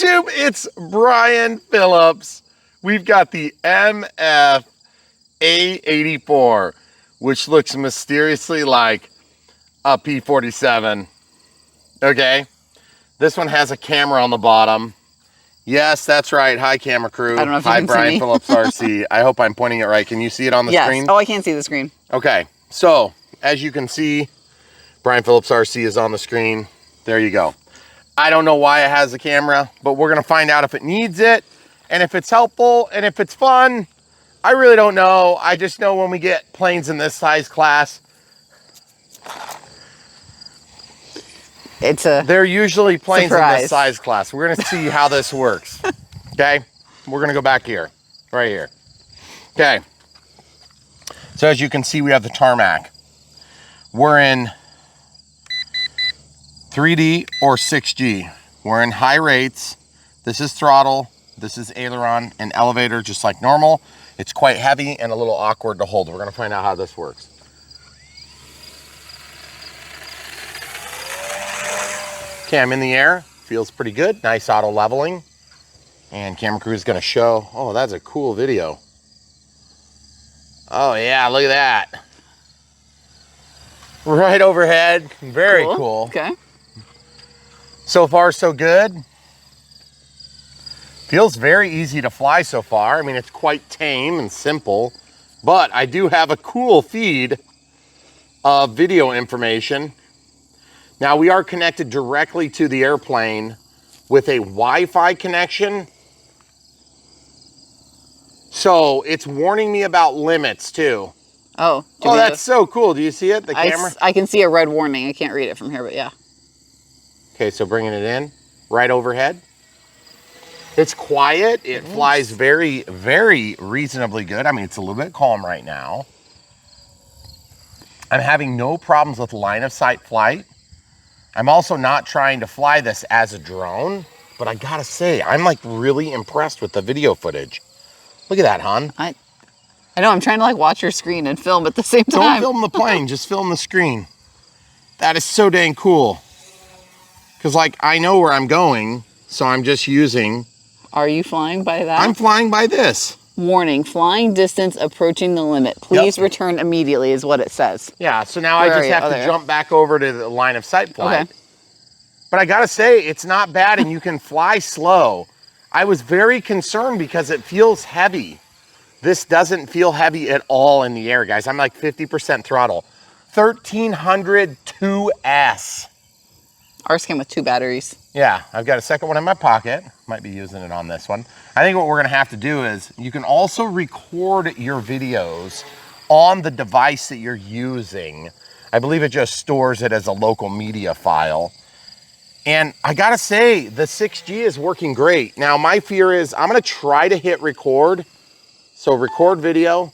YouTube, it's Brian Phillips. We've got the MF-A84, which looks mysteriously like a P-47. Okay, this one has a camera on the bottom. Yes, that's right. Hi, camera crew. I don't know if you Hi, can Brian see me. Phillips, RC. I hope I'm pointing it right. Can you see it on the screen? Yes. Oh, I can't see the screen. Okay, so as you can see, Brian Phillips, RC is on the screen. There you go. I don't know why it has a camera, but we're gonna find out if it needs it and if it's helpful and if it's fun. I really don't know. I just know when we get planes in this size class, they're usually planes in this size class. We're gonna see how this works. Okay, we're gonna go back here, right here. Okay, so as you can see, we have the tarmac. We're in 3D or 6G. We're in high rates. This is throttle, this is aileron and elevator, just like normal. It's quite heavy and a little awkward to hold. We're gonna find out how this works. Okay, I'm in the air. Feels pretty good. Nice auto leveling. And camera crew is gonna show, oh, that's a cool video. Oh yeah, look at that. Right overhead, very cool. Okay. So far, so good. Feels very easy to fly so far. I mean, it's quite tame and simple, but I do have a cool feed of video information. Now, we are connected directly to the airplane with a Wi-Fi connection. So it's warning me about limits too. Oh. Oh, that's so cool. Do you see it, the camera? I can see a red warning. I can't read it from here, but yeah. Okay, so bringing it in, right overhead. It's quiet. It flies very, very reasonably good. I mean, it's a little bit calm right now. I'm having no problems with line of sight flight. I'm also not trying to fly this as a drone, but I gotta say, I'm like really impressed with the video footage. Look at that, hon. I know, I'm trying to like watch your screen and film at the same time. Don't film the plane, just film the screen. That is so dang cool. Because like, I know where I'm going, so I'm just using. Are you flying by that? I'm flying by this. Warning, flying distance approaching the limit. Please return immediately is what it says. Yeah, so now I just have to jump back over to the line of sight flight. Okay. But I gotta say, it's not bad and you can fly slow. I was very concerned because it feels heavy. This doesn't feel heavy at all in the air, guys. I'm like 50% throttle. 1300 2S. Ours came with 2 batteries. Yeah, I've got a second one in my pocket. Might be using it on this one. I think what we're gonna have to do is, you can also record your videos on the device that you're using. I believe it just stores it as a local media file. And I gotta say, the 6G is working great. Now, my fear is I'm gonna try to hit record. So record video.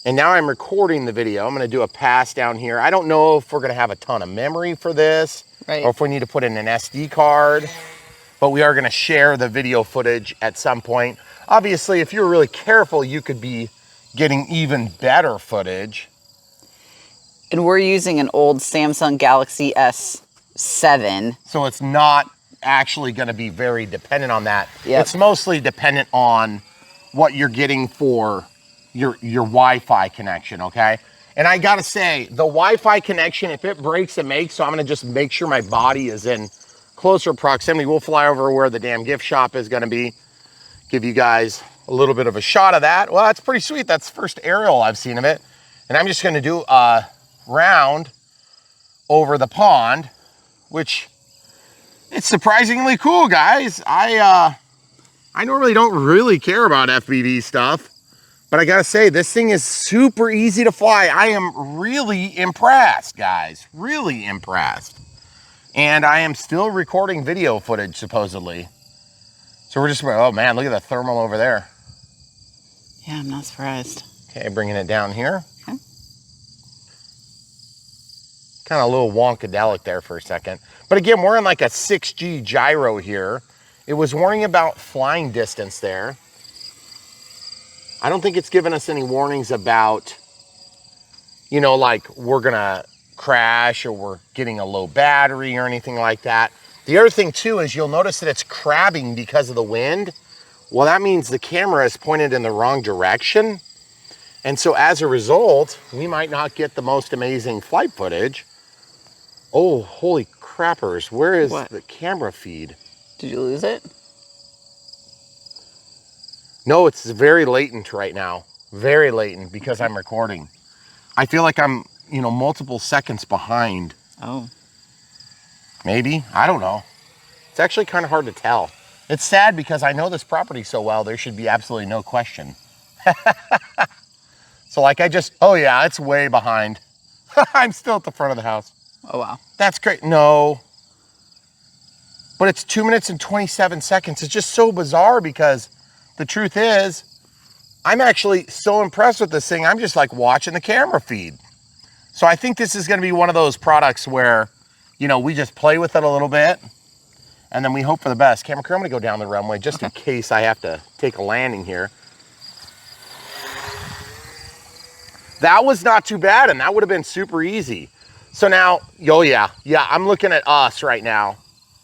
And now I'm recording the video. I'm gonna do a pass down here. I don't know if we're gonna have a ton of memory for this, or if we need to put in an SD card, but we are gonna share the video footage at some point. Obviously, if you're really careful, you could be getting even better footage. And we're using an old Samsung Galaxy S7. So it's not actually gonna be very dependent on that. Yep. It's mostly dependent on what you're getting for your Wi-Fi connection, okay? And I gotta say, the Wi-Fi connection, if it breaks, it makes, so I'm gonna just make sure my body is in closer proximity. We'll fly over where the damn gift shop is gonna be, give you guys a little bit of a shot of that. Well, that's pretty sweet. That's the first aerial I've seen of it. And I'm just gonna do a round over the pond, which it's surprisingly cool, guys. I normally don't really care about FPV stuff, but I gotta say, this thing is super easy to fly. I am really impressed, guys, really impressed. And I am still recording video footage, supposedly. So we're just, oh man, look at the thermal over there. Yeah, I'm not surprised. Okay, bringing it down here. Okay. Kind of a little wonkadelic there for a second. But again, we're in like a 6G gyro here. It was warning about flying distance there. I don't think it's given us any warnings about, you know, like we're gonna crash or we're getting a low battery or anything like that. The other thing too is you'll notice that it's crabbing because of the wind. Well, that means the camera is pointed in the wrong direction. And so as a result, we might not get the most amazing flight footage. Oh, holy crappers. Where is the camera feed? Did you lose it? No, it's very latent right now. Very latent because I'm recording. I feel like I'm, you know, multiple seconds behind. Oh. Maybe, I don't know. It's actually kind of hard to tell. It's sad because I know this property so well, there should be absolutely no question. So like oh yeah, it's way behind. I'm still at the front of the house. Oh wow. That's great, no. But it's 2 minutes and 27 seconds. It's just so bizarre because the truth is, I'm actually so impressed with this thing, I'm just like watching the camera feed. So I think this is gonna be one of those products where, you know, we just play with it a little bit and then we hope for the best. Camera crew, I'm gonna go down the runway just in case I have to take a landing here. That was not too bad and that would have been super easy. So now, oh yeah, I'm looking at us right now.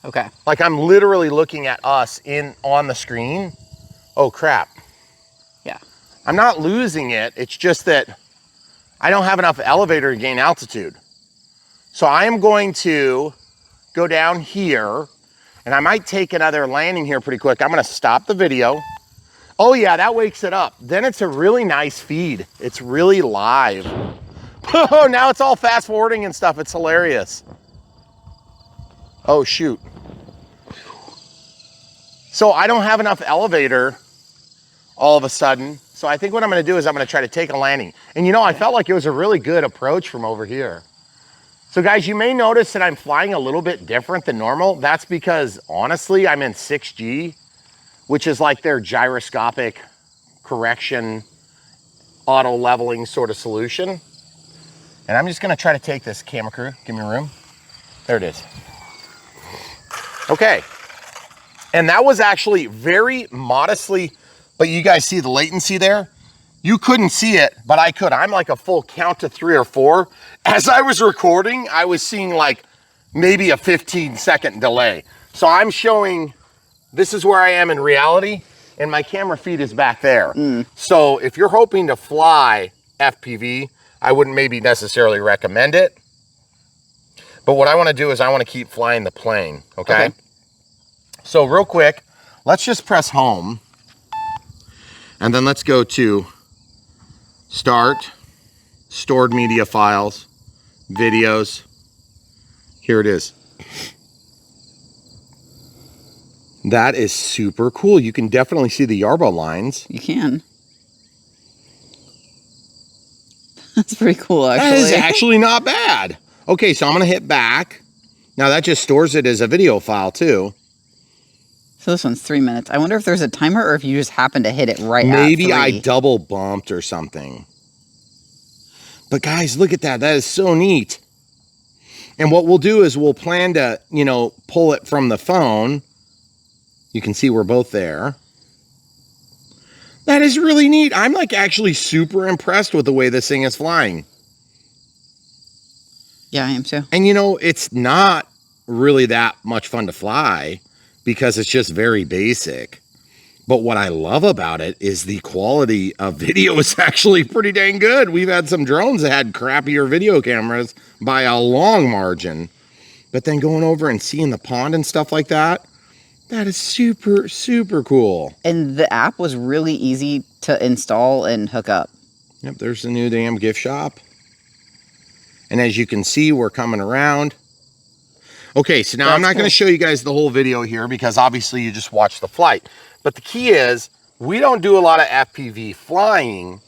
Okay. Like I'm literally looking at us on the screen. Oh crap. Yeah. I'm not losing it, it's just that I don't have enough elevator to gain altitude. So I am going to go down here and I might take another landing here pretty quick. I'm gonna stop the video. Oh yeah, that wakes it up. Then it's a really nice feed. It's really live. Oh, now it's all fast forwarding and stuff. It's hilarious. Oh shoot. So I don't have enough elevator all of a sudden. So I think what I'm gonna do is I'm gonna try to take a landing. And you know, I felt like it was a really good approach from over here. So guys, you may notice that I'm flying a little bit different than normal. That's because honestly, I'm in 6G, which is like their gyroscopic correction, auto leveling sort of solution. And I'm just gonna try to take this, camera crew, give me room. There it is. Okay. And that was actually very modestly, but you guys see the latency there? You couldn't see it, but I could. I'm like a full count to 3 or 4. As I was recording, I was seeing like maybe a 15-second delay. So I'm showing, this is where I am in reality, and my camera feed is back there. So if you're hoping to fly FPV, I wouldn't maybe necessarily recommend it. But what I wanna do is I wanna keep flying the plane, okay? So real quick, let's just press home. And then let's go to Start, Stored Media Files, Videos. Here it is. That is super cool. You can definitely see the Yarbo lines. You can. That's pretty cool, actually. That is actually not bad. Okay, so I'm gonna hit back. Now that just stores it as a video file too. So this one's 3 minutes. I wonder if there's a timer or if you just happen to hit it right at 3. Maybe I double bumped or something. But guys, look at that. That is so neat. And what we'll do is we'll plan to, you know, pull it from the phone. You can see we're both there. That is really neat. I'm like actually super impressed with the way this thing is flying. Yeah, I am too. And you know, it's not really that much fun to fly because it's just very basic. But what I love about it is the quality of video is actually pretty dang good. We've had some drones that had crappier video cameras by a long margin. But then going over and seeing the pond and stuff like that, that is super, super cool. And the app was really easy to install and hook up. Yep, there's the new damn gift shop. And as you can see, we're coming around. Okay, so now I'm not going to show you guys the whole video here because obviously you just watched the flight. But the key is, we don't do a lot of FPV flying,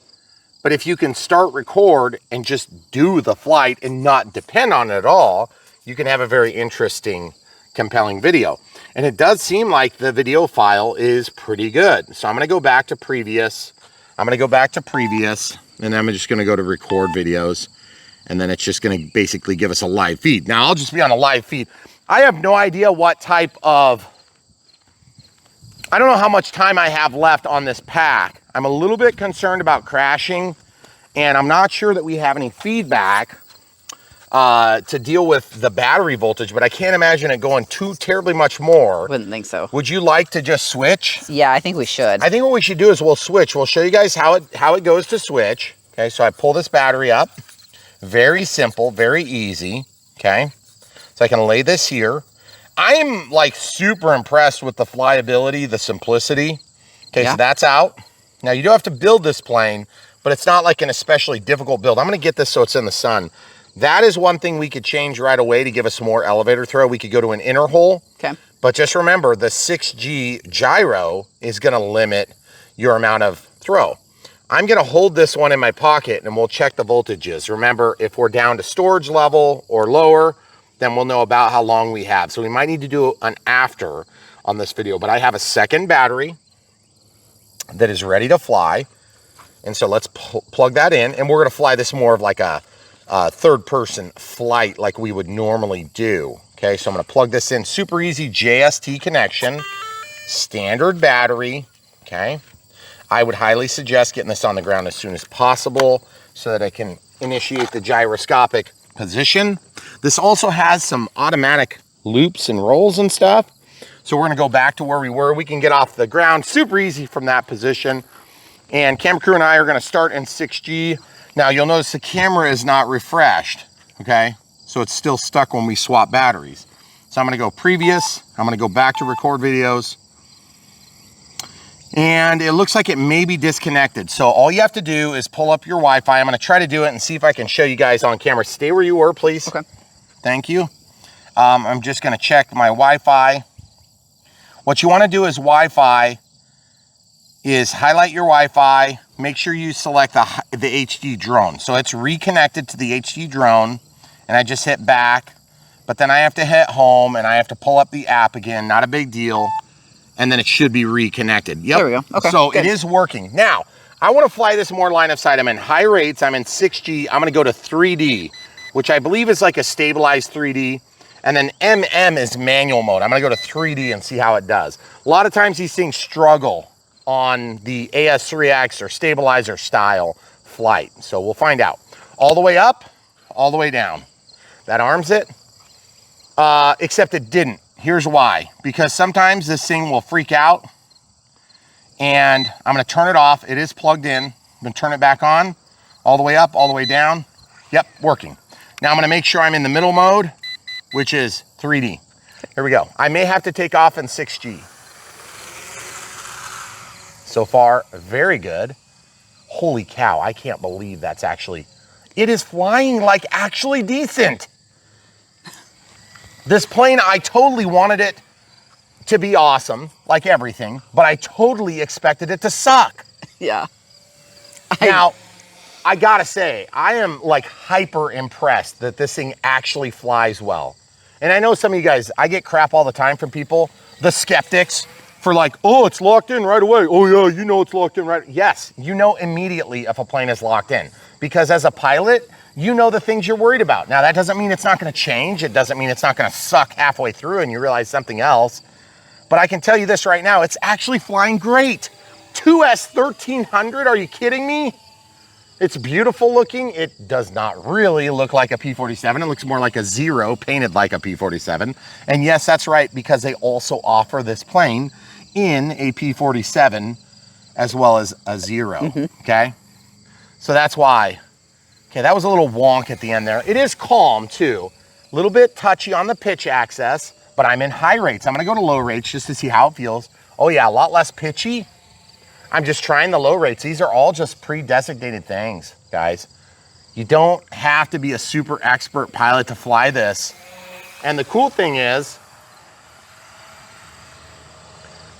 but if you can start record and just do the flight and not depend on it at all, you can have a very interesting, compelling video. And it does seem like the video file is pretty good. So I'm going to go back to previous. And then I'm just going to go to record videos. And then it's just going to basically give us a live feed. Now, I'll just be on a live feed. I have no idea what type of, I don't know how much time I have left on this pack. I'm a little bit concerned about crashing, and I'm not sure that we have any feedback to deal with the battery voltage, but I can't imagine it going too terribly much more. Wouldn't think so. Would you like to just switch? Yeah, I think we should. I think what we should do is we'll switch. We'll show you guys how it goes to switch. Okay, so I pull this battery up. Very simple, very easy. Okay, so I can lay this here. I am like super impressed with the flyability, the simplicity. Okay, so that's out. Now you do have to build this plane, but it's not like an especially difficult build. I'm gonna get this so it's in the sun. That is one thing we could change right away to give us more elevator throw. We could go to an inner hole. Okay. But just remember, the 6G gyro is gonna limit your amount of throw. I'm gonna hold this one in my pocket and we'll check the voltages. Remember, if we're down to storage level or lower, then we'll know about how long we have. So we might need to do an after on this video, but I have a second battery that is ready to fly. And so let's plug that in, and we're gonna fly this more of like a third person flight like we would normally do. Okay, so I'm gonna plug this in, super easy JST connection, standard battery, okay? I would highly suggest getting this on the ground as soon as possible so that I can initiate the gyroscopic position. This also has some automatic loops and rolls and stuff. So we're gonna go back to where we were. We can get off the ground super easy from that position. And camera crew and I are gonna start in 6G. Now you'll notice the camera is not refreshed, okay? So it's still stuck when we swap batteries. So I'm gonna go previous, I'm gonna go back to record videos. And it looks like it may be disconnected. So all you have to do is pull up your Wi-Fi. I'm gonna try to do it and see if I can show you guys on camera. Stay where you were, please. Okay. Thank you. I'm just gonna check my Wi-Fi. What you wanna do is Wi-Fi is highlight your Wi-Fi, make sure you select the HD drone. So it's reconnected to the HD drone, and I just hit back, but then I have to hit home and I have to pull up the app again, not a big deal, and then it should be reconnected. Yep. There we go. Okay. So good. It is working. Now, I wanna fly this more line of sight. I'm in high rates, I'm in 6G, I'm gonna go to 3D, which I believe is like a stabilized 3D. And then MM is manual mode. I'm gonna go to 3D and see how it does. A lot of times these things struggle on the AS3X or stabilizer style flight. So we'll find out. All the way up, all the way down. That arms it, except it didn't. Here's why. Because sometimes this thing will freak out and I'm gonna turn it off. It is plugged in. I'm gonna turn it back on, all the way up, all the way down. Yep, working. Now I'm gonna make sure I'm in the middle mode, which is 3D. Here we go. I may have to take off in 6G. So far, very good. Holy cow, I can't believe that's actually, it is flying like actually decent. This plane, I totally wanted it to be awesome, like everything, but I totally expected it to suck. Yeah. Now, I gotta say, I am like hyper impressed that this thing actually flies well. And I know some of you guys, I get crap all the time from people, the skeptics, for like, oh, it's locked in right away. Oh yeah, you know it's locked in right. Yes, you know immediately if a plane is locked in. Because as a pilot, you know the things you're worried about. Now that doesn't mean it's not gonna change. It doesn't mean it's not gonna suck halfway through and you realize something else. But I can tell you this right now, it's actually flying great. 2S 1300, are you kidding me? It's beautiful looking. It does not really look like a P-47. It looks more like a Zero painted like a P-47. And yes, that's right, because they also offer this plane in a P-47 as well as a Zero, okay? So that's why. Okay, that was a little wonk at the end there. It is calm too. A little bit touchy on the pitch access, but I'm in high rates. I'm gonna go to low rates just to see how it feels. Oh yeah, a lot less pitchy. I'm just trying the low rates. These are all just pre-designated things, guys. You don't have to be a super expert pilot to fly this. And the cool thing is,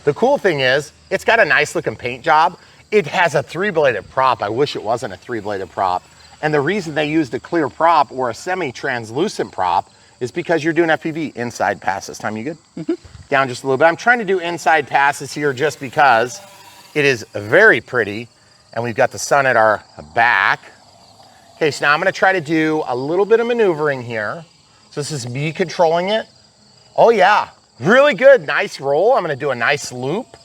it's got a nice looking paint job. It has a 3-bladed prop. I wish it wasn't a 3-bladed prop. And the reason they used a clear prop or a semi-translucent prop is because you're doing FPV inside pass this time. You good? Down just a little bit. I'm trying to do inside passes here just because it is very pretty and we've got the sun at our back. Okay, so now I'm gonna try to do a little bit of maneuvering here. So this is me controlling it. Oh yeah, really good, nice roll. I'm gonna do a nice loop.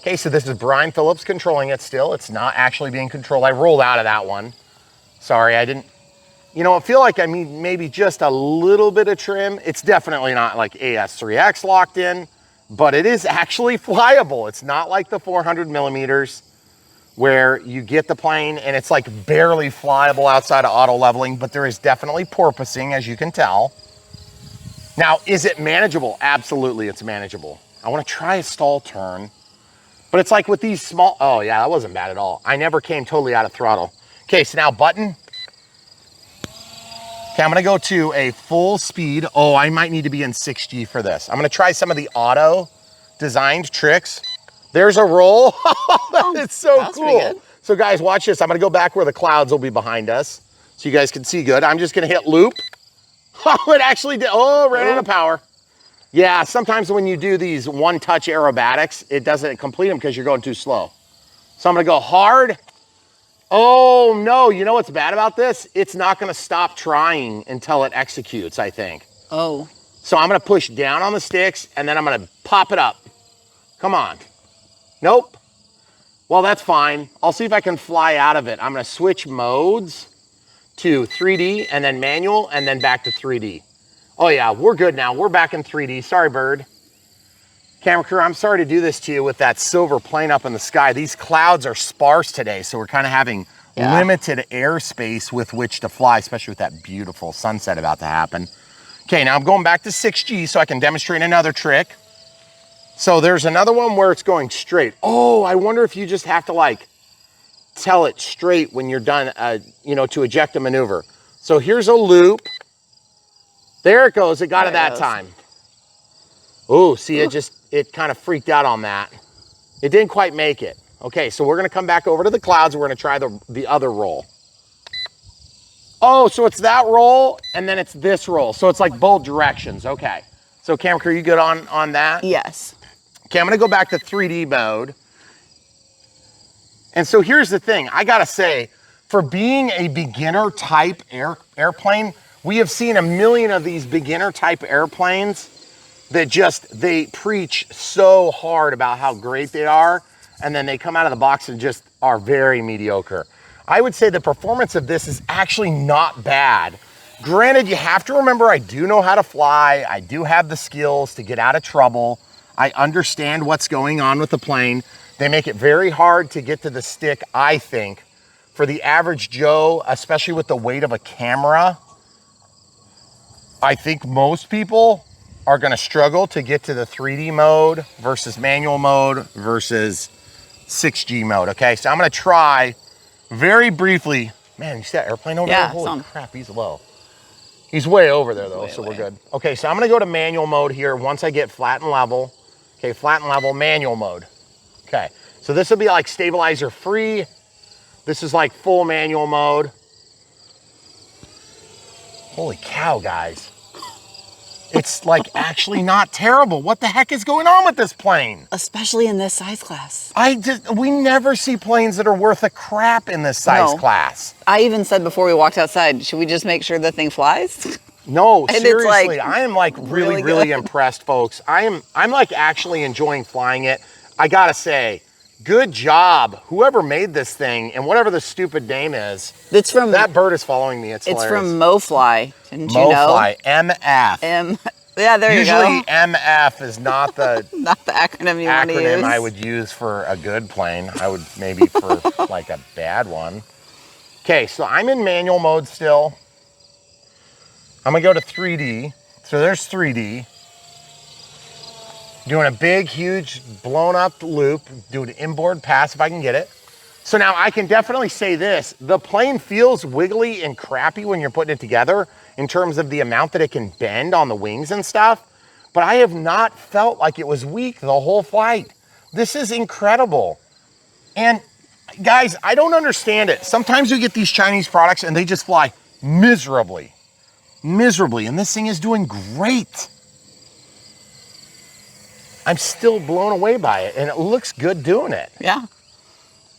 Okay, so this is Brian Phillips controlling it still. It's not actually being controlled. I rolled out of that one. Sorry, I didn't You know, I feel like I mean maybe just a little bit of trim. It's definitely not like AS3X locked in, but it is actually flyable. It's not like the 400 millimeters where you get the plane and it's like barely flyable outside of auto leveling, but there is definitely porpoising, as you can tell. Now, is it manageable? Absolutely, it's manageable. I want to try a stall turn, but it's like with these small, oh yeah, that wasn't bad at all. I never came totally out of throttle. Okay, so now button. Okay, I'm gonna go to a full speed. Oh, I might need to be in 6G for this. I'm gonna try some of the auto designed tricks. There's a roll. It's so cool. So guys, watch this. I'm gonna go back where the clouds will be behind us so you guys can see good. I'm just gonna hit loop. Oh, it actually did. Oh, ran out of power. Yeah, sometimes when you do these one-touch aerobatics, it doesn't complete them because you're going too slow. So I'm gonna go hard. Oh no, you know what's bad about this? It's not gonna stop trying until it executes, I think. Oh. So I'm gonna push down on the sticks and then I'm gonna pop it up. Come on. Nope. Well, that's fine. I'll see if I can fly out of it. I'm gonna switch modes to 3D and then manual and then back to 3D. Oh yeah, we're good now. We're back in 3D. Sorry, bird. Camera crew, I'm sorry to do this to you with that silver plane up in the sky. These clouds are sparse today, so we're kind of having limited airspace with which to fly, especially with that beautiful sunset about to happen. Okay, now I'm going back to 6G so I can demonstrate another trick. So there's another one where it's going straight. Oh, I wonder if you just have to like tell it straight when you're done, you know, to eject a maneuver. So here's a loop. There it goes. It got it that time. Oh, see, it kind of freaked out on that. It didn't quite make it. Okay, so we're gonna come back over to the clouds. We're gonna try the other roll. Oh, so it's that roll and then it's this roll. So it's like both directions. Okay. So camera crew, you good on that? Yes. Okay, I'm gonna go back to 3D mode. And so here's the thing, I gotta say, for being a beginner type airplane, we have seen a million of these beginner type airplanes that they preach so hard about how great they are, and then they come out of the box and just are very mediocre. I would say the performance of this is actually not bad. Granted, you have to remember I do know how to fly. I do have the skills to get out of trouble. I understand what's going on with the plane. They make it very hard to get to the stick, I think. For the average Joe, especially with the weight of a camera, I think most people are gonna struggle to get to the 3D mode versus manual mode versus 6G mode, okay? So I'm gonna try very briefly. Man, you see that airplane over there? Holy crap, he's low. He's way over there though, so we're good. Okay, so I'm gonna go to manual mode here once I get flat and level. Okay, flat and level, manual mode. Okay, so this will be like stabilizer free. This is like full manual mode. Holy cow, guys. It's like actually not terrible. What the heck is going on with this plane? Especially in this size class. We never see planes that are worth a crap in this size class. I even said before we walked outside, should we just make sure the thing flies? No, And seriously, it's like I am like really impressed, folks. I'm like actually enjoying flying it. I gotta say, good job, whoever made this thing and whatever the stupid name is. It's from that bird is following me. It's hilarious. from MF-A84. Didn't you know? MF-A84, MF. Yeah, there you go. Usually MF is not the not the acronym you want to use. I would use for a good plane. I would maybe for like a bad one. Okay, so I'm in manual mode still. I'm gonna go to 3D. So there's 3D. Doing a big, huge, blown up loop. Do an inboard pass if I can get it. So now I can definitely say this. The plane feels wiggly and crappy when you're putting it together in terms of the amount that it can bend on the wings and stuff. But I have not felt like it was weak the whole flight. This is incredible. And guys, I don't understand it. Sometimes we get these Chinese products and they just fly miserably. Miserably. And this thing is doing great. I'm still blown away by it, and it looks good doing it. Yeah.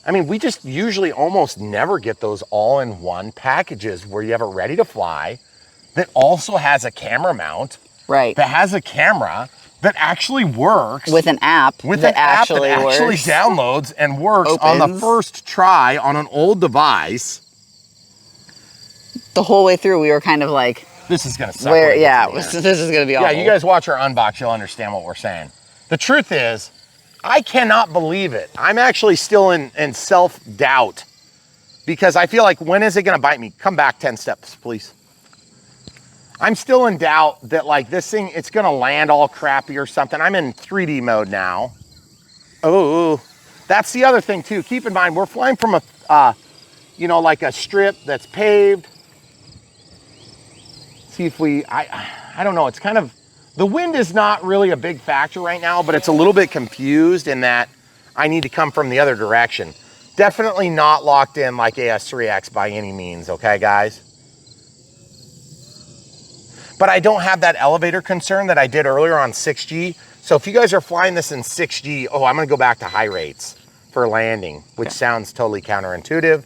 I mean, we just usually almost never get those all-in-one packages where you have it ready to fly that also has a camera mount. Right. That has a camera that actually works. With an app with an app that actually downloads and works on the first try on an old device. The whole way through, we were kind of like, This is going to suck. where, yeah, this is going to be awful. Yeah, you guys watch our unbox, you'll understand what we're saying. The truth is, I cannot believe it. I'm actually still in self-doubt because I feel like, when is it going to bite me? Come back 10 steps, please. I'm still in doubt that like this thing, it's going to land all crappy or something. I'm in 3D mode now. Oh, that's the other thing too. Keep in mind, we're flying from a, you know, like a strip that's paved. See if we, I don't know, it's kind of, the wind is not really a big factor right now, but it's a little bit confused in that I need to come from the other direction. Definitely not locked in like AS3X by any means, okay guys? But I don't have that elevator concern that I did earlier on 6G. So if you guys are flying this in 6G, oh, I'm gonna go back to high rates for landing, which sounds totally counterintuitive,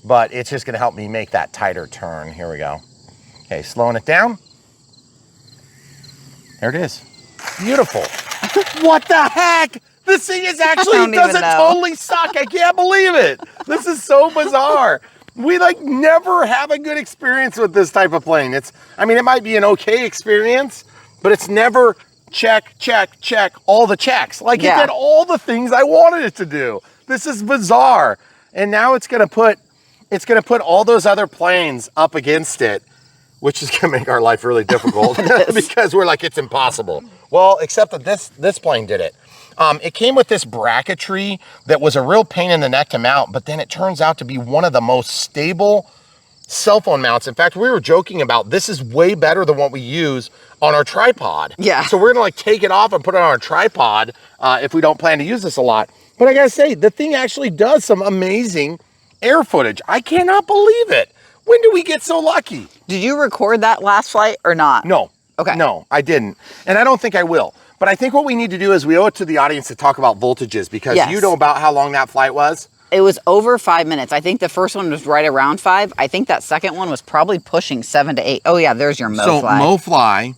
but it's just gonna help me make that tighter turn. Here we go. Okay, slowing it down. There it is. Beautiful. What the heck? This thing is actually doesn't totally suck. I can't believe it. This is so bizarre. We like never have a good experience with this type of plane. It's, I mean, it might be an okay experience, but it's never check, check, check, all the checks. Like it did all the things I wanted it to do. This is bizarre. And now it's gonna put all those other planes up against it, which is gonna make our life really difficult because we're like, it's impossible. Well, except that this plane did it. It came with this bracketry that was a real pain in the neck to mount, but then it turns out to be one of the most stable cell phone mounts. In fact, we were joking about this is way better than what we use on our tripod. Yeah. So we're gonna like take it off and put it on our tripod if we don't plan to use this a lot. But I gotta say, the thing actually does some amazing air footage. I cannot believe it. When do we get so lucky? Did you record that last flight or not? No. Okay. No, I didn't. And I don't think I will. But I think what we need to do is we owe it to the audience to talk about voltages because you know about how long that flight was? It was over 5 minutes. I think the first one was right around 5. I think that second one was probably pushing 7 to 8. Oh yeah, there's your MO-Fly. So MO-Fly.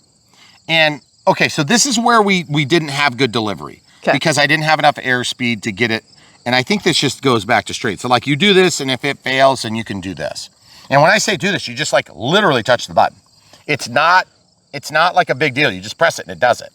And okay, so this is where we didn't have good delivery because I didn't have enough airspeed to get it. And I think this just goes back to straight. So like you do this, and if it fails, then you can do this. And when I say do this, you just like literally touch the button. It's not like a big deal. You just press it and it does it.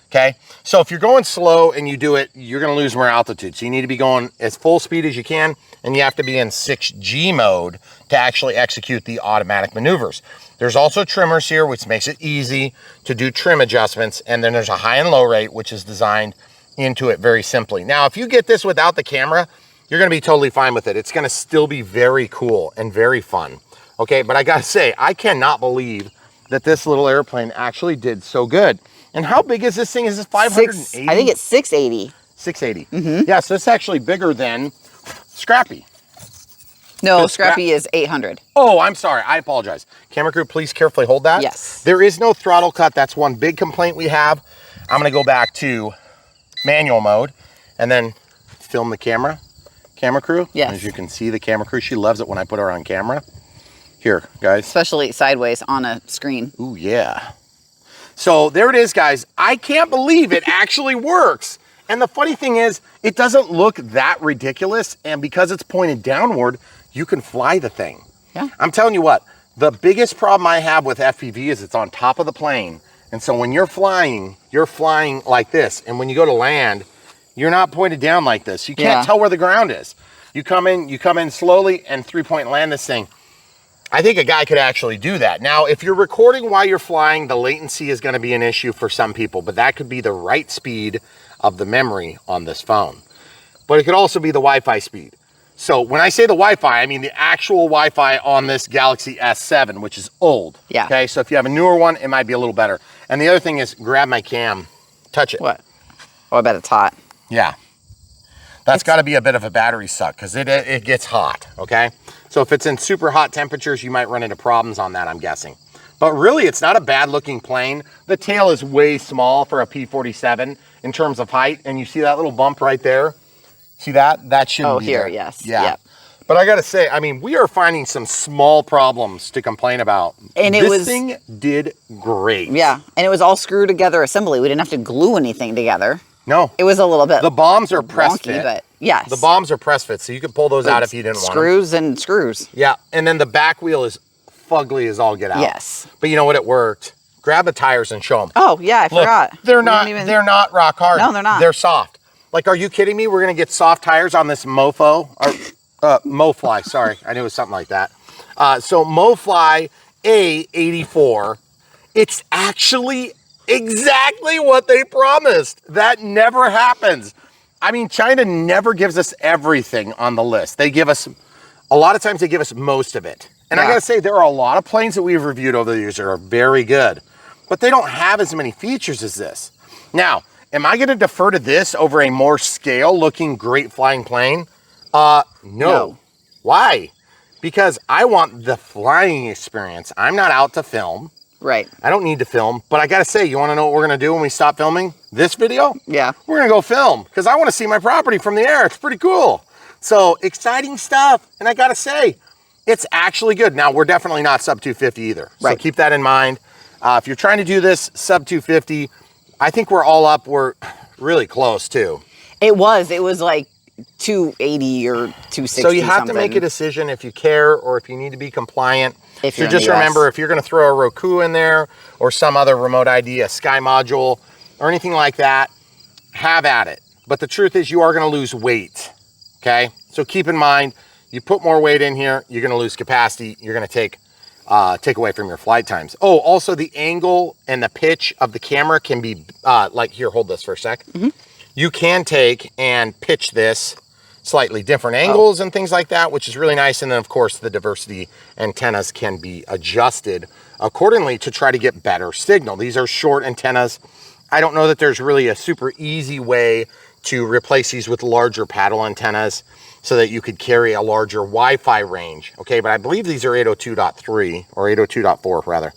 Okay. So if you're going slow and you do it, you're going to lose more altitude. So you need to be going as full speed as you can, and you have to be in 6G mode to actually execute the automatic maneuvers. There's also trimmers here, which makes it easy to do trim adjustments. And then there's a high and low rate, which is designed into it very simply. Now, if you get this without the camera, you're going to be totally fine with it. It's going to still be very cool and very fun. Okay. But I got to say, I cannot believe that this little airplane actually did so good. And how big is this thing? Is this 580? I think it's 680. 680. Mm-hmm. Yeah, so it's actually bigger than Scrappy. No, Scrappy is 800. Oh, I'm sorry. I apologize. Camera crew, please carefully hold that. Yes. There is no throttle cut. That's one big complaint we have. I'm going to go back to manual mode and then film the camera. Camera crew. Yes. As you can see, the camera crew, she loves it when I put her on camera. Here, guys. Especially sideways on a screen. Ooh, yeah. So there it is, guys. I can't believe it actually works. And the funny thing is, it doesn't look that ridiculous. And because it's pointed downward, you can fly the thing. Yeah. I'm telling you what, the biggest problem I have with FPV is it's on top of the plane. And so when you're flying like this. And when you go to land, you're not pointed down like this. You can't tell where the ground is. You come in slowly and 3-point land this thing. I think a guy could actually do that. Now, if you're recording while you're flying, the latency is going to be an issue for some people, but that could be the right speed of the memory on this phone. But it could also be the Wi-Fi speed. So when I say the Wi-Fi, I mean the actual Wi-Fi on this Galaxy S7, which is old. Yeah. Okay, so if you have a newer one, it might be a little better. And the other thing is grab my cam, touch it. What? Oh, I bet it's hot. Yeah. That's got to be a bit of a battery suck because it gets hot, okay? So if it's in super hot temperatures, you might run into problems on that, I'm guessing. But really, it's not a bad looking plane. The tail is way small for a P-47 in terms of height. And you see that little bump right there? See that? That shouldn't be there. Yes. Yeah. Yep. But I got to say, I mean, we are finding some small problems to complain about. And this thing did great. Yeah. And it was all screw together assembly. We didn't have to glue anything together. No. It was a little bit. The bombs are press fit. But yes. The bombs are press fit, so you can pull those out if you didn't want them. Screws and screws. Yeah. And then the back wheel is fugly as all get out. Yes. But you know what? It worked. Grab the tires and show them. Oh, yeah, I forgot. They're not rock hard. No, they're not. They're soft. Like, are you kidding me? We're going to get soft tires on this mofo, or MoFly, sorry. I knew it was something like that. So MoFly A84, it's actually exactly what they promised. That never happens. I mean, China never gives us everything on the list. They give us, a lot of times they give us most of it. And I gotta say, there are a lot of planes that we've reviewed over the years that are very good, but they don't have as many features as this. Now, am I gonna defer to this over a more scale looking great flying plane? No. Why? Because I want the flying experience. I'm not out to film. Right. I don't need to film, but I gotta say, you wanna know what we're gonna do when we stop filming this video? Yeah. We're gonna go film, because I wanna see my property from the air. It's pretty cool. So, exciting stuff. And I gotta say, it's actually good. Now, we're definitely not sub 250 either. So right. keep that in mind. If you're trying to do this sub 250, I think we're all up. We're really close too. It was like 280 or 260. So you have something. to make a decision if you care or if you need to be compliant. If so you're just remember, if you're going to throw a Roku in there or some other remote ID, a Sky module or anything like that, have at it. But the truth is you are going to lose weight. Okay. So keep in mind, you put more weight in here, you're going to lose capacity. You're going to take away from your flight times. Oh, also the angle and the pitch of the camera can be like, here, hold this for a sec. Mm-hmm. You can take and pitch this slightly different angles and things like that, which is really nice. And then of course the diversity antennas can be adjusted accordingly to try to get better signal. These are short antennas. I don't know that there's really a super easy way to replace these with larger paddle antennas so that you could carry a larger Wi-Fi range. Okay, but I believe these are 802.3 or 802.4 rather.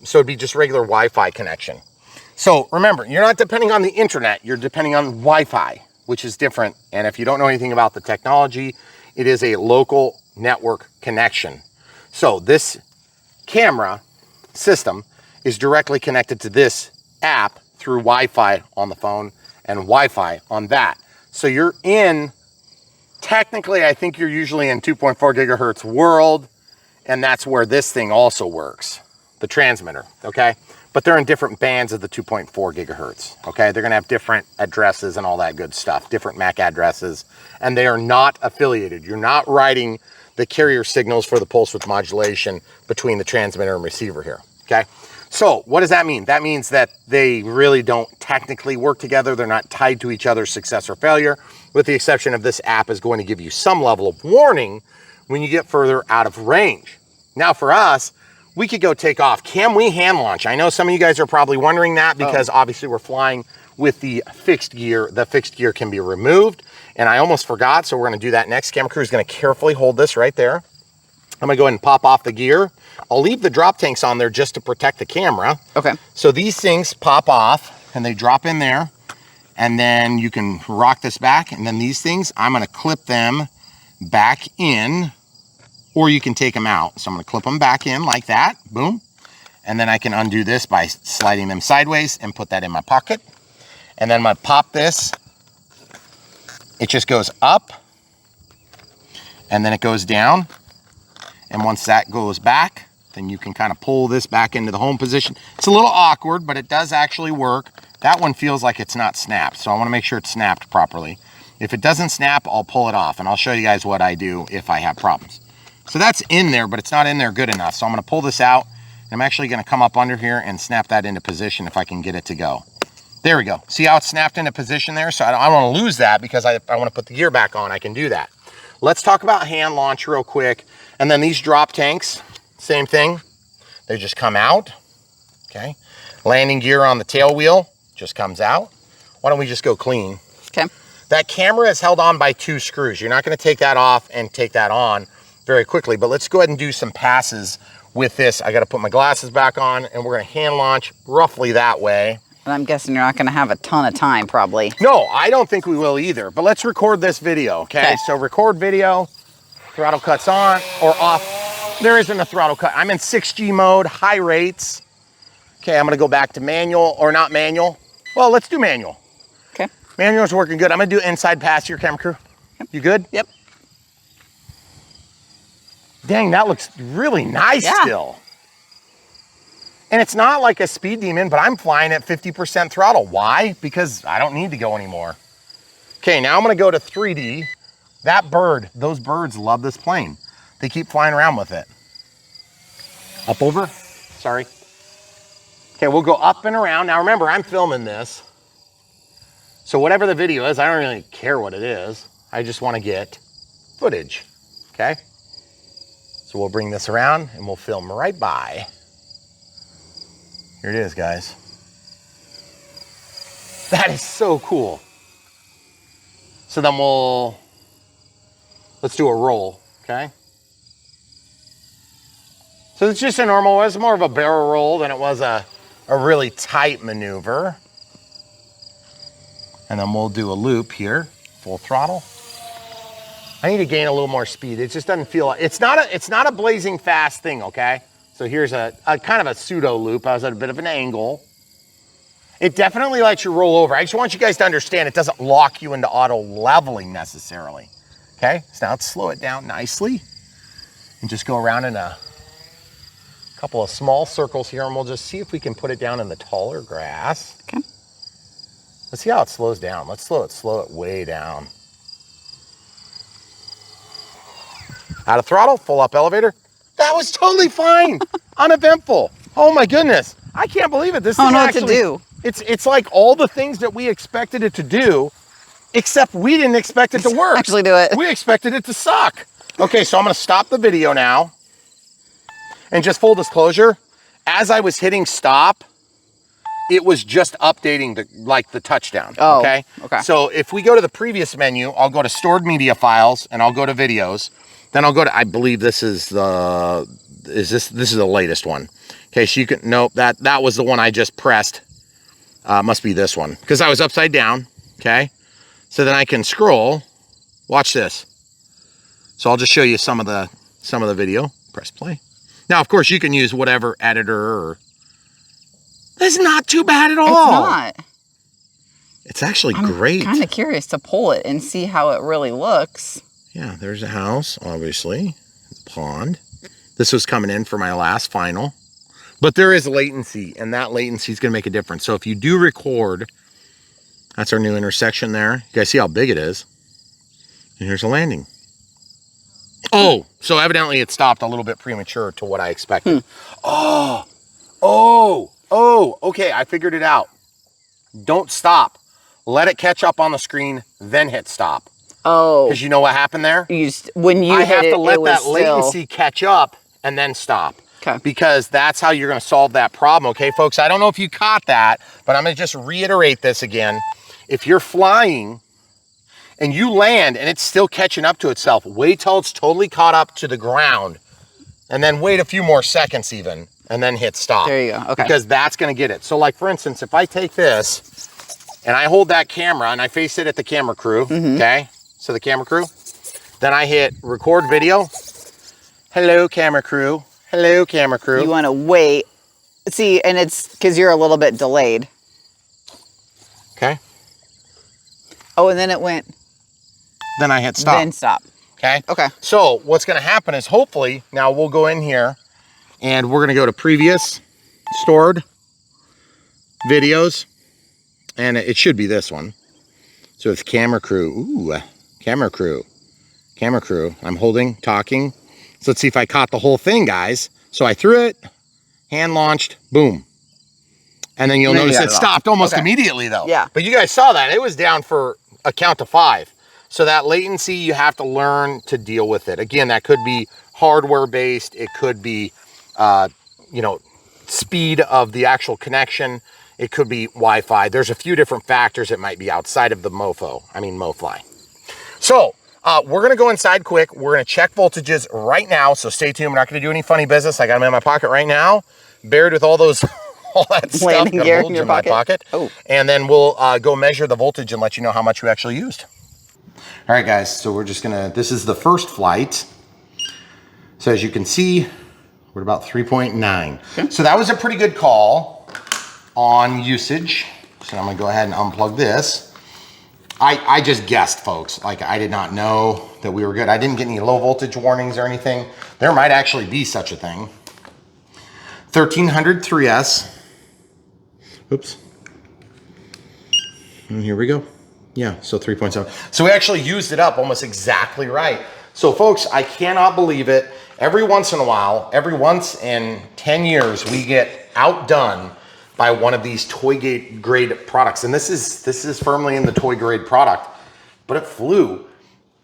So it'd be just regular Wi-Fi connection. So remember, you're not depending on the internet, you're depending on Wi-Fi, which is different. And if you don't know anything about the technology, it is a local network connection. So this camera system is directly connected to this app through Wi-Fi on the phone and Wi-Fi on that. So you're in, technically, I think you're usually in 2.4 gigahertz world, and that's where this thing also works, the transmitter, okay? But they're in different bands of the 2.4 gigahertz, okay? They're gonna have different addresses and all that good stuff, different MAC addresses, and they are not affiliated. You're not writing the carrier signals for the pulse width modulation between the transmitter and receiver here, okay? So what does that mean? That means that they really don't technically work together. They're not tied to each other's success or failure, with the exception of this app is going to give you some level of warning when you get further out of range. Now for us, we could go take off. Can we hand launch? I know some of you guys are probably wondering that because obviously we're flying with the fixed gear. The fixed gear can be removed, and I almost forgot, so we're gonna do that next. Camera crew is gonna carefully hold this right there. I'm gonna go ahead and pop off the gear. I'll leave the drop tanks on there just to protect the camera. Okay. So these things pop off and they drop in there, and then you can rock this back, and then these things, I'm gonna clip them back in, or you can take them out. So I'm gonna clip them back in like that, boom. And then I can undo this by sliding them sideways and put that in my pocket. And then I'm gonna pop this. It just goes up, and then it goes down. And once that goes back, then you can kind of pull this back into the home position. It's a little awkward, but it does actually work. That one feels like it's not snapped, so I want to make sure it's snapped properly. If it doesn't snap, I'll pull it off, and I'll show you guys what I do if I have problems. So that's in there, but it's not in there good enough. So I'm going to pull this out, and I'm actually going to come up under here and snap that into position if I can get it to go. There we go. See how it's snapped into position there? So I don't want to lose that because I want to put the gear back on. I can do that. Let's talk about hand launch real quick. And then these drop tanks, same thing. They just come out, okay? Landing gear on the tail wheel just comes out. Why don't we just go clean? Okay. That camera is held on by 2 screws. You're not gonna take that off and take that on very quickly, but let's go ahead and do some passes with this. I gotta put my glasses back on, and we're gonna hand launch roughly that way. And I'm guessing you're not gonna have a ton of time, probably. No, I don't think we will either, but let's record this video, okay? So record video. Throttle cuts on or off. There isn't a throttle cut. I'm in 6G mode, high rates. Okay, I'm gonna go back to manual, or not manual. Well, let's do manual. Okay. Manual's working good. I'm gonna do inside pass here, camera crew. Yep. You good? Yep. Dang, that looks really nice still. And it's not like a speed demon, but I'm flying at 50% throttle. Why? Because I don't need to go anymore. Okay, now I'm gonna go to 3D. That bird, those birds love this plane. They keep flying around with it. Up over, sorry. Okay, we'll go up and around. Now remember, I'm filming this. So whatever the video is, I don't really care what it is. I just wanna get footage, okay? So we'll bring this around and we'll film right by. Here it is, guys. That is so cool. So then let's do a roll, okay? So it's just a normal, it's more of a barrel roll than it was a really tight maneuver. And then we'll do a loop here, full throttle. I need to gain a little more speed. It just doesn't feel like, it's not a blazing fast thing, okay? So here's a kind of a pseudo loop. I was at a bit of an angle. It definitely lets you roll over. I just want you guys to understand it doesn't lock you into auto leveling necessarily. Okay, so now let's slow it down nicely and just go around in a couple of small circles here, and we'll just see if we can put it down in the taller grass. Okay. Let's see how it slows down. Let's slow it way down. Out of throttle, full up elevator. That was totally fine. Uneventful. Oh my goodness. I can't believe it. This thing actually, what to do. It's like all the things that we expected it to do, except we didn't expect it to work. Actually do it. We expected it to suck. Okay, so I'm gonna stop the video now. And just full disclosure, as I was hitting stop, it was just updating the touchdown, okay? Okay. So if we go to the previous menu, I'll go to stored media files and I'll go to videos. Then I'll go to, I believe this is this is the latest one. Okay, so you can, nope, that was the one I just pressed. Must be this one, because I was upside down, okay? So then I can scroll, watch this. So I'll just show you some of the video, press play. Now, of course, you can use whatever editor or, it's not too bad at all. It's not. It's actually great. I'm kind of curious to pull it and see how it really looks. Yeah, there's a house, obviously, the pond. This was coming in for my last final, but there is latency, and that latency is going to make a difference. So if you do record, that's our new intersection there. You guys see how big it is? And here's a landing. Oh, so evidently it stopped a little bit premature to what I expected. Okay, I figured it out. Don't stop. Let it catch up on the screen, then hit stop. Oh. Because you know what happened there? When you I hit have it, to let it was that latency catch up and then stop. Okay. Because that's how you're going to solve that problem. Okay, folks, I don't know if you caught that, but I'm going to just reiterate this again. If you're flying and you land and it's still catching up to itself, wait till it's totally caught up to the ground and then wait a few more seconds even and then hit stop. There you go. Okay. Because that's going to get it. So like, for instance, if I take this and I hold that camera and I face it at the camera crew, okay? So the camera crew, then I hit record video. Hello, camera crew. Hello, camera crew. You want to wait. See, and it's because you're a little bit delayed. Okay. Oh, and then it went. Then I hit stop. Then stop. Okay. Okay. So what's going to happen is hopefully, now we'll go in here and we're going to go to previous stored videos. And it should be this one. So it's camera crew. Ooh, camera crew. Camera crew. I'm holding, talking. So let's see if I caught the whole thing, guys. So I threw it, hand launched, boom. And then you'll notice it stopped almost immediately though. Yeah. But you guys saw that. It was down for a count to 5. So that latency, you have to learn to deal with it. Again, that could be hardware based. It could be, you know, speed of the actual connection. It could be Wi-Fi. There's a few different factors that might be outside of the MoFly. So we're going to go inside quick. We're going to check voltages right now. So stay tuned. We're not going to do any funny business. I got them in my pocket right now, buried with all those, all that stuff. Landing gear in your my pocket. Oh. And then we'll go measure the voltage and let you know how much we actually used. All right, guys. So we're just going to, this is the first flight. So as you can see, we're at about 3.9. Okay. So that was a pretty good call on usage. So I'm going to go ahead and unplug this. I just guessed, folks. Like, I did not know that we were good. I didn't get any low voltage warnings or anything. There might actually be such a thing. 1300 3S. Oops. And here we go. Yeah, so 3.7. So we actually used it up almost exactly right. So folks, I cannot believe it. Every once in a while, every once in 10 years, we get outdone by one of these toy grade products. And this is firmly in the toy grade product, but it flew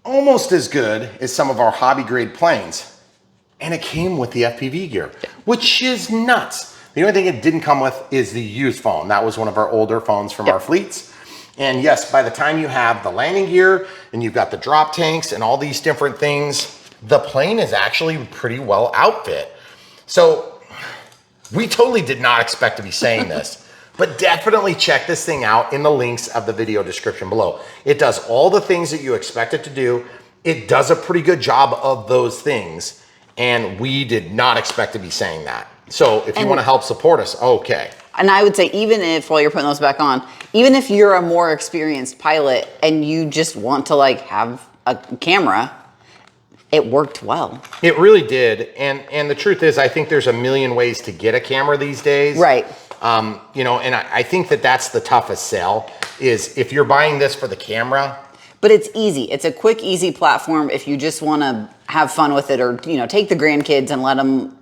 almost as good as some of our hobby grade planes. And it came with the FPV gear, which is nuts. The only thing it didn't come with is the used phone. That was one of our older phones from our fleets. And yes, by the time you have the landing gear and you've got the drop tanks and all these different things, the plane is actually pretty well outfit. So we totally did not expect to be saying this, but definitely check this thing out in the links of the video description below. It does all the things that you expect it to do. It does a pretty good job of those things, and we did not expect to be saying that. So if you want to help support us, okay. And I would say, even if, while you're putting those back on, even if you're a more experienced pilot and you just want to like have a camera, it worked well. It really did. And the truth is, I think there's a million ways to get a camera these days. Right. You know, and I think that that's the toughest sell, is if you're buying this for the camera. But it's easy. It's a quick, easy platform if you just want to have fun with it, or, you know, take the grandkids and let them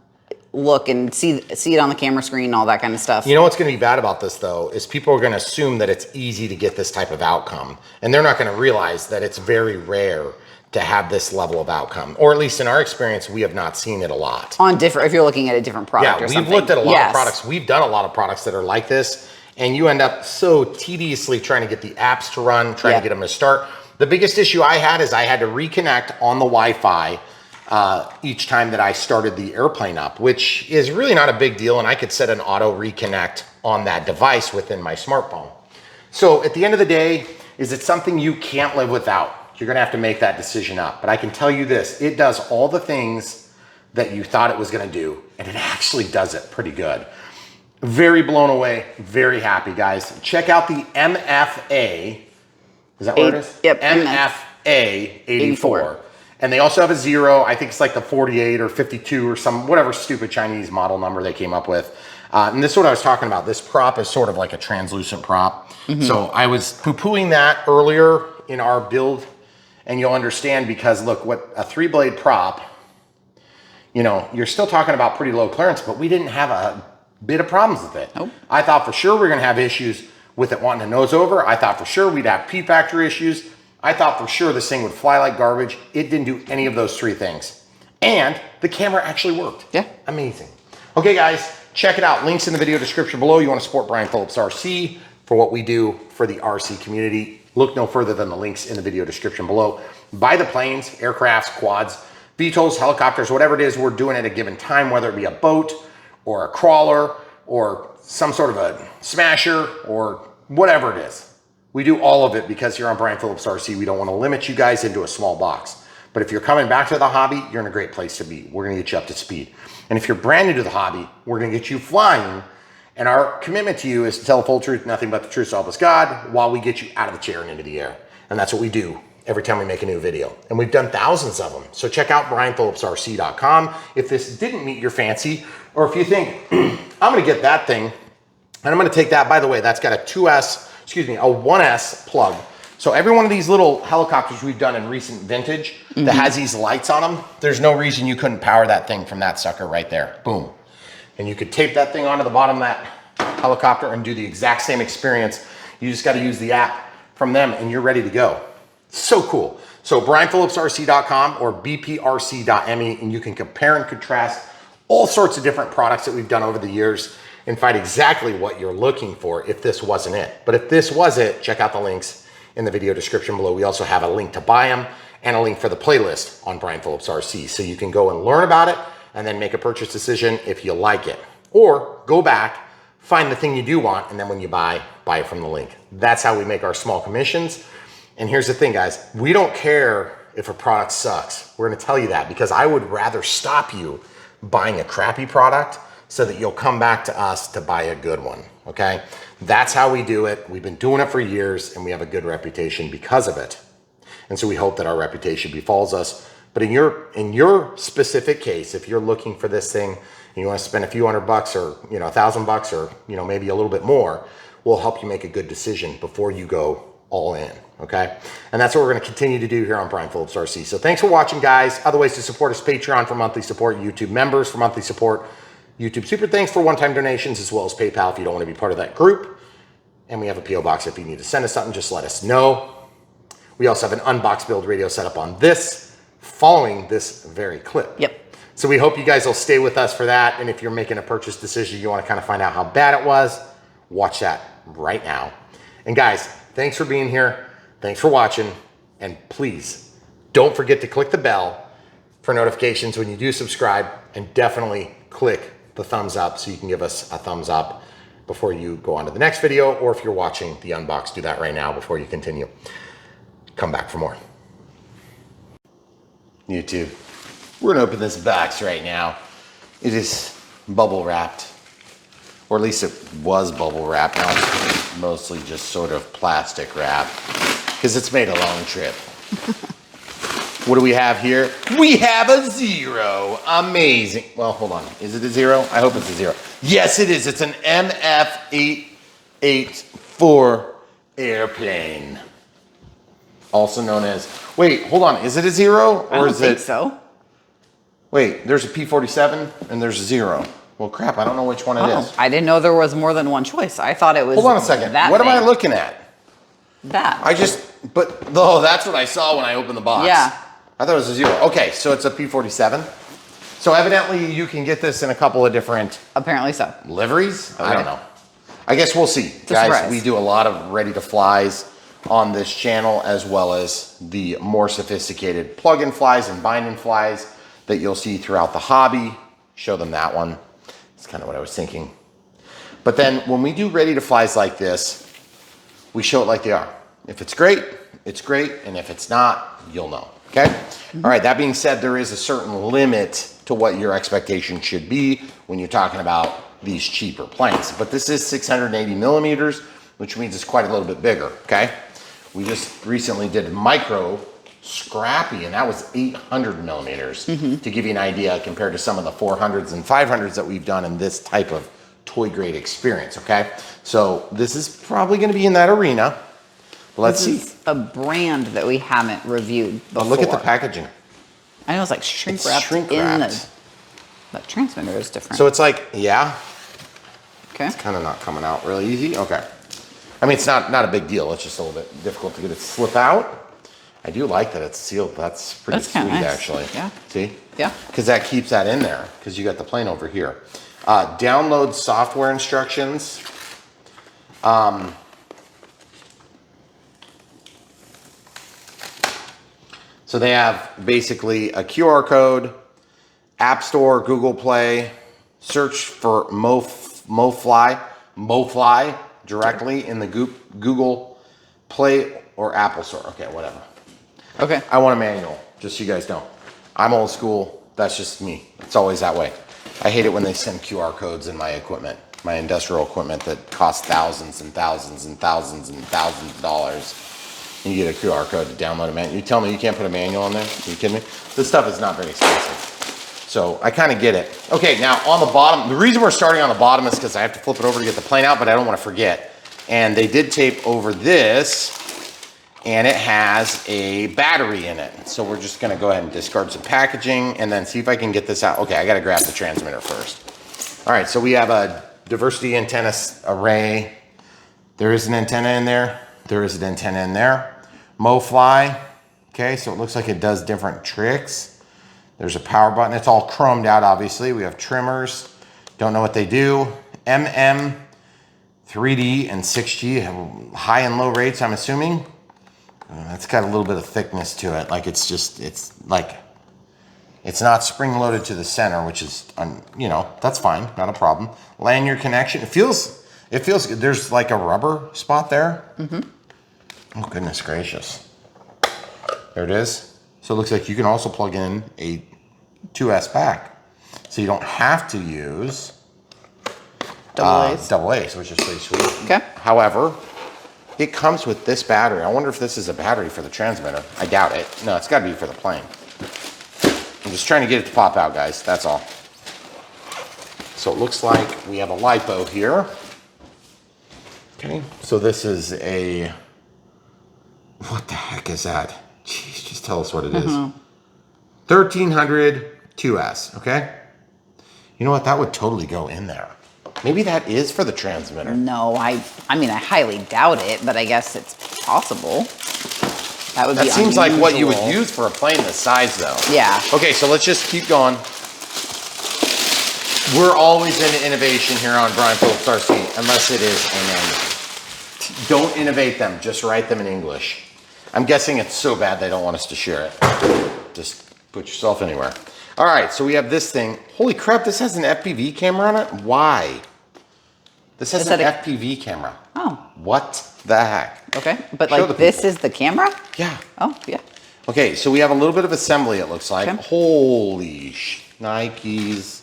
look and see it on the camera screen and all that kind of stuff. You know what's going to be bad about this, though, is people are going to assume that it's easy to get this type of outcome. And they're not going to realize that it's very rare to have this level of outcome, or at least in our experience, we have not seen it a lot. On different, if you're looking at a different product or something. Yeah, we've looked at a lot of products. We've done a lot of products that are like this, and you end up so tediously trying to get the apps to run, trying to get them to start. The biggest issue I had is I had to reconnect on the Wi-Fi each time that I started the airplane up, which is really not a big deal, and I could set an auto reconnect on that device within my smartphone. So at the end of the day, is it something you can't live without? You're gonna have to make that decision up. But I can tell you this, it does all the things that you thought it was gonna do, and it actually does it pretty good. Very blown away, very happy, guys. Check out the MF-A, is that what it is? Yep. MF-A84. And they also have a 0, I think it's like the 48 or 52 or some, whatever stupid Chinese model number they came up with. And this is what I was talking about. This prop is sort of like a translucent prop. So I was poo-pooing that earlier in our build, and you'll understand, because look, what a 3-blade prop, you know, you're still talking about pretty low clearance, but we didn't have a bit of problems with it. Nope. I thought for sure we were gonna have issues with it wanting to nose over. I thought for sure we'd have P-factor issues. I thought for sure this thing would fly like garbage. It didn't do any of those 3 things. And the camera actually worked. Yeah. Amazing. Okay, guys, check it out. Links in the video description below. You want to support Brian Phillips RC for what we do for the RC community. Look no further than the links in the video description below. Buy the planes, aircrafts, quads, VTOLs, helicopters, whatever it is we're doing at a given time, whether it be a boat or a crawler or some sort of a smasher or whatever it is. We do all of it because here on Brian Phillips RC, we don't want to limit you guys into a small box. But if you're coming back to the hobby, you're in a great place to be. We're going to get you up to speed. And if you're brand new to the hobby, we're going to get you flying. And our commitment to you is to tell the full truth, nothing but the truth, so help us God, while we get you out of the chair and into the air. And that's what we do every time we make a new video. And we've done thousands of them. So check out brianphillipsrc.com if this didn't meet your fancy, or if you think, I'm going to get that thing, and I'm going to take that, by the way, that's got a 1S plug. So every one of these little helicopters we've done in recent vintage that has these lights on them, there's no reason you couldn't power that thing from that sucker right there. Boom. And you could tape that thing onto the bottom of that helicopter and do the exact same experience. You just got to use the app from them and you're ready to go. So cool. So brianphillipsrc.com or bprc.me, and you can compare and contrast all sorts of different products that we've done over the years and find exactly what you're looking for if this wasn't it. But if this was it, check out the links in the video description below. We also have a link to buy them and a link for the playlist on Brian Phillips RC. So you can go and learn about it and then make a purchase decision if you like it. Or go back, find the thing you do want, and then when you buy it from the link. That's how we make our small commissions. And here's the thing, guys. We don't care if a product sucks. We're gonna tell you that because I would rather stop you buying a crappy product so that you'll come back to us to buy a good one, okay? That's how we do it. We've been doing it for years, and we have a good reputation because of it. And so we hope that our reputation befalls us. But in your specific case, if you're looking for this thing and you want to spend a few $100 or $1,000 or maybe a little bit more, we'll help you make a good decision before you go all in, okay? And that's what we're going to continue to do here on Brian Phillips RC. So thanks for watching, guys. Other ways to support us: Patreon for monthly support, YouTube members for monthly support, YouTube Super Thanks for one-time donations, as well as PayPal if you don't want to be part of that group. And we have a P.O. box if you need to send us something, just let us know. We also have an Unbox build radio set up on this, following this very clip. Yep. So we hope you guys will stay with us for that. And if you're making a purchase decision, you want to kind of find out how bad it was, watch that right now. And guys, thanks for being here. Thanks for watching. And please don't forget to click the bell for notifications when you do subscribe, and definitely click the thumbs up so you can give us a thumbs up before you go on to the next video, or if you're watching the unbox, do that right now before you continue. Come back for more. YouTube, we're gonna open this box right now. It is bubble wrapped, or at least it was bubble wrapped. Now it's mostly just sort of plastic wrap because it's made a long trip. What do we have here? We have a 0. Amazing. Well, hold on. Is it a 0? I hope it's a 0. Yes, it is. It's an MF-A84 airplane. Also known as, wait, hold on. Is it a 0? Or I don't is think it? so. Wait, there's a P-47 and there's a 0. Well, crap. I don't know which one it is. I didn't know there was more than one choice. I thought it was. Hold on a second. That What am I thing. looking at? That. That's what I saw when I opened the box. Yeah. I thought it was a 0. Okay, so it's a P-47. So evidently you can get this in a couple of different Apparently so. liveries. I Okay. don't know. I guess we'll see. Guys, surprise. we do a lot of ready to flies on this channel, as well as the more sophisticated plug-in flies and bind-in flies that you'll see throughout the hobby. Show them that one. That's kind of what I was thinking. But then when we do ready to flies like this, we show it like they are. If it's great, it's great. And if it's not, you'll know. Okay? All right. That being said, there is a certain limit to what your expectation should be when you're talking about these cheaper planes. But this is 680 millimeters, which means it's quite a little bit bigger. Okay? We just recently did micro scrappy, and that was 800 millimeters to give you an idea compared to some of the 400s and 500s that we've done in this type of toy grade experience. Okay? So this is probably going to be in that arena. Let's see. This is a brand that we haven't reviewed before. But look at the packaging. I know it's like shrink It's wrapped shrink in wrapped. the transmitter is different. So it's like, yeah, okay. kind of not coming out really easy. Okay. I mean, it's not a big deal. It's just a little bit difficult to get it to slip out. I do like that it's sealed. That's pretty That's kinda sweet, nice. actually. Yeah. See? Yeah. Because that keeps that in there, because you got the plane over here. Download software instructions. So they have basically a QR code, App Store, Google Play, search for MoFly directly in the Google Play or Apple Store. Okay, whatever. Okay. I want a manual, just so you guys know. I'm old school. That's just me. It's always that way. I hate it when they send QR codes in my equipment, my industrial equipment that costs thousands and thousands and thousands and thousands of dollars. And you get a QR code to download a manual. You tell me you can't put a manual in there? Are you kidding me? This stuff is not very expensive. So I kind of get it. Okay, now on the bottom, the reason we're starting on the bottom is because I have to flip it over to get the plane out, but I don't want to forget. And they did tape over this, and it has a battery in it. So we're just gonna go ahead and discard some packaging and then see if I can get this out. Okay, I gotta grab the transmitter first. All right, so we have a diversity antenna array. There is an antenna in there. There is an antenna in there. MoFly, okay, so it looks like it does different tricks. There's a power button. It's all chromed out, obviously. We have trimmers. Don't know what they do. 3D and 6G have high and low rates, I'm assuming. It's got a little bit of thickness to it. Like it's not spring loaded to the center, which is, that's fine, not a problem. Lanyard connection. It feels good. There's like a rubber spot there. Oh, goodness gracious. There it is. So it looks like you can also plug in a 2S back. So you don't have to use Double A's. which is pretty sweet. Okay. However, it comes with this battery. I wonder if this is a battery for the transmitter. I doubt it. No, it's got to be for the plane. I'm just trying to get it to pop out, guys. That's all. So it looks like we have a LiPo here. Okay. So this is a... What the heck is that? Jeez, just tell us what it is. 1300 2S, okay? You know what? That would totally go in there. Maybe that is for the transmitter. No, I mean, I highly doubt it, but I guess it's possible. That would be That seems like what you would use for a plane this size, though. Yeah. Okay, so let's just keep going. We're always into innovation here on Brian Phillips RC, unless it is a manual. Don't innovate them, just write them in English. I'm guessing it's so bad they don't want us to share it. Just put yourself anywhere. All right, so we have this thing. Holy crap, this has an FPV camera on it? Why? This has an FPV camera. Oh. What the heck? Okay, but like this is the camera? Yeah. Oh, yeah. Okay, so we have a little bit of assembly, it looks like. Okay. Holy Nikes.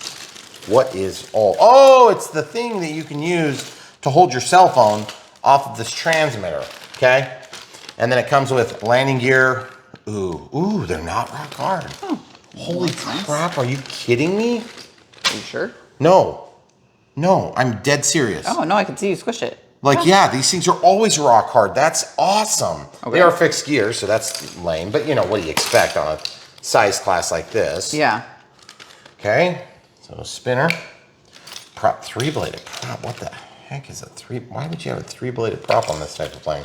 What is all? Oh, it's the thing that you can use to hold your cell phone off of this transmitter, okay? And then it comes with landing gear. Ooh, they're not rock hard. Oh. Holy crap, are you kidding me? Are you sure? No, I'm dead serious. Oh, no, I can see you squish it. Like, yeah, these things are always rock hard. That's awesome. Okay. They are fixed gears, so that's lame. But, you know, what do you expect on a size class like this? Yeah. Okay, so spinner. Prop, three-bladed prop. What the heck is a three? Why would you have a three-bladed prop on this type of plane?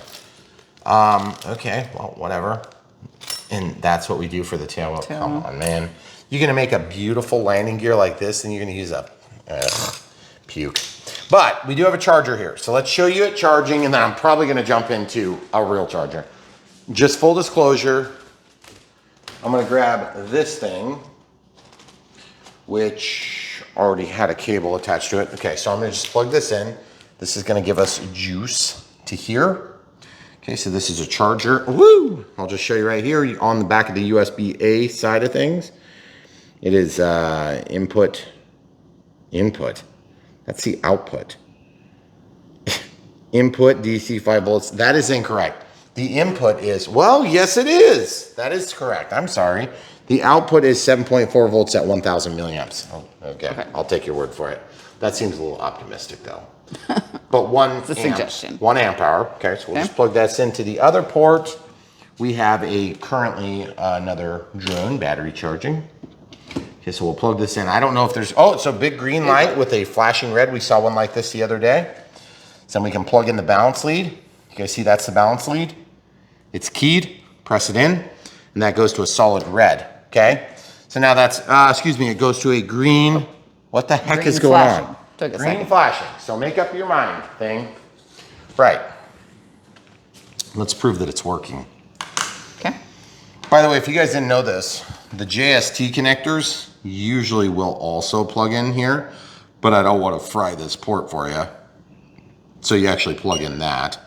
Okay, well, whatever. And that's what we do for the tail. Oh, come on, man. You're going to make a beautiful landing gear like this, and you're going to use a puke. But we do have a charger here. So let's show you it charging, and then I'm probably going to jump into a real charger. Just full disclosure, I'm going to grab this thing, which already had a cable attached to it. Okay, so I'm going to just plug this in. This is going to give us juice to here. Okay, so this is a charger. Woo! I'll just show you right here on the back of the USB-A side of things. It is input. That's the output. Input DC 5 volts. That is incorrect. The input is, well, yes it is. That is correct. I'm sorry. The output is 7.4 volts at 1000 milliamps. Oh, okay, I'll take your word for it. That seems a little optimistic though. But one suggestion. 1 amp hour. Okay, so we'll just plug this into the other port. We have currently another drone battery charging. Okay, so we'll plug this in. I don't know if there's, oh, it's a big green light with a flashing red. We saw one like this the other day. So then we can plug in the balance lead. You guys see that's the balance lead? It's keyed, press it in, and that goes to a solid red, okay? So now that's, excuse me, it goes to a green, what the heck is going on? Took a Green second. flashing, so make up your mind thing. Right. Let's prove that it's working. Okay. By the way, if you guys didn't know this, the JST connectors usually will also plug in here, but I don't want to fry this port for you. So you actually plug in that.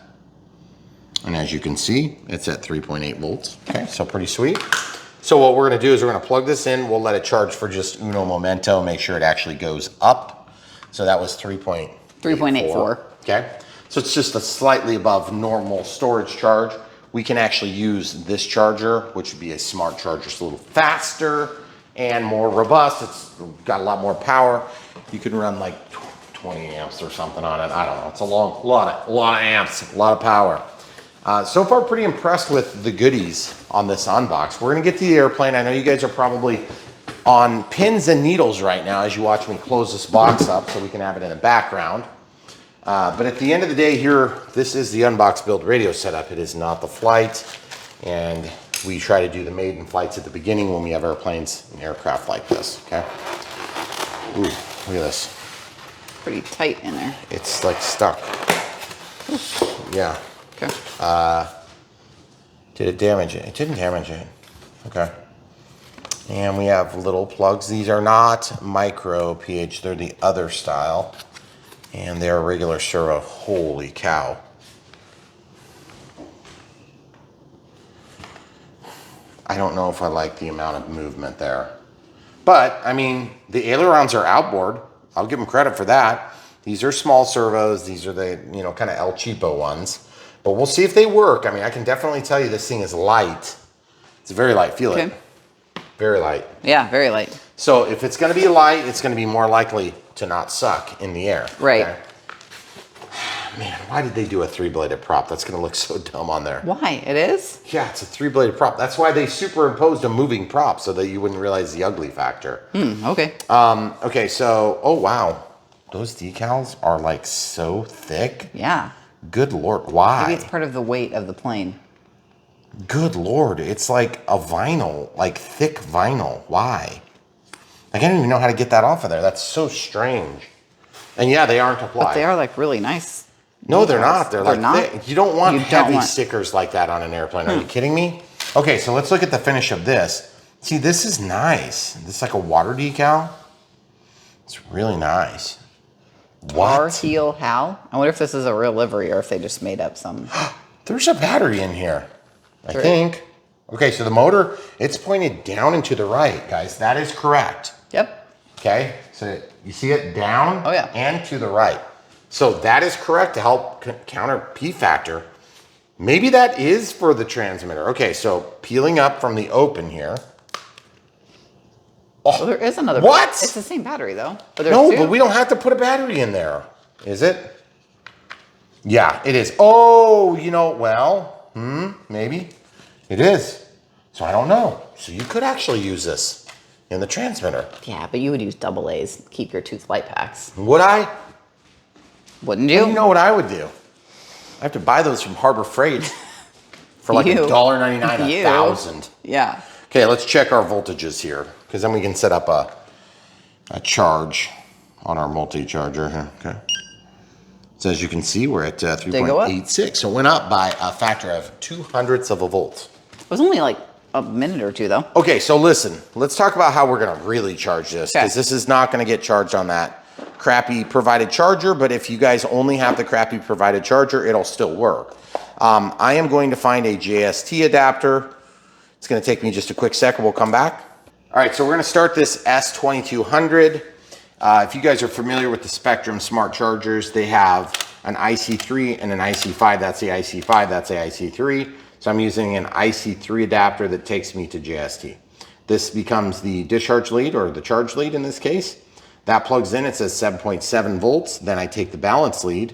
And as you can see, it's at 3.8 volts. Okay, so pretty sweet. So what we're gonna do is we're gonna plug this in. We'll let it charge for just uno momento, make sure it actually goes up. So that was 3.84. Okay, so it's just a slightly above normal storage charge. We can actually use this charger, which would be a smart charger. It's a little faster and more robust. It's got a lot more power. You can run like 20 amps or something on it. I don't know. It's a lot of amps, a lot of power. So far, pretty impressed with the goodies on this unbox. We're gonna get to the airplane. I know you guys are probably on pins and needles right now as you watch me close this box up so we can have it in the background. But at the end of the day here, this is the Unbox Build radio setup. It is not the flight. And we try to do the maiden flights at the beginning when we have airplanes and aircraft like this, okay? Ooh, look at this. Pretty tight in there. It's like stuck. Yeah. Okay. Did it damage it? It didn't damage it. Okay. And we have little plugs. These are not micro pH. They're the other style. And they're regular servo. Holy cow. I don't know if I like the amount of movement there. But, I mean, the ailerons are outboard. I'll give them credit for that. These are small servos. These are the, you know, kind of El Cheapo ones. But we'll see if they work. I mean, I can definitely tell you this thing is light. It's very light. Feel it. Very light. Yeah, very light. So if it's going to be light, it's going to be more likely to not suck in the air. Right. Okay? Man, why did they do a 3-bladed prop? That's going to look so dumb on there. Why? It is? Yeah, it's a 3-bladed prop. That's why they superimposed a moving prop so that you wouldn't realize the ugly factor. Okay. Okay, so, oh wow. Those decals are like so thick. Yeah. Good Lord, why? Maybe it's part of the weight of the plane. Good Lord, it's like a vinyl, like thick vinyl. Why? I don't even know how to get that off of there. That's so strange. And yeah, they aren't applied. But they are like really nice. No, they're not. They're like not? thick. You don't want heavy stickers like that on an airplane. Are you kidding me? Okay, so let's look at the finish of this. See, this is nice. This is like a water decal. It's really nice. What? Heel Hal? I wonder if this is a real livery or if they just made up some. There's a battery in here, I think. Okay, so the motor, it's pointed down and to the right, guys. That is correct. Yep. Okay, so you see it down and to the right. So that is correct to help counter P factor. Maybe that is for the transmitter. Okay, so peeling up from the open here. Oh, well, there is another. What? It's the same battery though. But but we don't have to put a battery in there, is it? Yeah, it is. Oh, you know, well, maybe it is. So I don't know. So you could actually use this in the transmitter. Yeah, but you would use double A's. Keep your tooth light packs. Would I? Wouldn't you? You know what I would do? I have to buy those from Harbor Freight for like $1.99 a thousand. Yeah. Okay, let's check our voltages here because then we can set up a charge on our multi-charger here. Okay. So as you can see, we're at 3.86. So it went up by a factor of 0.02 of a volt. It was only like a minute or two though. Okay, so listen, let's talk about how we're gonna really charge this because this is not gonna get charged on that crappy provided charger, but if you guys only have the crappy provided charger, it'll still work. I am going to find a JST adapter. It's going to take me just a quick second. We'll come back. All right, so we're going to start this S2200. If you guys are familiar with the Spectrum smart chargers, they have an IC3 and an IC5. That's the IC5, that's the IC3. So I'm using an IC3 adapter that takes me to JST. This becomes the discharge lead or the charge lead in this case. That plugs in, it says 7.7 volts. Then I take the balance lead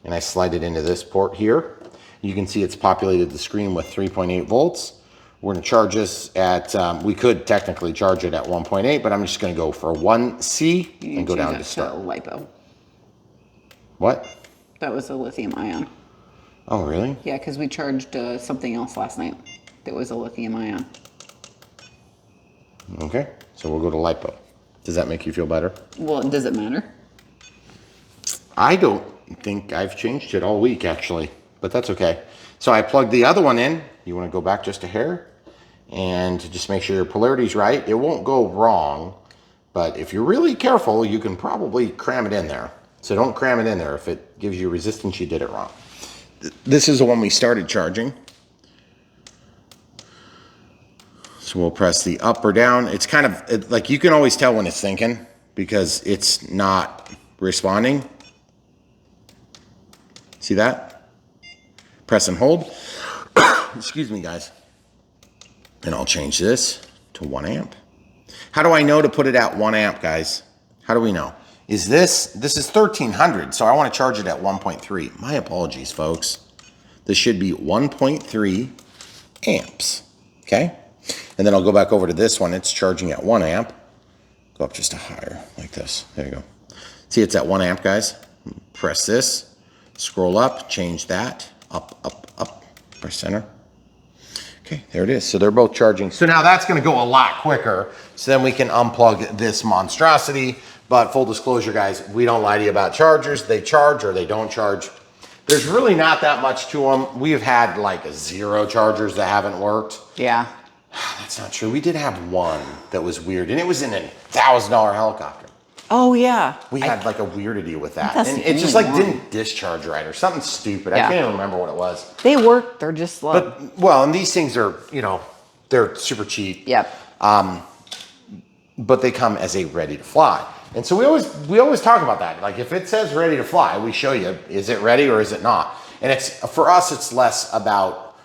and I slide it into this port here. You can see it's populated the screen with 3.8 volts. We're gonna charge this at, we could technically charge it at 1.8, but I'm just gonna go for 1C and go down to start. LiPo. What? That was a lithium ion. Oh, really? Yeah, because we charged something else last night that was a lithium ion. Okay, so we'll go to LiPo. Does that make you feel better? Well, does it matter? I don't think I've changed it all week, actually, but that's okay. So I plugged the other one in. You want to go back just a hair and just make sure your polarity's right. It won't go wrong, but if you're really careful, you can probably cram it in there. So don't cram it in there. If it gives you resistance, you did it wrong. This is the one we started charging. So we'll press the up or down. It's kind of like you can always tell when it's thinking because it's not responding. See that? Press and hold. Excuse me, guys. And I'll change this to 1 amp. How do I know to put it at 1 amp, guys? How do we know? Is this is 1300, so I want to charge it at 1.3. My apologies, folks. This should be 1.3 amps, okay? And then I'll go back over to this one. It's charging at 1 amp. Go up just a higher, like this. There you go. See, it's at 1 amp, guys. Press this, scroll up, change that, up, up, up, press center. Okay, there it is. So they're both charging. So now that's gonna go a lot quicker. So then we can unplug this monstrosity. But full disclosure, guys, we don't lie to you about chargers. They charge or they don't charge. There's really not that much to them. We've had like 0 chargers that haven't worked. Yeah. That's not true. We did have one that was weird, and it was in a $1,000 helicopter. Oh, yeah. We had like a weirdity with that. And it just like didn't discharge right or something stupid. I can't even remember what it was. They work. They're just slow. But, well, and these things are, you know, they're super cheap. Yep. But they come as a ready to fly. And so we always talk about that. Like if it says ready to fly, we show you, is it ready or is it not? And it's, for us, it's less about,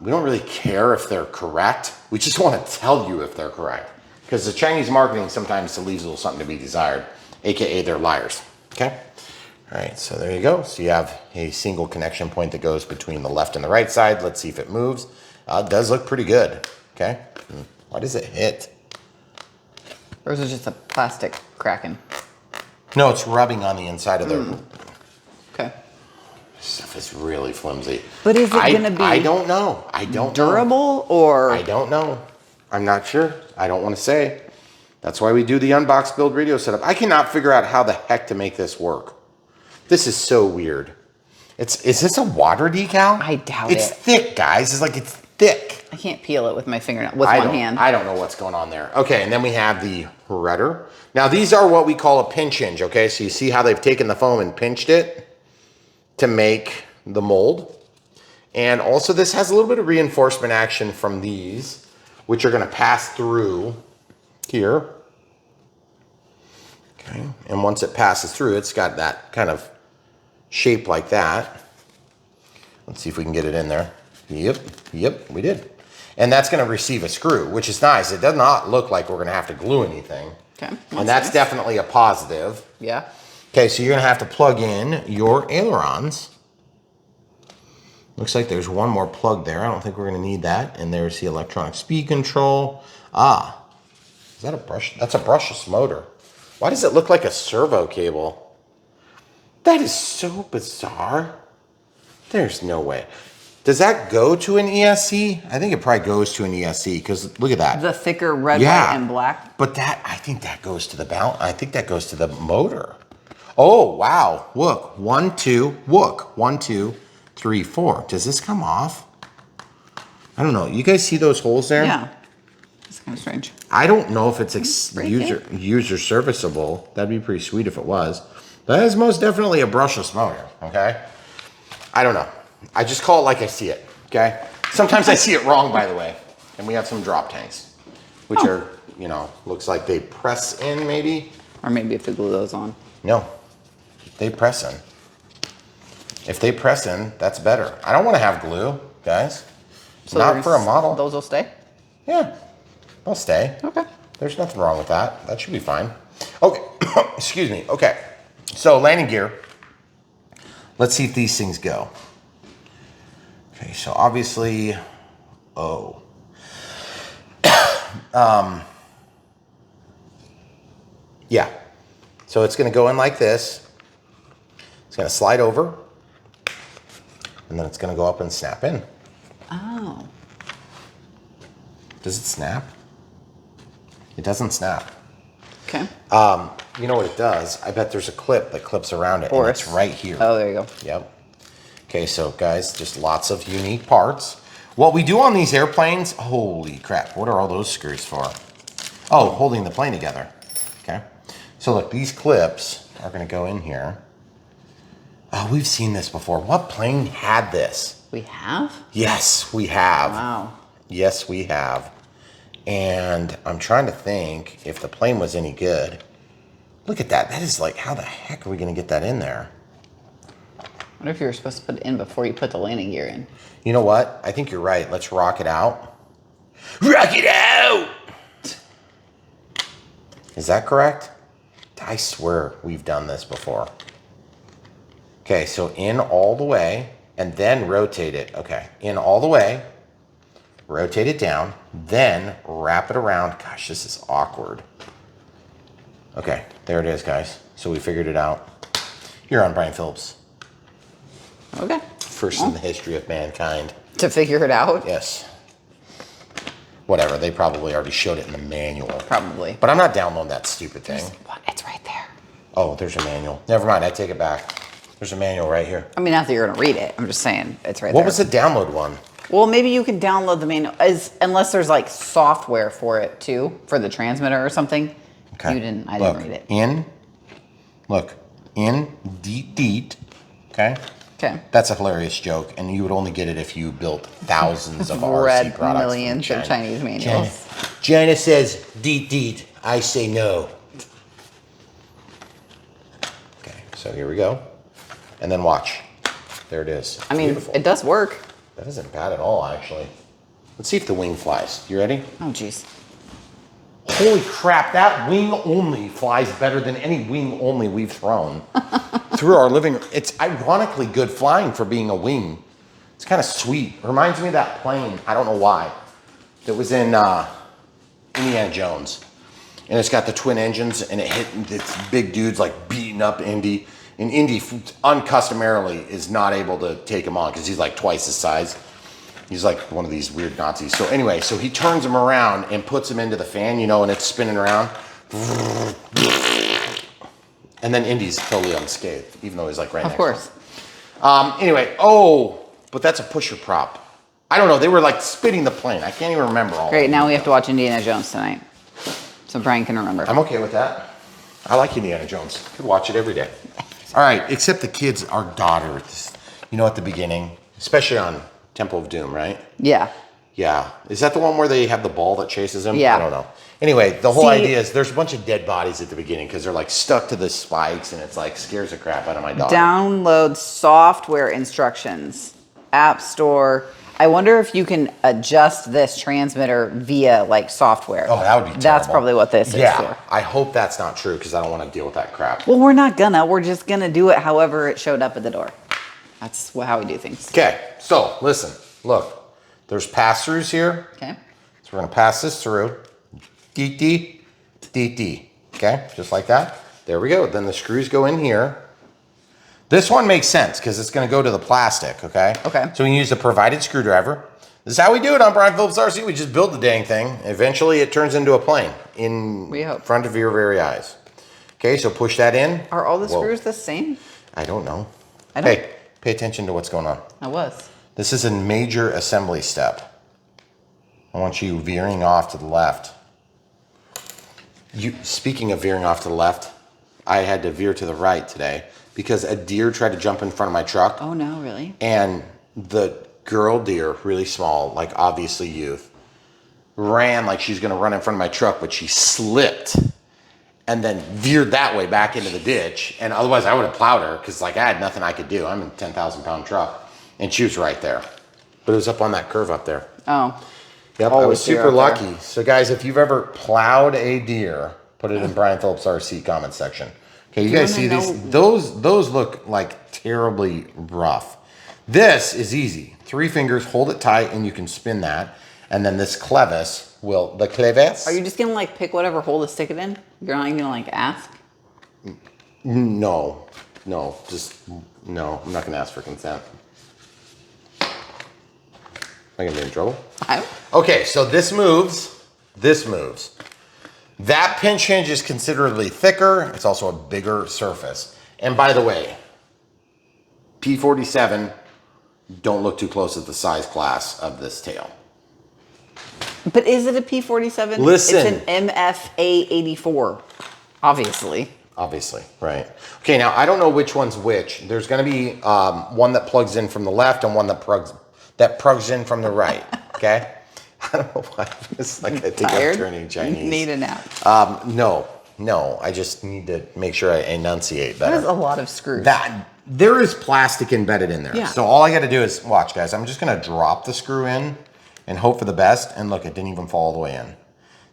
we don't really care if they're correct. We just want to tell you if they're correct. Because the Chinese marketing sometimes leaves a little something to be desired, AKA they're liars, okay? All right, so there you go. So you have a single connection point that goes between the left and the right side. Let's see if it moves. It does look pretty good, okay? Why does it hit? Or is it just a plastic cracking? No, it's rubbing on the inside of the... Okay. This stuff is really flimsy. But is it gonna be... I don't know. I don't durable know. or... I don't know. I'm not sure. I don't want to say. That's why we do the Unbox build radio setup. I cannot figure out how the heck to make this work. This is so weird. Is this a water decal? I doubt it. It's thick, guys. It's like it's thick. I can't peel it with my fingernail, with one hand. I don't know what's going on there. Okay, and then we have the rudder. Now these are what we call a pinch hinge, okay? So you see how they've taken the foam and pinched it to make the mold. And also this has a little bit of reinforcement action from these, which are gonna pass through here. Okay, and once it passes through, it's got that kind of shape like that. Let's see if we can get it in there. Yep, we did. And that's gonna receive a screw, which is nice. It does not look like we're gonna have to glue anything. Okay. And that's definitely a positive. Yeah. Okay, so you're gonna have to plug in your ailerons. Looks like there's one more plug there. I don't think we're gonna need that. And there's the electronic speed control. Ah, is that a brush? That's a brushless motor. Why does it look like a servo cable? That is so bizarre. There's no way. Does that go to an ESC? I think it probably goes to an ESC because look at that. The thicker red, white, and black. But that, I think that goes to the balance. I think that goes to the motor. Oh, wow. Look, 1, 2, look. 1, 2, 3, 4. Does this come off? I don't know. You guys see those holes there? Yeah. It's kind of strange. I don't know if it's user serviceable. That'd be pretty sweet if it was. That is most definitely a brushless motor, okay? I don't know. I just call it like I see it, okay? Sometimes I see it wrong, by the way. And we have some drop tanks, which are, you know, looks like they press in maybe. Or maybe if they glue those on. No, they press in. If they press in, that's better. I don't want to have glue, guys. So not for a model. Those will stay? Yeah, they'll stay. Okay. There's nothing wrong with that. That should be fine. Okay, excuse me. Okay, so landing gear. Let's see if these things go. Okay, so obviously, yeah. So it's gonna go in like this. It's gonna slide over, and then it's gonna go up and snap in. Oh. Does it snap? It doesn't snap. Okay. You know what it does? I bet there's a clip that clips around it, Or and it's right here. Oh, there you go. Yep. Okay, so guys, just lots of unique parts. What we do on these airplanes, holy crap, what are all those screws for? Oh, holding the plane together. Okay. So look, these clips are gonna go in here. Oh, we've seen this before. What plane had this? We have? Yes, we have. Wow. Yes, we have. And I'm trying to think if the plane was any good. Look at that. That is like, how the heck are we gonna get that in there? I wonder if you were supposed to put it in before you put the landing gear in. You know what? I think you're right. Let's rock it out. Rock it out! Is that correct? I swear we've done this before. Okay, so in all the way, and then rotate it. Okay, in all the way, rotate it down, then wrap it around. Gosh, this is awkward. Okay, there it is, guys. So we figured it out. You're on Brian Phillips. Okay. First in the history of mankind. To figure it out? Yes. Whatever, they probably already showed it in the manual. Probably. But I'm not downloading that stupid thing. What? It's right there. Oh, there's a manual. Never mind, I take it back. There's a manual right here. I mean, not that you're gonna read it. I'm just saying, it's right there. What was the download one? Well, maybe you can download the manual, unless there's like software for it too, for the transmitter or something. Okay. I didn't read it. Deet, okay? Okay. That's a hilarious joke, and you would only get it if you built thousands of RC Read products. millions of Chinese manuals. China says, deet, I say no. So here we go. And then watch. There it is. I mean, beautiful. it does work. That isn't bad at all, actually. Let's see if the wing flies. You ready? Oh, geez. Holy crap, that wing only flies better than any wing only we've thrown through our living room. It's ironically good flying for being a wing. It's kind of sweet. Reminds me of that plane, I don't know why, that was in Indiana Jones. And it's got the twin engines and it hit this big dudes like beating up Indy. And Indy uncustomarily is not able to take him on because he's like twice his size. He's like one of these weird Nazis. So anyway, so he turns him around and puts him into the fan, you know, and it's spinning around. And then Indy's totally unscathed, even though he's like right next to him. Of course. Anyway, but that's a pusher prop. I don't know, they were like spinning the plane. I can't even remember all Great, now we have to watch Indiana Jones tonight. So Brian can remember. I'm okay with that. I like Indiana Jones. Could watch it every day. All right, except the kids, our daughter, you know, at the beginning, especially on Temple of Doom, right? Yeah. Yeah. Is that the one where they have the ball that chases them? Yeah. I don't know. Anyway, the whole idea is there's a bunch of dead bodies at the beginning because they're like stuck to the spikes and it's like scares the crap out of my daughter. Download software instructions. App Store. I wonder if you can adjust this transmitter via like software. Oh, that would be terrible. That's probably what this is for. I hope that's not true because I don't want to deal with that crap. Well, we're not gonna. We're just gonna do it however it showed up at the door. That's how we do things. Okay, so listen, look, there's pass-throughs here. Okay. So we're gonna pass this through. DT, DT, okay, just like that. There we go, then the screws go in here. This one makes sense because it's gonna go to the plastic, okay? Okay. So we can use the provided screwdriver. This is how we do it on Brian Phillips RC. We just build the dang thing. Eventually it turns into a plane in front of your very eyes. Okay, so push that in. Are all the screws the same? I don't know. I don't. Hey, pay attention to what's going on. I was. This is a major assembly step. I want you veering off to the left. Speaking of veering off to the left, I had to veer to the right today because a deer tried to jump in front of my truck. Oh no, really? And the girl deer, really small, like obviously youth, ran like she's gonna run in front of my truck, but she slipped and then veered that way back into the ditch. And otherwise I would have plowed her because like I had nothing I could do. I'm in a 10,000 pound truck and she was right there. But it was up on that curve up there. Oh. Yep, I was super lucky. So guys, if you've ever plowed a deer, put it in Brian Phillips RC comment section. Okay, you guys see these? Those look like terribly rough. This is easy. 3 fingers, hold it tight, and you can spin that. And then this clevis will, the clevis. Are you just gonna like pick whatever hole to stick it in? You're not even gonna like ask? No, I'm not gonna ask for consent. Am I gonna be in trouble? Okay, so this moves. That pinch hinge is considerably thicker. It's also a bigger surface. And by the way, P-47, don't look too close at the size class of this tail. But is it a P-47? Listen. It's an MF-A84, obviously. Obviously, right. Okay, now I don't know which one's which. There's gonna be one that plugs in from the left and one that plugs in from the right, okay? I don't know why. It's like I think I'm turning Chinese. You need a nap. No. I just need to make sure I enunciate better. That is a lot of screws. There is plastic embedded in there. Yeah. So all I got to do is watch, guys. I'm just gonna drop the screw in and hope for the best. And look, it didn't even fall all the way in.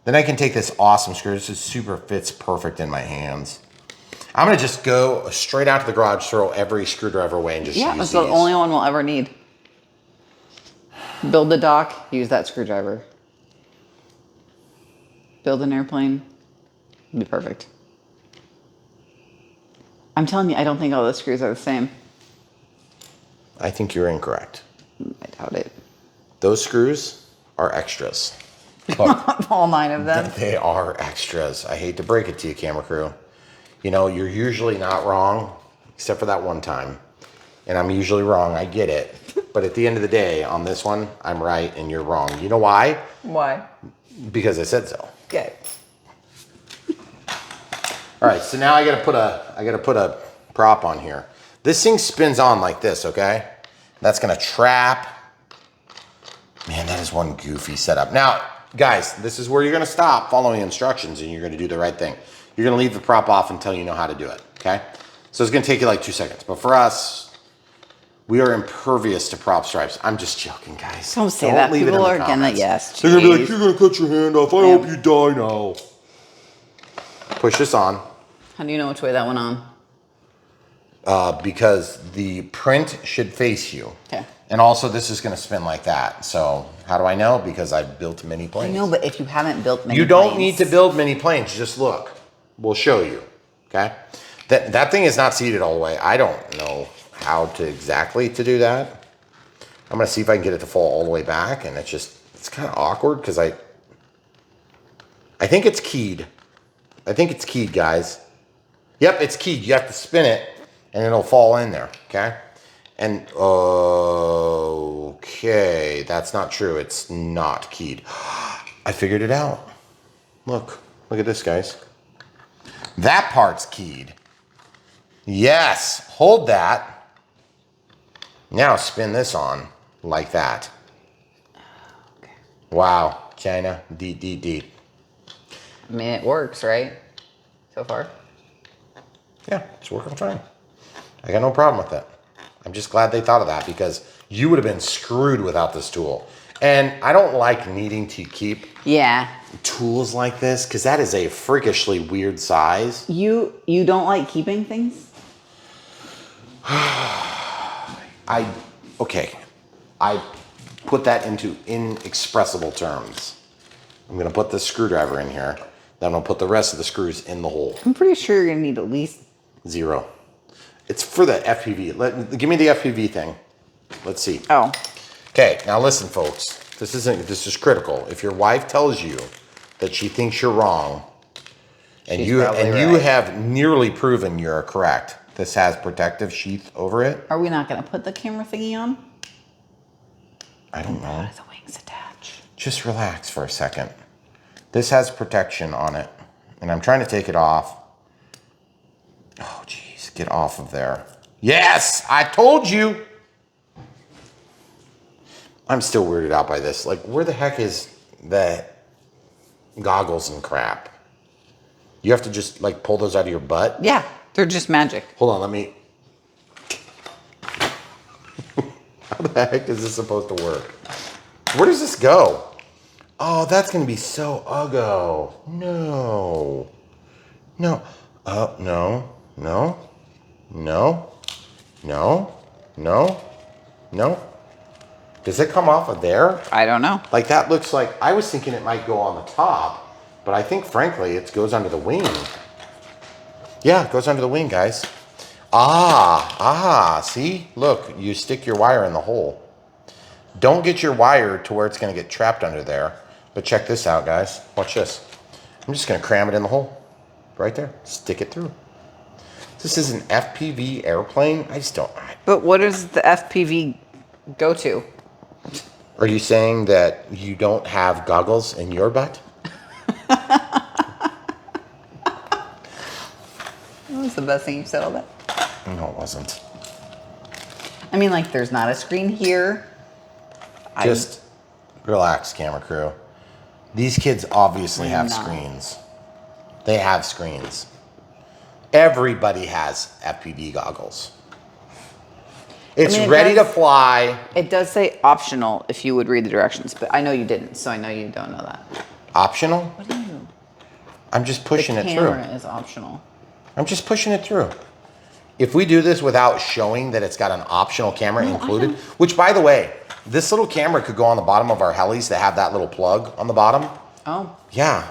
Then I can take this awesome screw. This is super fits perfect in my hands. I'm gonna just go straight out to the garage, throw every screwdriver away, and just use that's the only one we'll ever need. Build the dock, use that screwdriver. Build an airplane, it'd be perfect. I'm telling you, I don't think all the screws are the same. I think you're incorrect. I doubt it. Those screws are extras. Look, all 9 of them? They are extras. I hate to break it to you, camera crew. You know, you're usually not wrong, except for that one time. And I'm usually wrong, I get it. But at the end of the day, on this one, I'm right and you're wrong. You know why? Why? Because I said so. Okay. All right, so now I gotta put a prop on here. This thing spins on like this, okay? That's gonna trap. Man, that is one goofy setup. Now, guys, this is where you're gonna stop following instructions and you're gonna do the right thing. You're gonna leave the prop off until you know how to do it, okay? So it's gonna take you like 2 seconds. But for us, we are impervious to prop stripes. I'm just joking, guys. Don't say that. Leave People it in are the gonna, comments. yes. They're gonna be like, Jeez. you're gonna cut your hand off. I hope you die now. Push this on. How do you know which way that went on? Because the print should face you. Okay. And also this is gonna spin like that. So how do I know? Because I built mini planes. I know, but if you haven't built many You don't planes- need to build mini planes, just look. We'll show you, okay? That thing is not seated all the way. I don't know how to exactly to do that. I'm gonna see if I can get it to fall all the way back, and it's kind of awkward because I think it's keyed. I think it's keyed, guys. Yep, it's keyed. You have to spin it, and it'll fall in there, okay? And, okay, that's not true. It's not keyed. I figured it out. Look at this, guys. That part's keyed. Yes, hold that. Now spin this on like that. Okay. Wow, China, D. I mean, it works, right? So far? Yeah, it's working fine. I got no problem with it. I'm just glad they thought of that because you would have been screwed without this tool. And I don't like needing to keep tools like this because that is a freakishly weird size. You don't like keeping things? Okay. I put that into inexpressible terms. I'm gonna put this screwdriver in here. Then I'm gonna put the rest of the screws in the hole. I'm pretty sure you're gonna need at least 0. It's for the FPV. Give me the FPV thing. Let's see. Oh. Okay, now listen, folks. This is critical. If your wife tells you that she thinks you're wrong, and you have nearly proven you're correct, this has protective sheath over it. Are we not gonna put the camera thingy on? I don't know. How do the wings attach? Just relax for a second. This has protection on it, and I'm trying to take it off. Oh, geez, get off of there. Yes, I told you. I'm still weirded out by this. Like, where the heck is the goggles and crap? You have to just, like, pull those out of your butt? Yeah, they're just magic. Hold on, let me... How the heck is this supposed to work? Where does this go? Oh, that's going to be so uggo. No. No. Oh, no. No. No. No. No. No. Does it come off of there? I don't know. Like that looks like, I was thinking it might go on the top, but I think frankly it goes under the wing. Yeah, it goes under the wing, guys. See? Look, you stick your wire in the hole. Don't get your wire to where it's gonna get trapped under there. But check this out, guys. Watch this. I'm just gonna cram it in the hole. Right there, stick it through. This is an FPV airplane. I just don't. But what does the FPV go to? Are you saying that you don't have goggles in your butt? That was the best thing you've said all day. No, it wasn't. I mean, like, there's not a screen here. Just relax, camera crew. These kids obviously have screens. They have screens. Everybody has FPV goggles. It's ready to fly. It does say optional if you would read the directions, but I know you didn't, so I know you don't know that. Optional? What do you? I'm just pushing it through. The camera is optional. I'm just pushing it through. If we do this without showing that it's got an optional camera included, which by the way, this little camera could go on the bottom of our helis to have that little plug on the bottom. Oh. Yeah.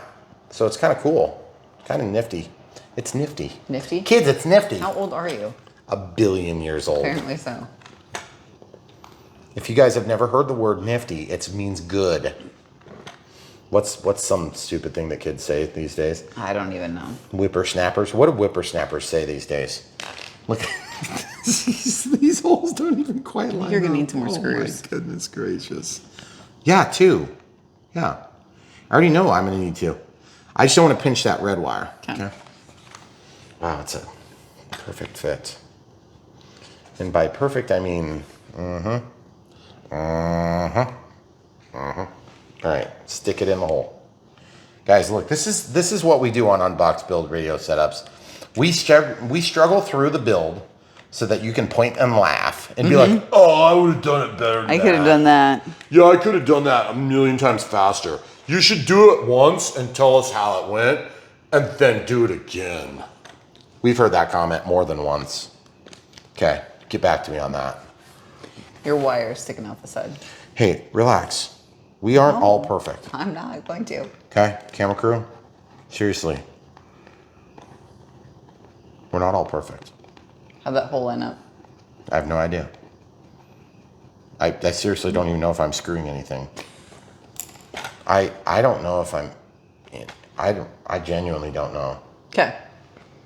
So it's kind of cool. Kind of nifty. It's nifty. Nifty? Kids, it's nifty. How old are you? 1 billion years old. Apparently so. If you guys have never heard the word nifty, it means good. What's some stupid thing that kids say these days? I don't even know. Whippersnappers? What do whippersnappers say these days? Look, these holes don't even quite line up. You're gonna need some more screws. Oh my goodness gracious. Yeah, 2. Yeah. I already know I'm gonna need 2. I just don't want to pinch that red wire. Okay. Wow, it's a perfect fit. And by perfect, I mean, All right, stick it in the hole. Guys, look, this is what we do on Unbox Build Radio Setups. We struggle through the build so that you can point and laugh and be like, oh, I would have done it better than that. I could have done that. Yeah, I could have done that a million times faster. You should do it once and tell us how it went and then do it again. We've heard that comment more than once. Okay, get back to me on that. Your wire's sticking out the side. Hey, relax. We aren't all perfect. I'm not going to. Okay, camera crew? Seriously. We're not all perfect. How'd that hole end up? I have no idea. I seriously don't even know if I'm screwing anything. I don't know if I'm... I genuinely don't know. Okay.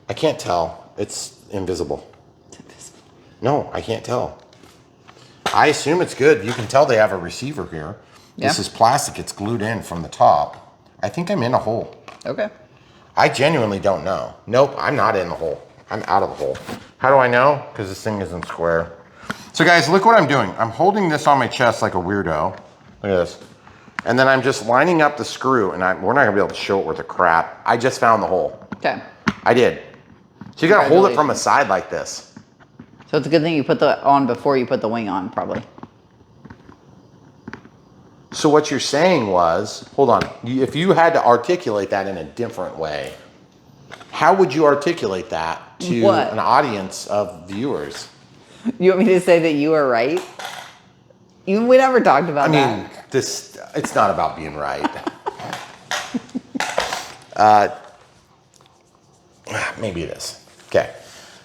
I can't tell. It's invisible. It's invisible. No, I can't tell. I assume it's good. You can tell they have a receiver here. Yeah. This is plastic. It's glued in from the top. I think I'm in a hole. Okay. I genuinely don't know. Nope, I'm not in the hole. I'm out of the hole. How do I know? Because this thing isn't square. So guys, look what I'm doing. I'm holding this on my chest like a weirdo. Look at this. And then I'm just lining up the screw, and we're not gonna be able to show it worth a crap. I just found the hole. Okay. I did. So you gotta hold it from the side like this. So it's a good thing you put the on before you put the wing on, probably. So what you're saying was, hold on, if you had to articulate that in a different way, how would you articulate that to an audience of viewers? You want me to say that you are right? We never talked about that. I mean, it's not about being right. Maybe it is. Okay.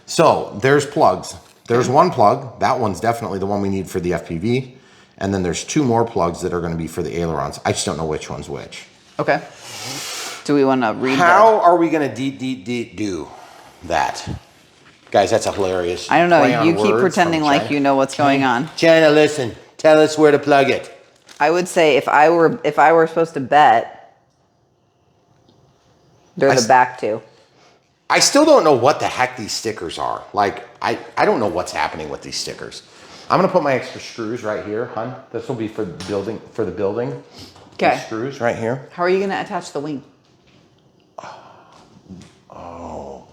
So there's plugs. There's one plug. That one's definitely the one we need for the FPV. And then there's two more plugs that are going to be for the ailerons. I just don't know which one's which. Okay. Do we want to read How are we going to do that? Guys, that's a hilarious I don't know. play on You keep words pretending from like China. you know what's going on. China, listen. Tell us where to plug it. I would say if I were supposed to bet, they're the back two. I still don't know what the heck these stickers are. Like, I don't know what's happening with these stickers. I'm gonna put my extra screws right here, hon. This will be for the building. Okay. These screws right here. How are you gonna attach the wing? Oh.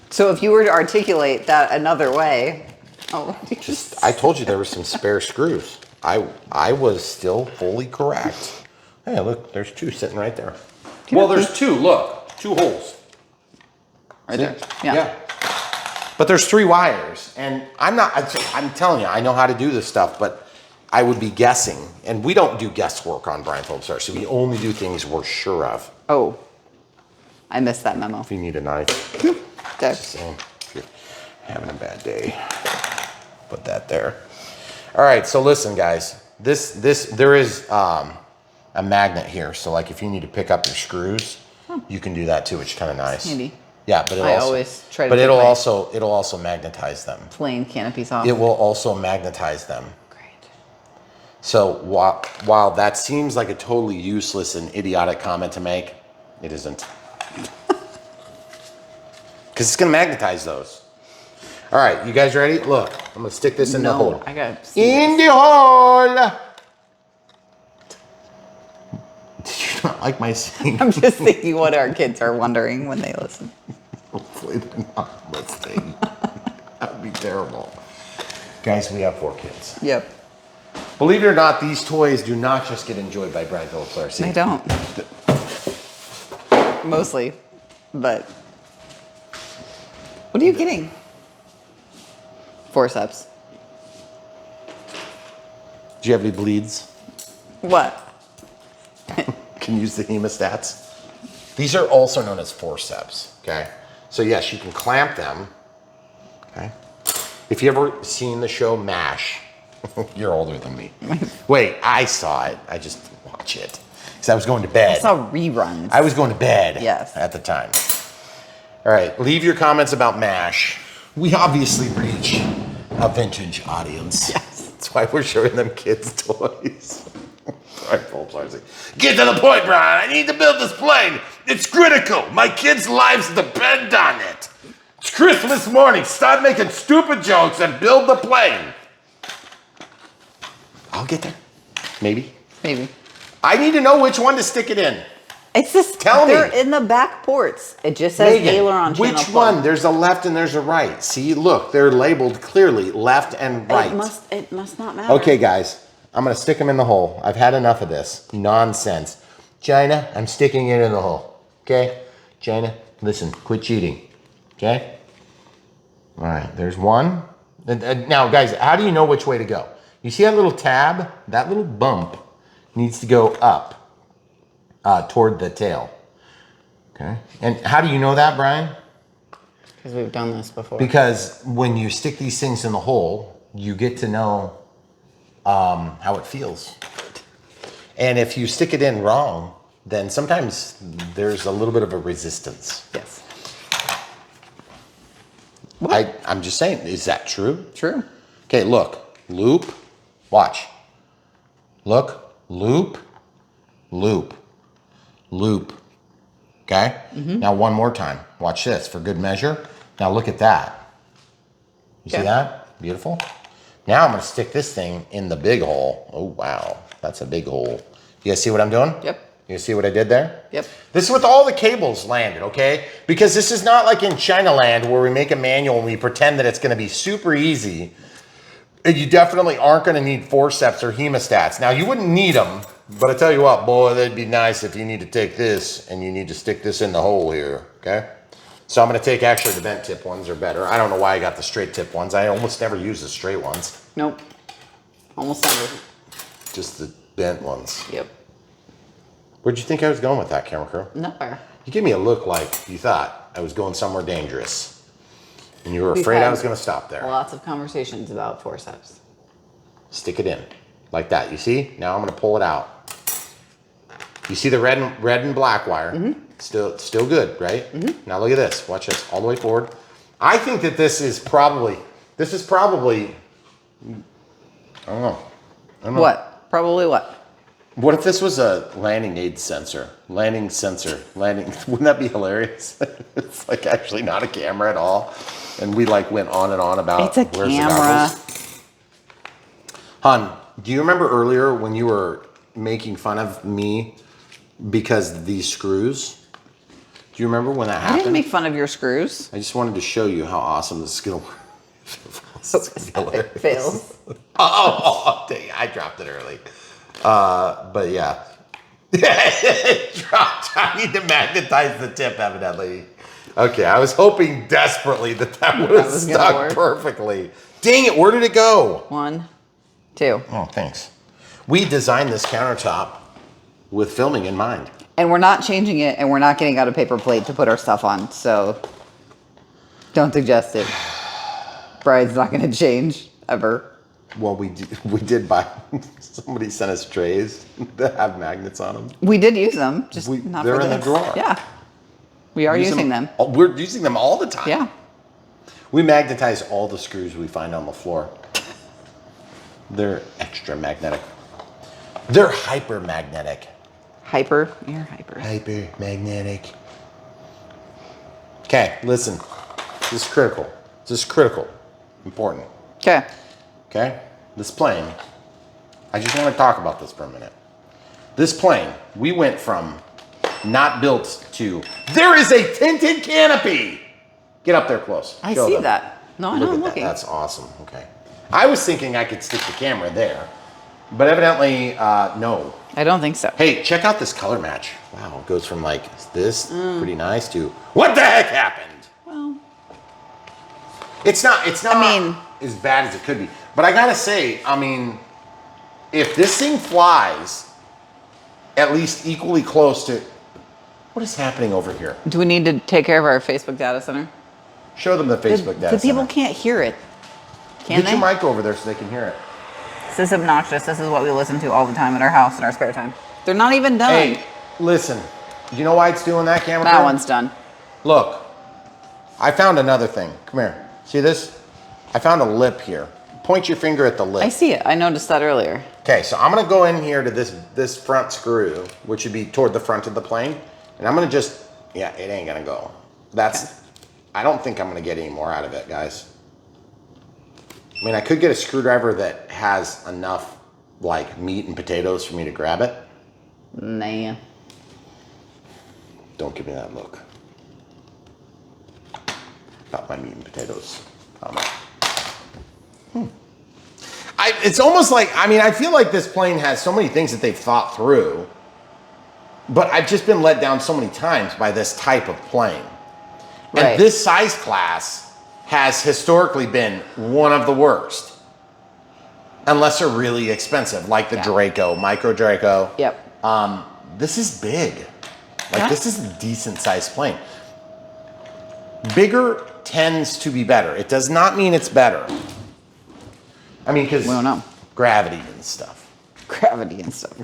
So if you were to articulate that another way, I told you there were some spare screws. I was still fully correct. Hey, look, there's two sitting right there. Well, there's two. Look, two holes. Right there. Yeah. But there's three wires, and I'm telling you, I know how to do this stuff, but I would be guessing, and we don't do guesswork on Brian Phillips Art, so we only do things we're sure of. Oh, I missed that memo. If you need a knife, Okay. just saying, if you're having a bad day, put that there. All right, so listen, guys, there is a magnet here, so like if you need to pick up your screws, you can do that too, which is kind of nice. Handy. Yeah, but always try to. But it'll also magnetize them. Plain canopies off. It will also magnetize them. Great. So while that seems like a totally useless and idiotic comment to make, it isn't. Because it's gonna magnetize those. All right, you guys ready? Look, I'm gonna stick this in the hole. I got in the hole. Did you not like my singing? I'm just thinking what our kids are wondering when they listen. Hopefully they're not listening. That would be terrible. Guys, we have 4 kids. Yep. Believe it or not, these toys do not just get enjoyed by Brian Phillips RC. They don't. Mostly, but what are you getting? Forceps. Do you have any bleeds? What? Can use the hemostats. These are also known as forceps, okay? So yes, you can clamp them, okay? If you ever seen the show MASH, you're older than me. Wait, I saw it. I just didn't watch it. Because I was going to bed. I saw reruns. I was going to bed Yes. at the time. All right, leave your comments about MASH. We obviously reach a vintage audience. Yes. That's why we're showing them kids' toys. Get to the point, Brian. I need to build this plane. It's critical. My kids' lives depend on it. It's Christmas morning. Stop making stupid jokes and build the plane. I'll get there. Maybe. Maybe. I need to know which one to stick it in. It's just, Tell me. they're in the back ports. It just says Megan, aileron channel which plug. one? There's a left and there's a right. See, look, they're labeled clearly left and right. It must not matter. Okay, guys, I'm gonna stick them in the hole. I've had enough of this nonsense. China, I'm sticking it in the hole. Okay, China, listen, quit cheating. Okay. All right, there's one. Now, guys, how do you know which way to go? You see that little tab? That little bump needs to go up toward the tail. Okay. And how do you know that, Brian? Because we've done this before. Because when you stick these things in the hole, you get to know how it feels. And if you stick it in wrong, then sometimes there's a little bit of a resistance. Yes. I'm just saying, is that true? True. Okay, look, loop, watch. Look, loop, loop, loop. Okay? Now one more time. Watch this for good measure. Now look at that. You see that? Beautiful. Now I'm gonna stick this thing in the big hole. Oh, wow, that's a big hole. You guys see what I'm doing? Yep. You see what I did there? Yep. This is with all the cables landed, okay? Because this is not like in China land where we make a manual and we pretend that it's gonna be super easy. You definitely aren't gonna need forceps or hemostats. Now you wouldn't need them, but I tell you what, boy, that'd be nice if you need to take this and you need to stick this in the hole here, okay? So I'm gonna take, actually the bent tip ones are better. I don't know why I got the straight tip ones. I almost never use the straight ones. Nope. Almost never. Just the bent ones. Yep. Where'd you think I was going with that, camera crew? Nowhere. You gave me a look like you thought I was going somewhere dangerous. And you were We've afraid I had was gonna stop there. Lots of conversations about forceps. Stick it in, like that. You see? Now I'm gonna pull it out. You see the red and black wire? Still good, right? Now look at this. Watch this, all the way forward. I think that this is probably, I don't know. What? Probably what? What if this was a landing aid sensor? Landing, wouldn't that be hilarious? It's like actually not a camera at all. And we like went on and on about It's a where's the camera. goggles. Hun, do you remember earlier when you were making fun of me because of these screws? Do you remember when that I happened? didn't make fun of your screws. I just wanted to show you how awesome this is gonna work. It fails. Oh, dang, I dropped it early. But yeah. It dropped. I need to magnetize the tip, evidently. Okay, I was hoping desperately that would have was gonna stuck work. perfectly. Dang it, where did it go? 1, 2. Oh, thanks. We designed this countertop with filming in mind. And we're not changing it, and we're not getting out a paper plate to put our stuff on, so don't suggest it. Bride's not going to change, ever. Well, we did buy, somebody sent us trays that have magnets on them. We did use them, just not they're for in the this. drawer. Yeah. We are using them. We're using them all the time. Yeah. We magnetize all the screws we find on the floor. They're extra magnetic. They're hyper magnetic. Hyper. You're hyper. Hyper magnetic. Okay, listen. This is critical. This is critical. Important. Okay. Okay? This plane, I just want to talk about this for a minute. This plane, we went from not built to, there is a tinted canopy. Get up there close. I Show see them. that. No, I know, Look I'm at that. looking. That's awesome. Okay. I was thinking I could stick the camera there, but evidently, no. I don't think so. Hey, check out this color match. Wow, it goes from like this, pretty nice, to what the heck happened? Well, It's not I mean, as bad as it could be. But I gotta say, I mean, if this thing flies at least equally close to, what is happening over here? do we need to take care of our Facebook data center? Show them the Facebook data The people center. can't hear it. Can Get they? your mic over there so they can hear it. This is obnoxious. This is what we listen to all the time at our house in our spare time. They're not even done. Hey, listen, you know why it's doing that, camera? That crew? one's done. Look, I found another thing. Come here. See this? I found a lip here. Point your finger at the lip. I see it. I noticed that earlier. Okay, so I'm gonna go in here to this front screw, which would be toward the front of the plane, and I'm gonna just, yeah, it ain't gonna go. That's, okay. I don't think I'm gonna get any more out of it, guys. I mean, I could get a screwdriver that has enough like meat and potatoes for me to grab it. Nah. Don't give me that look. Not my meat and potatoes. It's almost like, I mean, I feel like this plane has so many things that they've thought through, but I've just been let down so many times by this type of plane. Right. And this size class has historically been one of the worst. Unless they're really expensive, like the Draco, Micro Draco. Yep. This is big. Like, this is a decent sized plane. Bigger tends to be better. It does not mean it's better. I mean, because we don't know. Gravity and stuff. Gravity and stuff.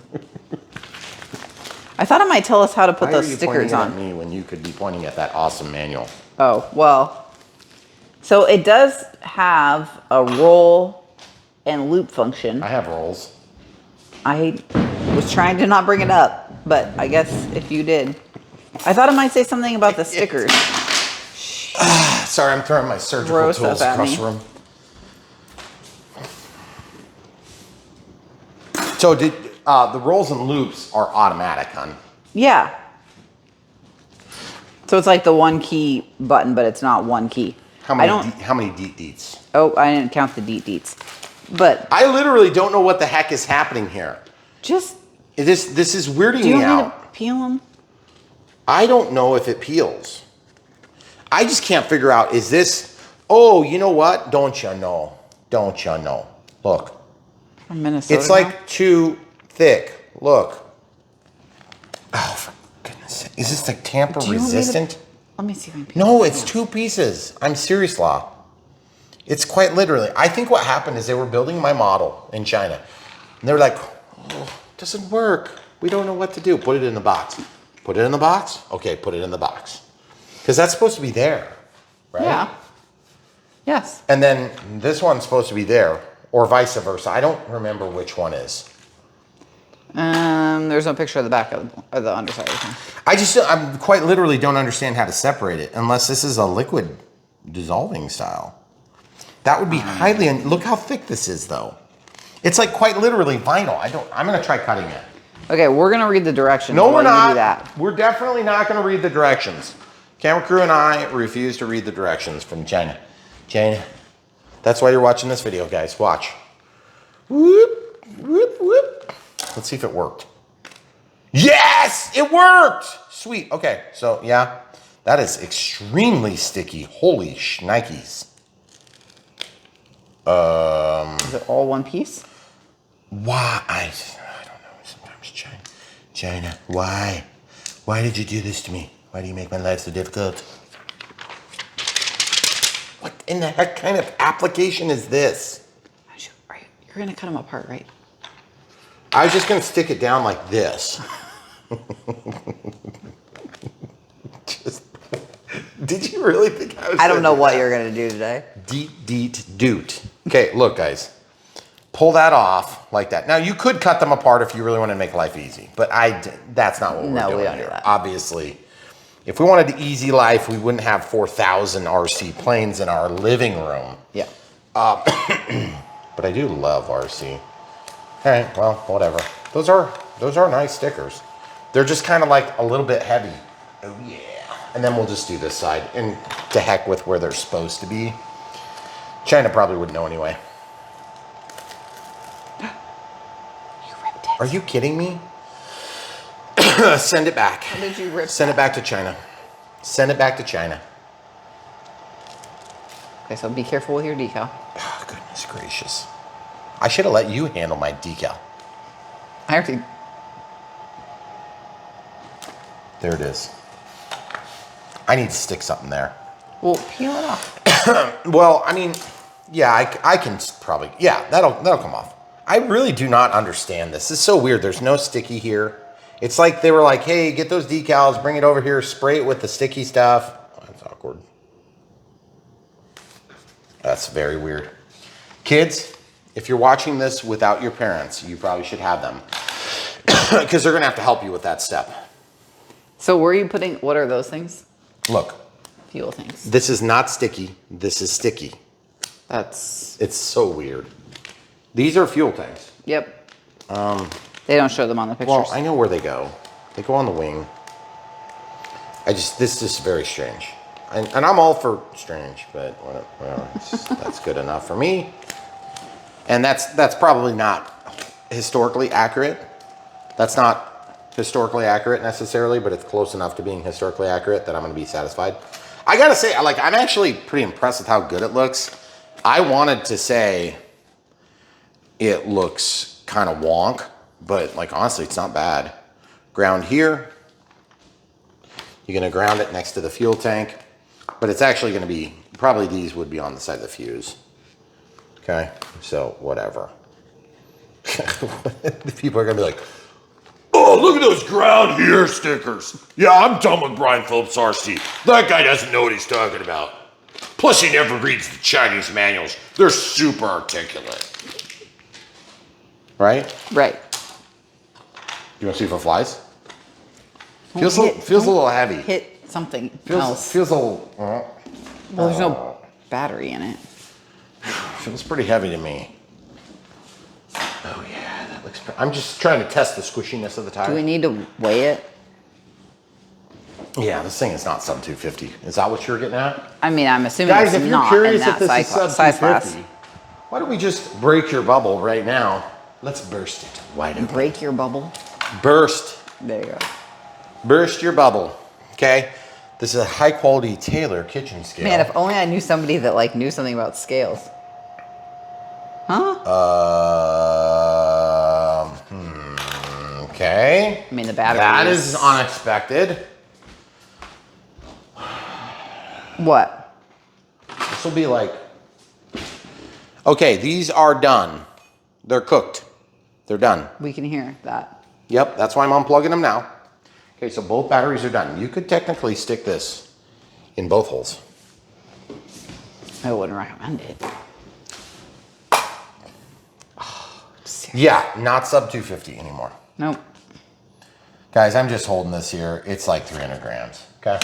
I thought it might tell us how to put those stickers on. Why are you pointing at me when you could be pointing at that awesome manual? Oh, well. So it does have a roll and loop function. I have rolls. I was trying to not bring it up, but I guess if you did. I thought it might say something about the stickers. Sorry, I'm throwing my surgical Throw tools stuff at across me. the room. So did the rolls and loops are automatic, hon? Yeah. So it's like the one key button, but it's not one key. How many deet deets? Oh, I didn't count the deet deets. But I literally don't know what the heck is happening here. just This is weirding do you me want me out. to peel them? I don't know if it peels. I just can't figure out, is this, oh, you know what? Don't you know? Don't you know? Look. From Minnesota. It's like too thick. Look. Oh, for goodness sake. Is this like tamper Do you want me to- resistant? Let me see if I can peel No, them. it's 2 pieces. I'm serious, Law. It's quite literally. I think what happened is they were building my model in China. And they were like, oh, it doesn't work. We don't know what to do. Put it in the box. Put it in the box? Okay, put it in the box. Because that's supposed to be there, right? Yeah. Yes. And then this one's supposed to be there, or vice versa. I don't remember which one is. There's no picture of the back of the underside of the thing. I'm quite literally don't understand how to separate it unless this is a liquid dissolving style. That would be highly, look how thick this is though. It's like quite literally vinyl. I'm gonna try cutting it. Okay, we're gonna read the directions. No, we're while you not. do that. We're definitely not gonna read the directions. Camera crew and I refuse to read the directions from China. China. That's why you're watching this video, guys. Watch. Whoop, whoop, whoop. Let's see if it worked. Yes, it worked. Sweet. Okay, so yeah, that is extremely sticky. Holy shnikes. Is it all one piece? Why? I don't know. Sometimes China. Why? Why did you do this to me? Why do you make my life so difficult? What in the heck kind of application is this? You're gonna cut them apart, right? I was just gonna stick it down like this. Did you really think I was? I don't know what you're gonna do today. Deet doot. Okay, look, guys. Pull that off like that. Now you could cut them apart if you really want to make life easy, but that's not what we're doing. No, we don't here. do that. Obviously, if we wanted the easy life, we wouldn't have 4,000 RC planes in our living room. Yeah. But I do love RC. All right, well, whatever. Those are nice stickers. They're just kind of like a little bit heavy. Oh yeah. And then we'll just do this side, and to heck with where they're supposed to be. China probably wouldn't know anyway. You ripped it. Are you kidding me? Send it back. How did you rip Send it back to China. Send it back to China. Okay, so be careful with your decal. Oh, goodness gracious. I should have let you handle my decal. I already. There it is. I need to stick something there. Well, peel it off. Well, I mean, yeah, I can probably, yeah, that'll come off. I really do not understand this. It's so weird. There's no sticky here. It's like they were like, hey, get those decals, bring it over here, spray it with the sticky stuff. Oh, that's awkward. That's very weird. Kids, if you're watching this without your parents, you probably should have them because they're going to have to help you with that step. So where are you putting, what are those things? Look, Fuel things. this is not sticky. This is sticky. That's. It's so weird. These are fuel tanks. Yep. They don't show them on the pictures. Well, I know where they go. They go on the wing. This is very strange. And I'm all for strange, but whatever. That's good enough for me. And that's probably not historically accurate. That's not historically accurate necessarily, but it's close enough to being historically accurate that I'm gonna be satisfied. I gotta say, like, I'm actually pretty impressed with how good it looks. I wanted to say it looks kind of wonk, but like, honestly, it's not bad. Ground here. You're gonna ground it next to the fuel tank, but it's actually gonna be, probably these would be on the side of the fuse. Okay, so whatever. People are gonna be like, oh, look at those ground here stickers. Yeah, I'm done with Brian Phillips RC. That guy doesn't know what he's talking about. Plus, he never reads the Chinese manuals. They're super articulate. Right? Right. You want to see if it flies? Feels a little heavy. Hit something else. Feels a little... Well, there's no battery in it. Feels pretty heavy to me. Oh yeah, that looks... I'm just trying to test the squishiness of the tire. Do we need to weigh it? Yeah, this thing is not sub 250. Is that what you're getting at? I mean, I'm assuming Guys, it's if you're not curious in if that this is sub size class. 250, why don't we just break your bubble right now? Let's burst it wide open. Break your bubble. Burst. There you go. Burst your bubble. Okay? This is a high quality Taylor kitchen scale. Man, if only I knew somebody that like knew something about scales. Huh? Okay. I mean, the battery. That is unexpected. What? This will be like... Okay, these are done. They're cooked. They're done. We can hear that. Yep, that's why I'm unplugging them now. Okay, so both batteries are done. You could technically stick this in both holes. I wouldn't recommend it. Yeah, not sub 250 anymore. Nope. Guys, I'm just holding this here. It's like 300 grams, okay?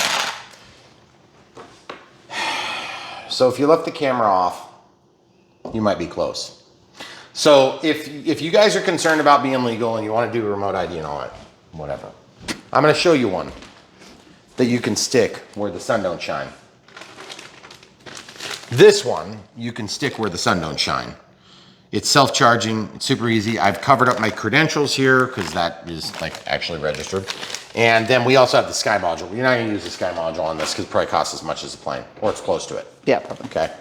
So if you left the camera off, you might be close. So if you guys are concerned about being legal and you want to do a remote ID and all that, whatever. I'm going to show you one that you can stick where the sun don't shine. This one, you can stick where the sun don't shine. It's self-charging, it's super easy. I've covered up my credentials here because that is like actually registered. And then we also have the Sky module. You're not gonna use the Sky module on this because it probably costs as much as the plane, or it's close to it. Yeah, probably. Okay.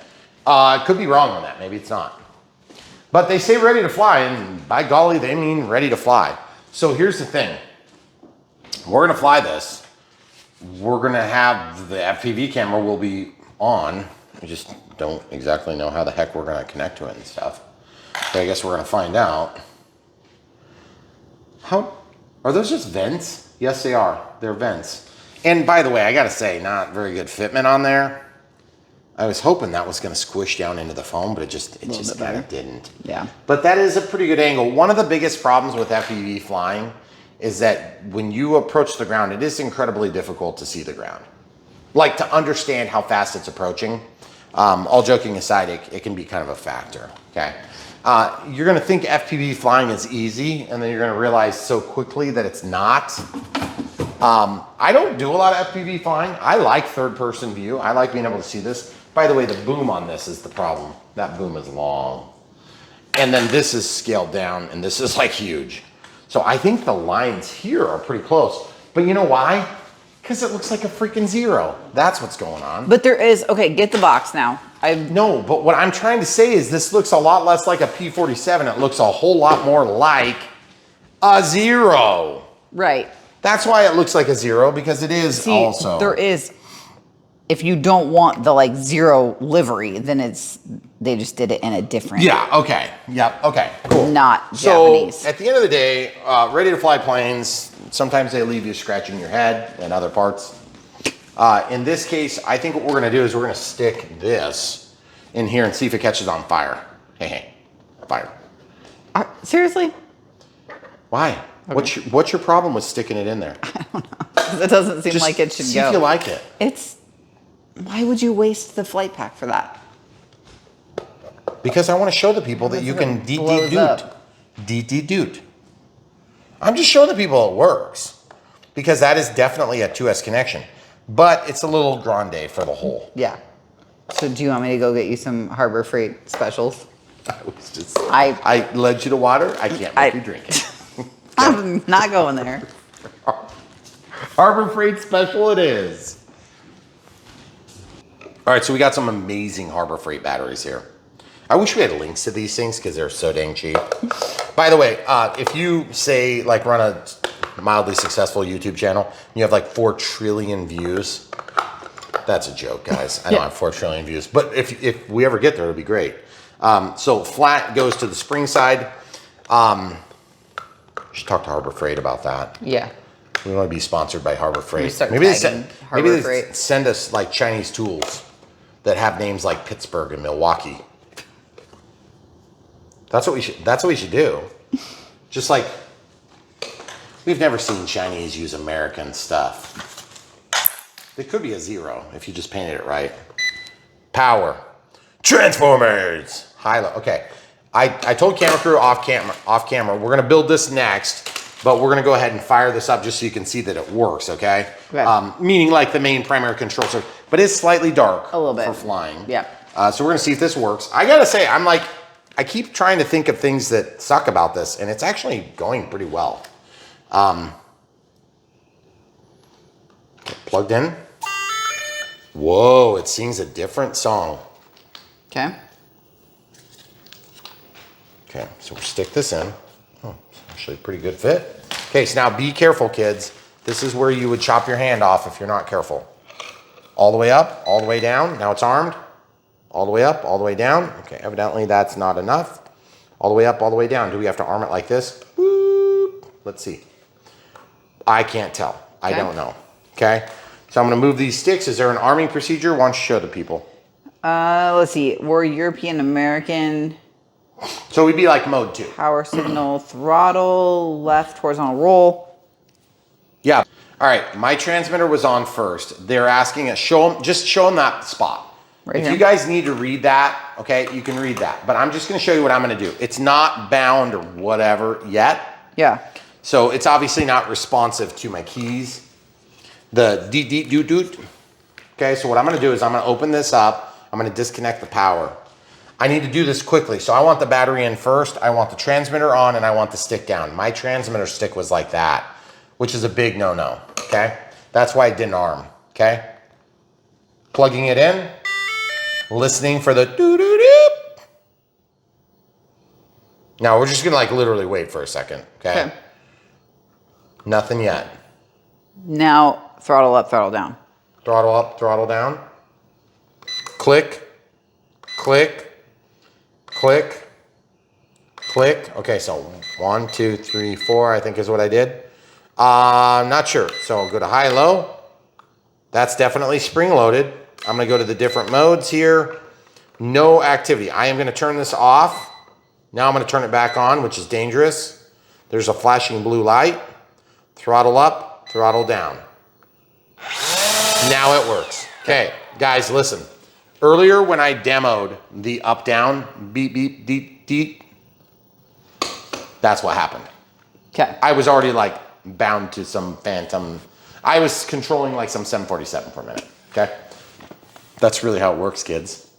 Could be wrong on that, maybe it's not. But they say ready to fly, and by golly, they mean ready to fly. So here's the thing. We're gonna fly this. We're gonna have the FPV camera will be on. We just don't exactly know how the heck we're gonna connect to it and stuff. So I guess we're gonna find out. How, are those just vents? Yes, they are. They're vents. And by the way, I gotta say, not very good fitment on there. I was hoping that was gonna squish down into the foam, but it just kind of didn't. Yeah. But that is a pretty good angle. One of the biggest problems with FPV flying is that when you approach the ground, it is incredibly difficult to see the ground. Like to understand how fast it's approaching. All joking aside, it can be kind of a factor, okay? You're gonna think FPV flying is easy, and then you're gonna realize so quickly that it's not. I don't do a lot of FPV flying. I like third person view. I like being able to see this. By the way, the boom on this is the problem. That boom is long. And then this is scaled down, and this is like huge. So I think the lines here are pretty close. But you know why? Because it looks like a freaking zero. That's what's going on. But there is, okay, get the box now. No, but what I'm trying to say is this looks a lot less like a P-47. It looks a whole lot more like a zero. Right. That's why it looks like a zero, because it is also. There is, if you don't want the like zero livery, then they just did it in a different. Yeah, okay. Yep, okay, cool. Not Japanese. So at the end of the day, ready to fly planes, sometimes they leave you scratching your head and other parts. In this case, I think what we're gonna do is we're gonna stick this in here and see if it catches on fire. Hey, fire. Seriously? Why? Okay. What's your problem with sticking it in there? I don't know. It doesn't seem like it should see go. If you like it. Why would you waste the flight pack for that? Because I want to show the people that you can doot. I'm just showing the people it works. Because that is definitely a 2S connection. but it's a little grande for the hole. Yeah. So do you want me to go get you some Harbor Freight specials? I led you to water. I can't make you drink it. I'm not going there. Harbor Freight special it is. All right, so we got some amazing Harbor Freight batteries here. I wish we had links to these things because they're so dang cheap. By the way, if you say like run a mildly successful YouTube channel, and you have like 4 trillion views, that's a joke, guys. I don't have 4 trillion views, but if we ever get there, it'll be great. So flat goes to the spring side. Should talk to Harbor Freight about that. Yeah. We want to be sponsored by Harbor Freight. Maybe they send us like Chinese tools that have names like Pittsburgh and Milwaukee. That's what we should do. Just like we've never seen Chinese use American stuff. It could be a 0 if you just painted it right. Power. Transformers. High-low. Okay. I told camera crew off camera, we're gonna build this next, but we're gonna go ahead and fire this up just so you can see that it works, okay? Meaning like the main primary control circuit, but it's slightly dark a little bit for flying. Yeah. So we're gonna see if this works. I gotta say, I keep trying to think of things that suck about this, and it's actually going pretty well. Plugged in. Whoa, it sings a different song. Okay. Okay, so we'll stick this in. Oh, it's actually a pretty good fit. Okay, so now be careful, kids. This is where you would chop your hand off if you're not careful. All the way up, all the way down. Now it's armed. All the way up, all the way down. Okay, evidently that's not enough. All the way up, all the way down. Do we have to arm it like this? Boop. Let's see. I can't tell. I don't know. Okay, so I'm gonna move these sticks. Is there an arming procedure? Why don't you show the people? Let's see. We're European American. So we'd be like mode 2. Power signal, throttle, left horizontal roll. Yeah. All right. My transmitter was on first. They're asking us, just show them that spot. Right if here. you guys need to read that, okay, you can read that. But I'm just going to show you what I'm going to do. It's not bound or whatever yet. Yeah. So it's obviously not responsive to my keys. The doot. Okay. So what I'm going to do is I'm going to open this up. I'm going to disconnect the power. I need to do this quickly. So I want the battery in first. I want the transmitter on and I want the stick down. My transmitter stick was like that, which is a big no-no, okay? That's why it didn't arm, okay? Plugging it in, listening for the doo-doo-doo. Now we're just gonna like literally wait for a second, okay? Nothing yet. Now throttle up, throttle down. Throttle up, throttle down. Click, click. Click, click. Okay, so 1, 2, 3, 4, I think is what I did. I'm not sure. So I'll go to high, low. That's definitely spring loaded. I'm gonna go to the different modes here. No activity. I am gonna turn this off. Now I'm gonna turn it back on, which is dangerous. There's a flashing blue light. Throttle up, throttle down. Now it works. Okay, guys, listen. Earlier when I demoed the up down beep beep deep deep, that's what happened. Okay. I was already like bound to some phantom. I was controlling like some 747 for a minute. Okay. That's really how it works, kids.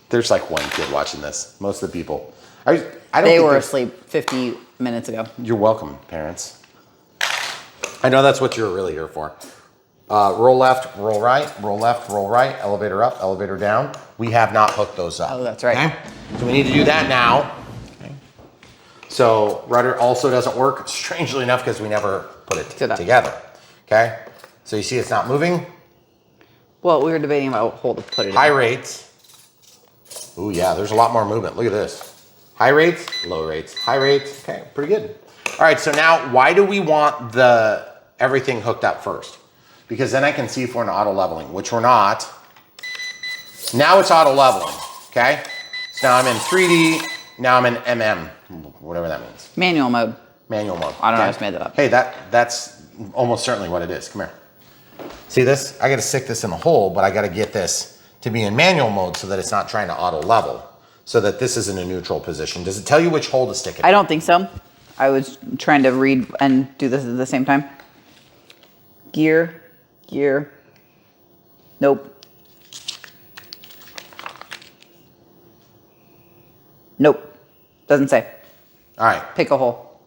There's like one kid watching this. Most of the people. I don't. They were asleep 50 minutes ago. You're welcome, parents. I know that's what you're really here for. Roll left, roll right, roll left, roll right, elevator up, elevator down. We have not hooked those up. Oh, that's right. Okay? So we need to do that now. Okay. So rudder also doesn't work, strangely enough, because we never put it together. Okay? So you see it's not moving. Well, we were debating about hold to put it High in. rates. Ooh, yeah, there's a lot more movement. Look at this. High rates, low rates, high rates. Okay, pretty good. All right, so now why do we want everything hooked up first? Because then I can see if we're in auto leveling, which we're not. Now it's auto leveling, okay? So now I'm in 3D, now I'm in MM, whatever that means. Manual mode. Manual mode. I don't know, I just made that up. Hey, that's almost certainly what it is. Come here. See this? I gotta stick this in the hole, but I gotta get this to be in manual mode so that it's not trying to auto level, so that this is in a neutral position. Does it tell you which hole to stick it in? I don't think so. I was trying to read and do this at the same time. Gear. Nope. Nope. Doesn't say. All right. Pick a hole.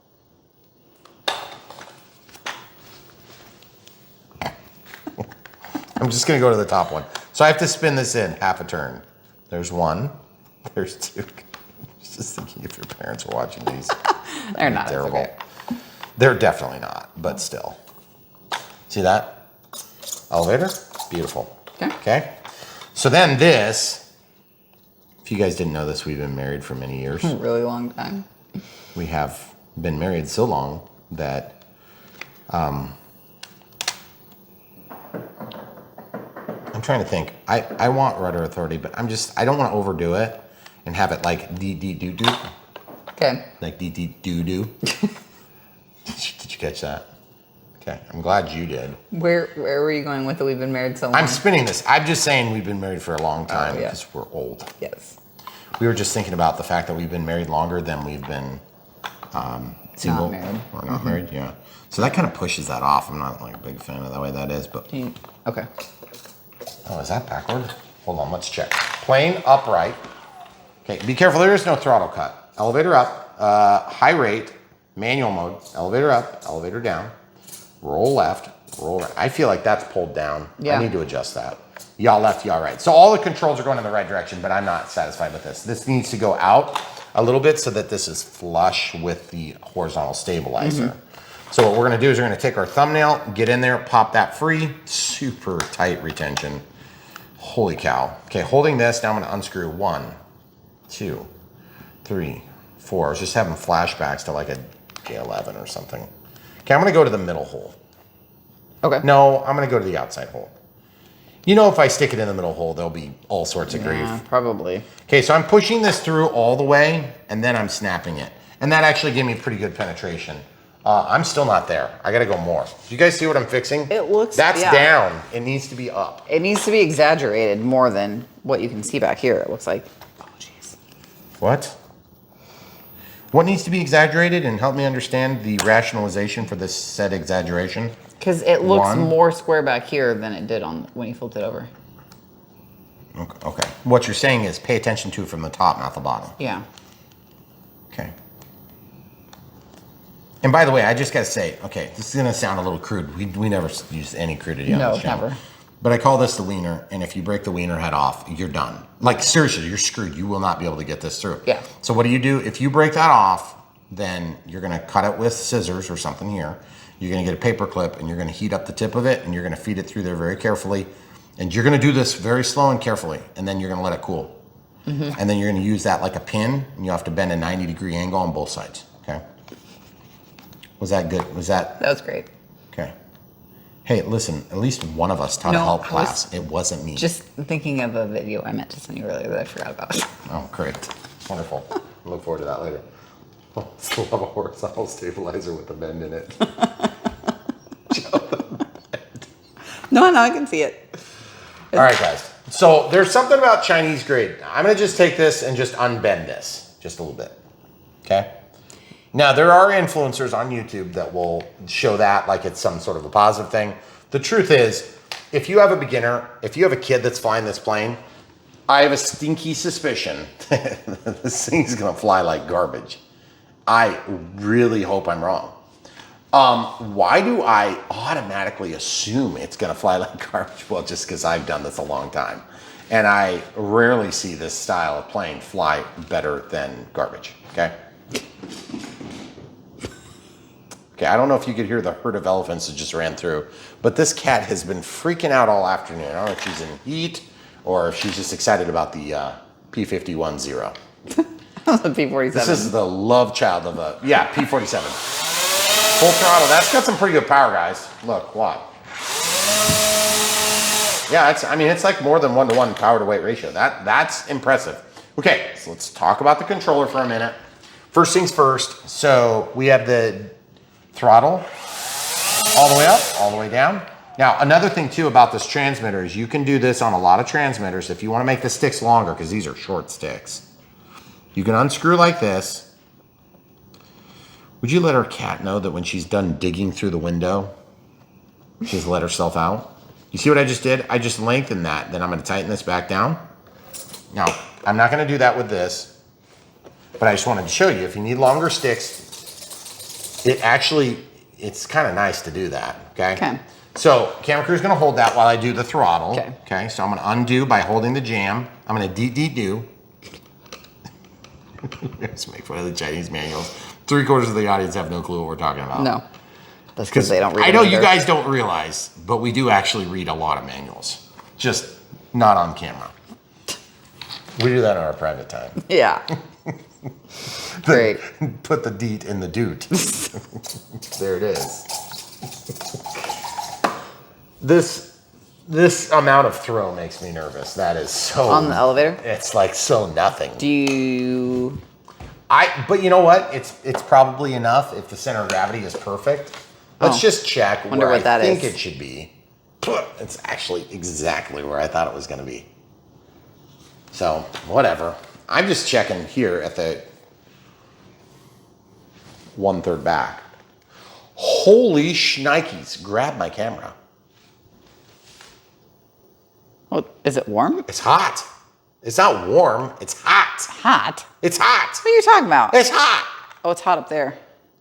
I'm just gonna go to the top one. So I have to spin this in half a turn. There's one. There's two. Just thinking if your parents were watching these. They're not. Terrible. Okay. They're definitely not, but still. See that? Elevator? Beautiful. Okay. So then this, if you guys didn't know this, we've been married for many years. A really long time. We have been married so long that I'm trying to think. I want rudder authority, but I don't want to overdo it and have it like dee-dee-doo-doo. Okay. Like dee-dee-doo-doo. Did you catch that? Okay, I'm glad you did. Where were you going with it? We've been married so long. I'm spinning this. I'm just saying we've been married for a long time because we're old. Yes. We were just thinking about the fact that we've been married longer than we've been single. Not married. Or not married, yeah. So that kind of pushes that off. I'm not like a big fan of the way that is, but... Okay. Oh, is that backward? Hold on, let's check. Plane upright. Okay, be careful, there is no throttle cut. Elevator up, high rate, manual mode, elevator up, elevator down, roll left, roll right. I feel like that's pulled down. Yeah. I need to adjust that. Yaw left, yaw right. So all the controls are going in the right direction, but I'm not satisfied with this. This needs to go out a little bit so that this is flush with the horizontal stabilizer. So what we're gonna do is we're gonna take our thumbnail, get in there, pop that free, super tight retention. Holy cow. Okay, holding this, now I'm gonna unscrew 1, 2, 3, 4. I was just having flashbacks to like a J11 or something. Okay, I'm gonna go to the middle hole. Okay. No, I'm gonna go to the outside hole. You know, if I stick it in the middle hole, there'll be all sorts of grief. Probably. Okay, so I'm pushing this through all the way, and then I'm snapping it. And that actually gave me pretty good penetration. I'm still not there. I gotta go more. Do you guys see what I'm fixing? It looks... That's down. It needs to be up. It needs to be exaggerated more than what you can see back here, it looks like. Oh, jeez. What? What needs to be exaggerated, and help me understand the rationalization for this said exaggeration? Because it looks more square back here than it did on when you flipped it over. Okay. What you're saying is pay attention to it from the top, not the bottom. Yeah. Okay. And by the way, I just gotta say, okay, this is gonna sound a little crude. We never use any crudity on this channel. Never. But I call this the wiener, and if you break the wiener head off, you're done. Like seriously, you're screwed. You will not be able to get this through. Yeah. So what do? If you break that off, then you're gonna cut it with scissors or something here. You're gonna get a paper clip, and you're gonna heat up the tip of it, and you're gonna feed it through there very carefully. And you're gonna do this very slow and carefully, and then you're gonna let it cool. And then you're gonna use that like a pin, and you have to bend a 90-degree angle on both sides, okay? Was that good? That was great. Okay. Hey, listen, at least one of us taught a help class. It wasn't me. Just thinking of a video I meant to send you earlier that I forgot about. Oh, great. Wonderful. I look forward to that later. Oh, still have a horizontal stabilizer with a bend in it. No, I can see it. All right, guys. So there's something about Chinese grade. I'm going to just take this and just unbend this just a little bit. Okay? Now, there are influencers on YouTube that will show that like it's some sort of a positive thing. The truth is, if you have a beginner, if you have a kid that's flying this plane, I have a stinky suspicion this thing's going to fly like garbage. I really hope I'm wrong. Why do I automatically assume it's going to fly like garbage? Well, just because I've done this a long time. And I rarely see this style of plane fly better than garbage, okay? Okay, I don't know if you could hear the herd of elephants that just ran through, but this cat has been freaking out all afternoon. I don't know if she's in heat or if she's just excited about the P-51-0. The P-47. This is the love child of a, P-47. Full throttle, that's got some pretty good power, guys. Look, what? Yeah, it's like more than 1-to-1 power to weight ratio. That's impressive. Okay, so let's talk about the controller for a minute. First things first, so we have the throttle all the way up, all the way down. Now, another thing too about this transmitter is you can do this on a lot of transmitters if you want to make the sticks longer, because these are short sticks. You can unscrew like this. Would you let our cat know that when she's done digging through the window, She's let herself out. You see what I just did? I just lengthened that. Then I'm going to tighten this back down. Now, I'm not going to do that with this, but I just wanted to show you, if you need longer sticks, it's kind of nice to do that, okay? Okay. So, camera crew's going to hold that while I do the throttle. Okay. Okay, so I'm going to undo by holding the jam. I'm going to do. Let's make fun of the Chinese manuals. 3/4 of the audience have no clue what we're talking about. No. That's because they don't read I know it you either. guys don't realize, but we do actually read a lot of manuals. Just not on camera. We do that in our private time. Yeah. Great. Put the deet in the doot. There it is. This amount of throw makes me nervous. That is so... On the elevator? It's like so nothing. Do you... But you know what? It's probably enough if the center of gravity is perfect. Let's just check where I think it should be. It's actually exactly where I thought it was going to be. So, whatever. I'm just checking here at the 1/3 back. Holy shnikes, grab my camera. Oh, is it warm? It's hot. It's not warm, it's hot. Hot? It's hot. What are you talking about? It's hot. Oh, it's hot up there.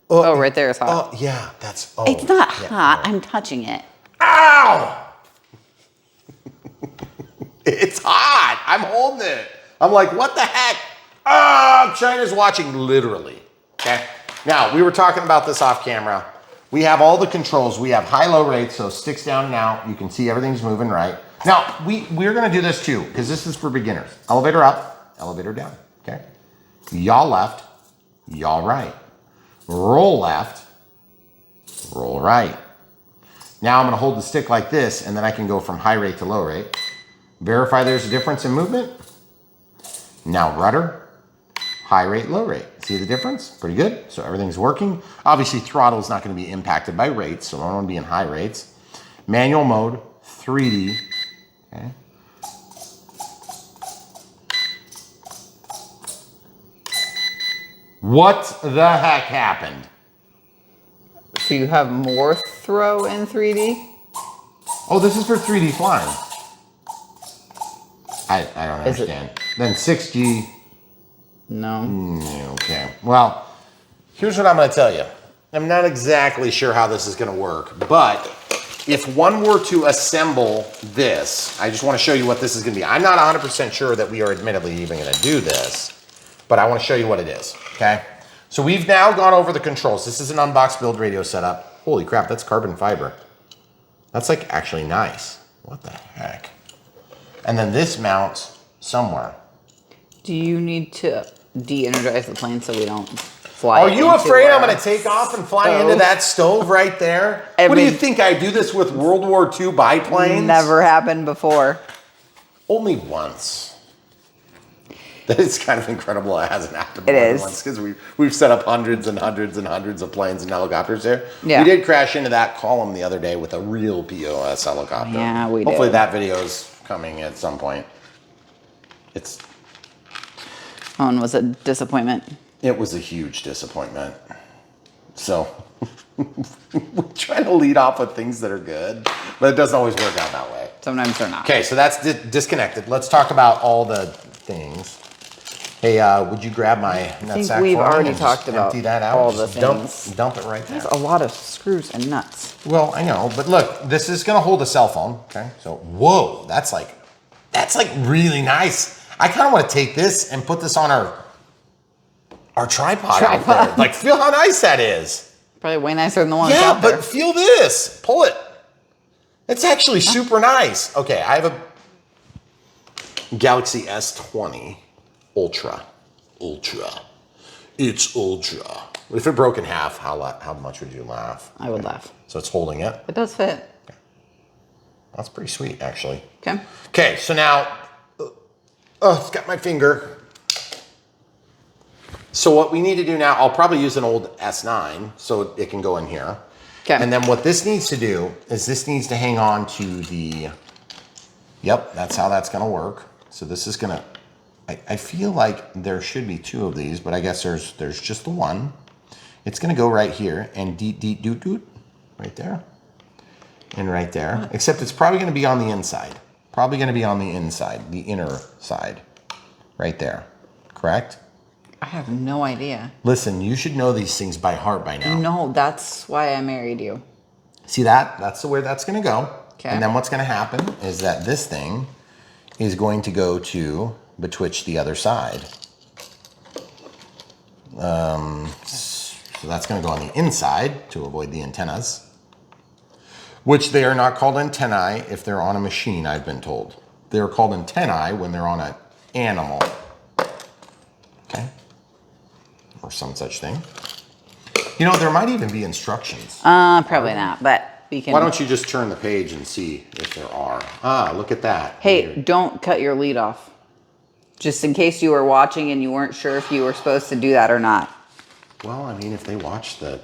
Oh, right there is hot. Oh, yeah, that's... Oh, It's not yeah, hot. no. I'm touching it. Ow! It's hot. I'm holding it. I'm like, what the heck? Oh, China's watching, literally. Okay. Now, we were talking about this off camera. We have all the controls. We have high-low rates, so sticks down and out. You can see everything's moving right. Now, we're going to do this too, because this is for beginners. Elevator up, elevator down. Okay. Yaw left, yaw right. Roll left, roll right. Now I'm going to hold the stick like this, and then I can go from high rate to low rate. Verify there's a difference in movement. Now rudder, high rate, low rate. See the difference? Pretty good. So everything's working. Obviously throttle is not going to be impacted by rates, so I don't want to be in high rates. Manual mode, 3D. Okay. What the heck happened? So you have more throw in 3D? Oh, this is for 3D flying. I don't Is it- understand. Then 6G. No. Okay. Well, here's what I'm going to tell you. I'm not exactly sure how this is going to work, but if one were to assemble this, I just want to show you what this is going to be. I'm not 100% sure that we are admittedly even going to do this, but I want to show you what it is, okay? So we've now gone over the controls. This is an Unbox build radio setup. Holy crap, that's carbon fiber. That's like actually nice. What the heck? And then this mounts somewhere. Do you need to de-energize the plane so we don't fly? Are you into afraid I'm our going to take off and fly stove? into that stove right there? I What do you mean- think? I do this with World War II biplanes? Never happened before. Only once. That is kind of incredible. It hasn't happened It more than is. once because we've set up hundreds and hundreds and hundreds of planes and helicopters there. Yeah. We did crash into that column the other day with a real POS helicopter. Yeah, we Hopefully did. that video is coming at some point. Oh, and was a disappointment. It was a huge disappointment. So we're trying to lead off with things that are good, but it doesn't always work out that way. Sometimes they're not. Okay, so that's disconnected. Let's talk about all the things. Hey, would you grab my nutsack think for we've me already and talked just about empty that out? all the Just dump, things. dump it right there. There's a lot of screws and nuts. Well, I know, but look, this is gonna hold a cell phone. Okay, so whoa, that's like really nice. I kind of want to take this and put this on our tripod out there. Like, feel how nice that is. Probably way nicer than the one Yeah, out there. but feel this. Pull it. It's actually super nice. Okay, I have a Galaxy S20 Ultra. It's Ultra. If it broke in half, how much would you laugh? I would laugh. So it's holding it. It does fit. That's pretty sweet, actually. Okay. Okay, so now, it's got my finger. So what we need to do now, I'll probably use an old S9 so it can go in here. Okay. And then what this needs to do is this needs to hang on to the, yep, that's how that's gonna work. So this is gonna, I feel like there should be two of these, but I guess there's just the one. It's gonna go right here and doot, right there. and right there. Except it's probably going to be on the inside. Probably going to be on the inside, the inner side. Right there. Correct? I have no idea. Listen, you should know these things by heart by now. No, that's why I married you. See that? That's where that's going to go. Okay. And then what's going to happen is that this thing is going to go to betwixt the other side. So that's going to go on the inside to avoid the antennas, which they are not called antennae if they're on a machine, I've been told. They're called antennae when they're on an animal. Okay? Or some such thing. You know, there might even be instructions. Probably not, but we can. Why don't you just turn the page and see if there are? Ah, look at that. Hey, Weird. don't cut your lead off. Just in case you were watching and you weren't sure if you were supposed to do that or not. Well, I mean, if they watch the...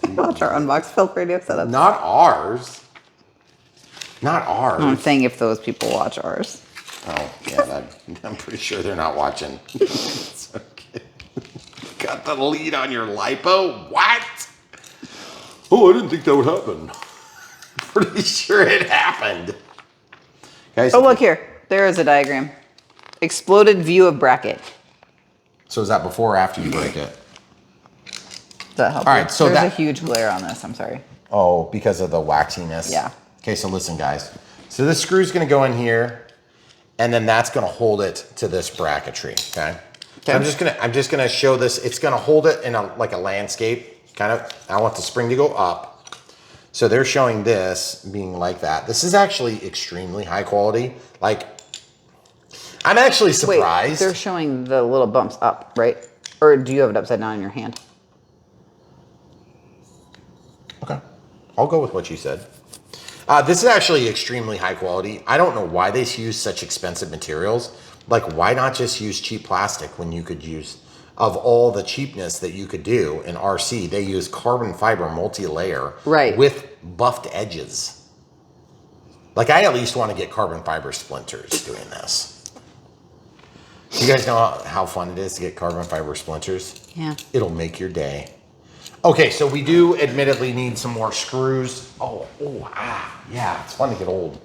Watch our Unbox Filth Radio setup. Not ours. Not ours. I'm saying if those people watch ours. Oh, yeah, I'm pretty sure they're not watching. It's okay. Got the lead on your lipo? What? Oh, I didn't think that would happen. Pretty sure it happened. Guys, Oh, look here. There is a diagram. Exploded view of bracket. So is that before or after you break it? Does that help? All right, so there's that- a huge glare on this. I'm sorry. Oh, because of the waxiness? Yeah. Okay, so listen, guys. So this screw's going to go in here, and then that's going to hold it to this bracketry, okay? Okay. I'm just gonna show this. It's gonna hold it in like a landscape, kind of. I want the spring to go up. So they're showing this being like that. This is actually extremely high quality. Like, I'm actually surprised. Wait, they're showing the little bumps up, right? Or do you have it upside down in your hand? Okay, I'll go with what you said. This is actually extremely high quality. I don't know why they use such expensive materials. Like, why not just use cheap plastic when you could use, of all the cheapness that you could do in RC, they use carbon fiber multi-layer Right. with buffed edges. Like, I at least want to get carbon fiber splinters doing this. You guys know how fun it is to get carbon fiber splinters? Yeah. It'll make your day. Okay, so we do admittedly need some more screws. Yeah, it's fun to get old.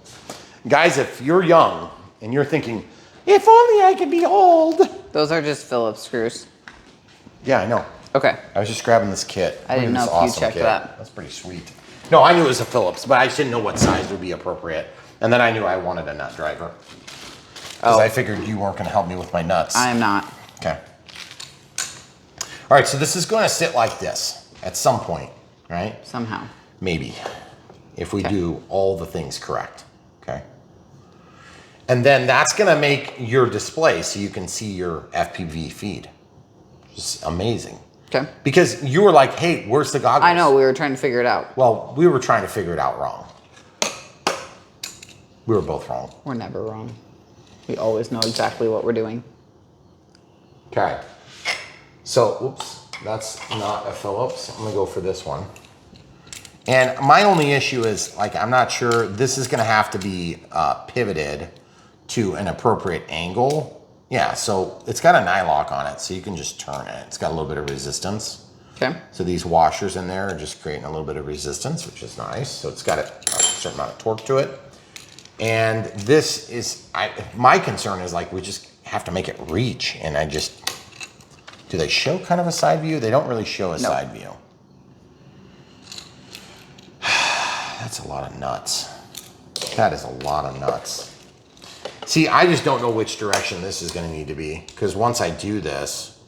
Guys, if you're young and you're thinking, if only I could be old. Those are just Phillips screws. Yeah, I know. Okay. I was just grabbing this kit. I didn't Look know at if this you checked kit. that. That's pretty sweet. No, I knew it was a Phillips, but I just didn't know what size would be appropriate. And then I knew I wanted a nut driver. Because I figured you weren't going to help me with my nuts. I am not. Okay. All right, so this is going to sit like this at some point, right? Somehow. Maybe. If we do all the things correct, okay? And then that's going to make your display so you can see your FPV feed. Just amazing. Okay. Because you were like, hey, where's the goggles? I know, we were trying to figure it out. Well, we were trying to figure it out wrong. We were both wrong. We're never wrong. We always know exactly what we're doing. Okay. So, oops, that's not a Phillips. I'm going to go for this one. And my only issue is, like, I'm not sure. This is going to have to be pivoted to an appropriate angle. Yeah, so it's got a nylock on it, so you can just turn it. It's got a little bit of resistance. Okay. So these washers in there are just creating a little bit of resistance, which is nice. So it's got a certain amount of torque to it. And this is, my concern is, like, we just have to make it reach. And do they show kind of a side view? They don't really show a side view. That's a lot of nuts. That is a lot of nuts. See, I just don't know which direction this is going to need to be, because once I do this,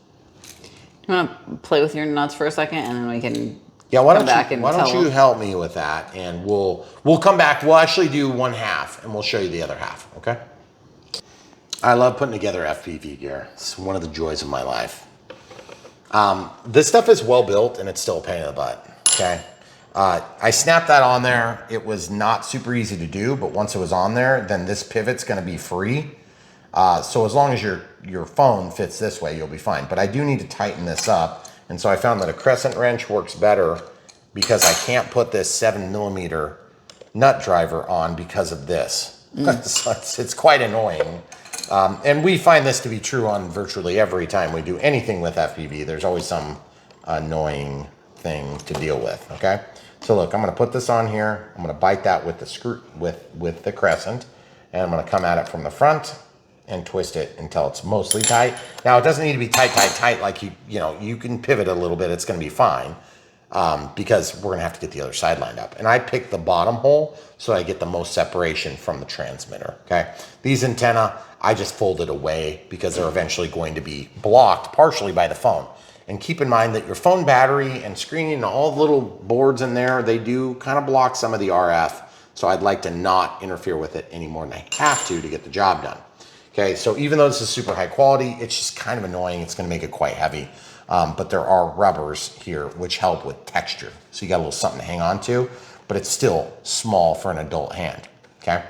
You want to play with your nuts for a second, and then we can why come back and don't tell you help me with that, and we'll come back. We'll actually do one half, and we'll show you the other half. Okay? I love putting together FPV gear. It's one of the joys of my life. This stuff is well built, and it's still a pain in the butt. Okay. I snapped that on there. It was not super easy to do, but once it was on there, then this pivot's going to be free. So as long as your phone fits this way, you'll be fine. But I do need to tighten this up. And so I found that a crescent wrench works better because I can't put this 7mm nut driver on because of this. So it's quite annoying. And we find this to be true on virtually every time we do anything with FPV. There's always some annoying thing to deal with, okay? So look, I'm gonna put this on here. I'm gonna bite that with the screw, with the crescent, and I'm gonna come at it from the front and twist it until it's mostly tight. Now it doesn't need to be tight like you can pivot a little bit, it's gonna be fine. Because we're gonna have to get the other side lined up. And I picked the bottom hole so I get the most separation from the transmitter, okay? These antenna, I just folded away because they're eventually going to be blocked partially by the phone. And keep in mind that your phone battery and screen and all the little boards in there, they do kind of block some of the RF. So I'd like to not interfere with it any more than I have to get the job done. Okay, so even though this is super high quality, it's just kind of annoying. It's gonna make it quite heavy. But there are rubbers here which help with texture. So you got a little something to hang on to, but it's still small for an adult hand, okay?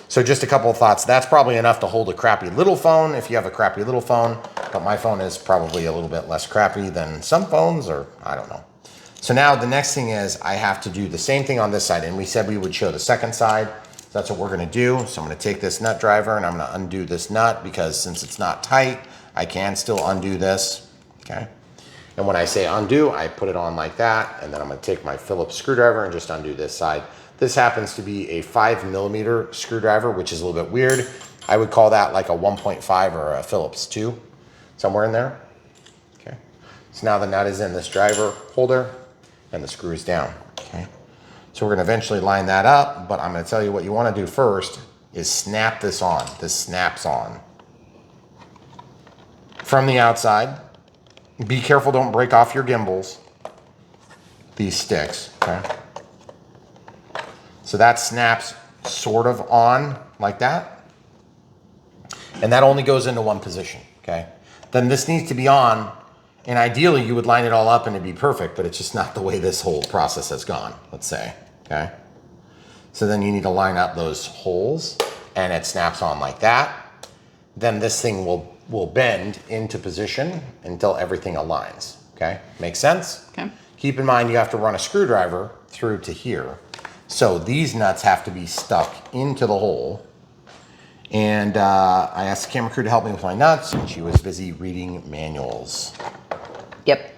So just a couple of thoughts. That's probably enough to hold a crappy little phone if you have a crappy little phone, but my phone is probably a little bit less crappy than some phones, or I don't know. So now the next thing is I have to do the same thing on this side, and we said we would show the second side. So that's what we're gonna do. So I'm gonna take this nut driver and I'm gonna undo this nut because since it's not tight, I can still undo this, okay? And when I say undo, I put it on like that, and then I'm gonna take my Phillips screwdriver and just undo this side. This happens to be a 5mm screwdriver, which is a little bit weird. I would call that like a 1.5 or a Phillips 2, somewhere in there. Okay. So now the nut is in this driver holder and the screw is down, okay? So we're gonna eventually line that up, but I'm gonna tell you what you wanna do first is snap this on. This snaps on from the outside. Be careful, don't break off your gimbals, these sticks, okay? So that snaps sort of on like that. And that only goes into one position, okay? Then this needs to be on, and ideally you would line it all up and it'd be perfect, but it's just not the way this whole process has gone, let's say, okay? So then you need to line up those holes and it snaps on like that. Then this thing will bend into position until everything aligns, okay? Make sense? Okay. Keep in mind you have to run a screwdriver through to here. So these nuts have to be stuck into the hole. And I asked the camera crew to help me with my nuts, and she was busy reading manuals. Yep.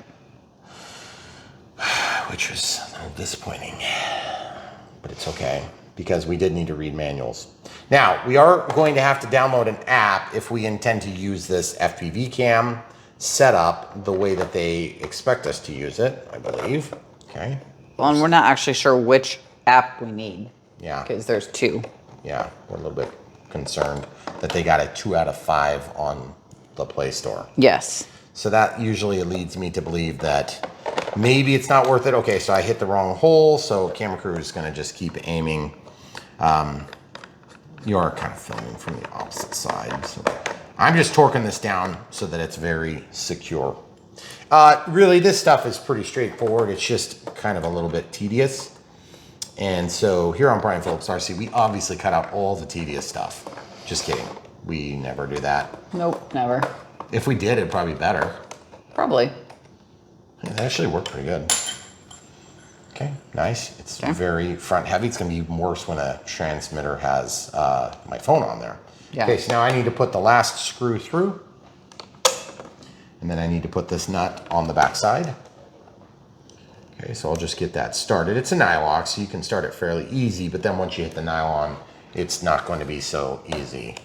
Which was a little disappointing, but it's okay because we did need to read manuals. Now, we are going to have to download an app if we intend to use this FPV cam setup the way that they expect us to use it, I believe, okay? Well, and we're not actually sure which app we need. Yeah. Because there's 2. Yeah, we're a little bit concerned that they got a 2 out of 5 on the Play Store. Yes. So that usually leads me to believe that maybe it's not worth it. Okay, so I hit the wrong hole, so camera crew is gonna just keep aiming. You are kind of filming from the opposite side. So I'm just torquing this down so that it's very secure. Really, this stuff is pretty straightforward. It's just kind of a little bit tedious. And so here on Brian Phillips RC, we obviously cut out all the tedious stuff. Just kidding. We never do that. Nope, never. If we did, it'd probably be better. Probably. It actually worked pretty good. Okay, nice. It's Okay. very front heavy. It's gonna be worse when a transmitter has my phone on there. Yeah. Okay, so now I need to put the last screw through. And then I need to put this nut on the back side. Okay, so I'll just get that started. It's a nylon, so you can start it fairly easy, but then once you hit the nylon, it's not going to be so easy.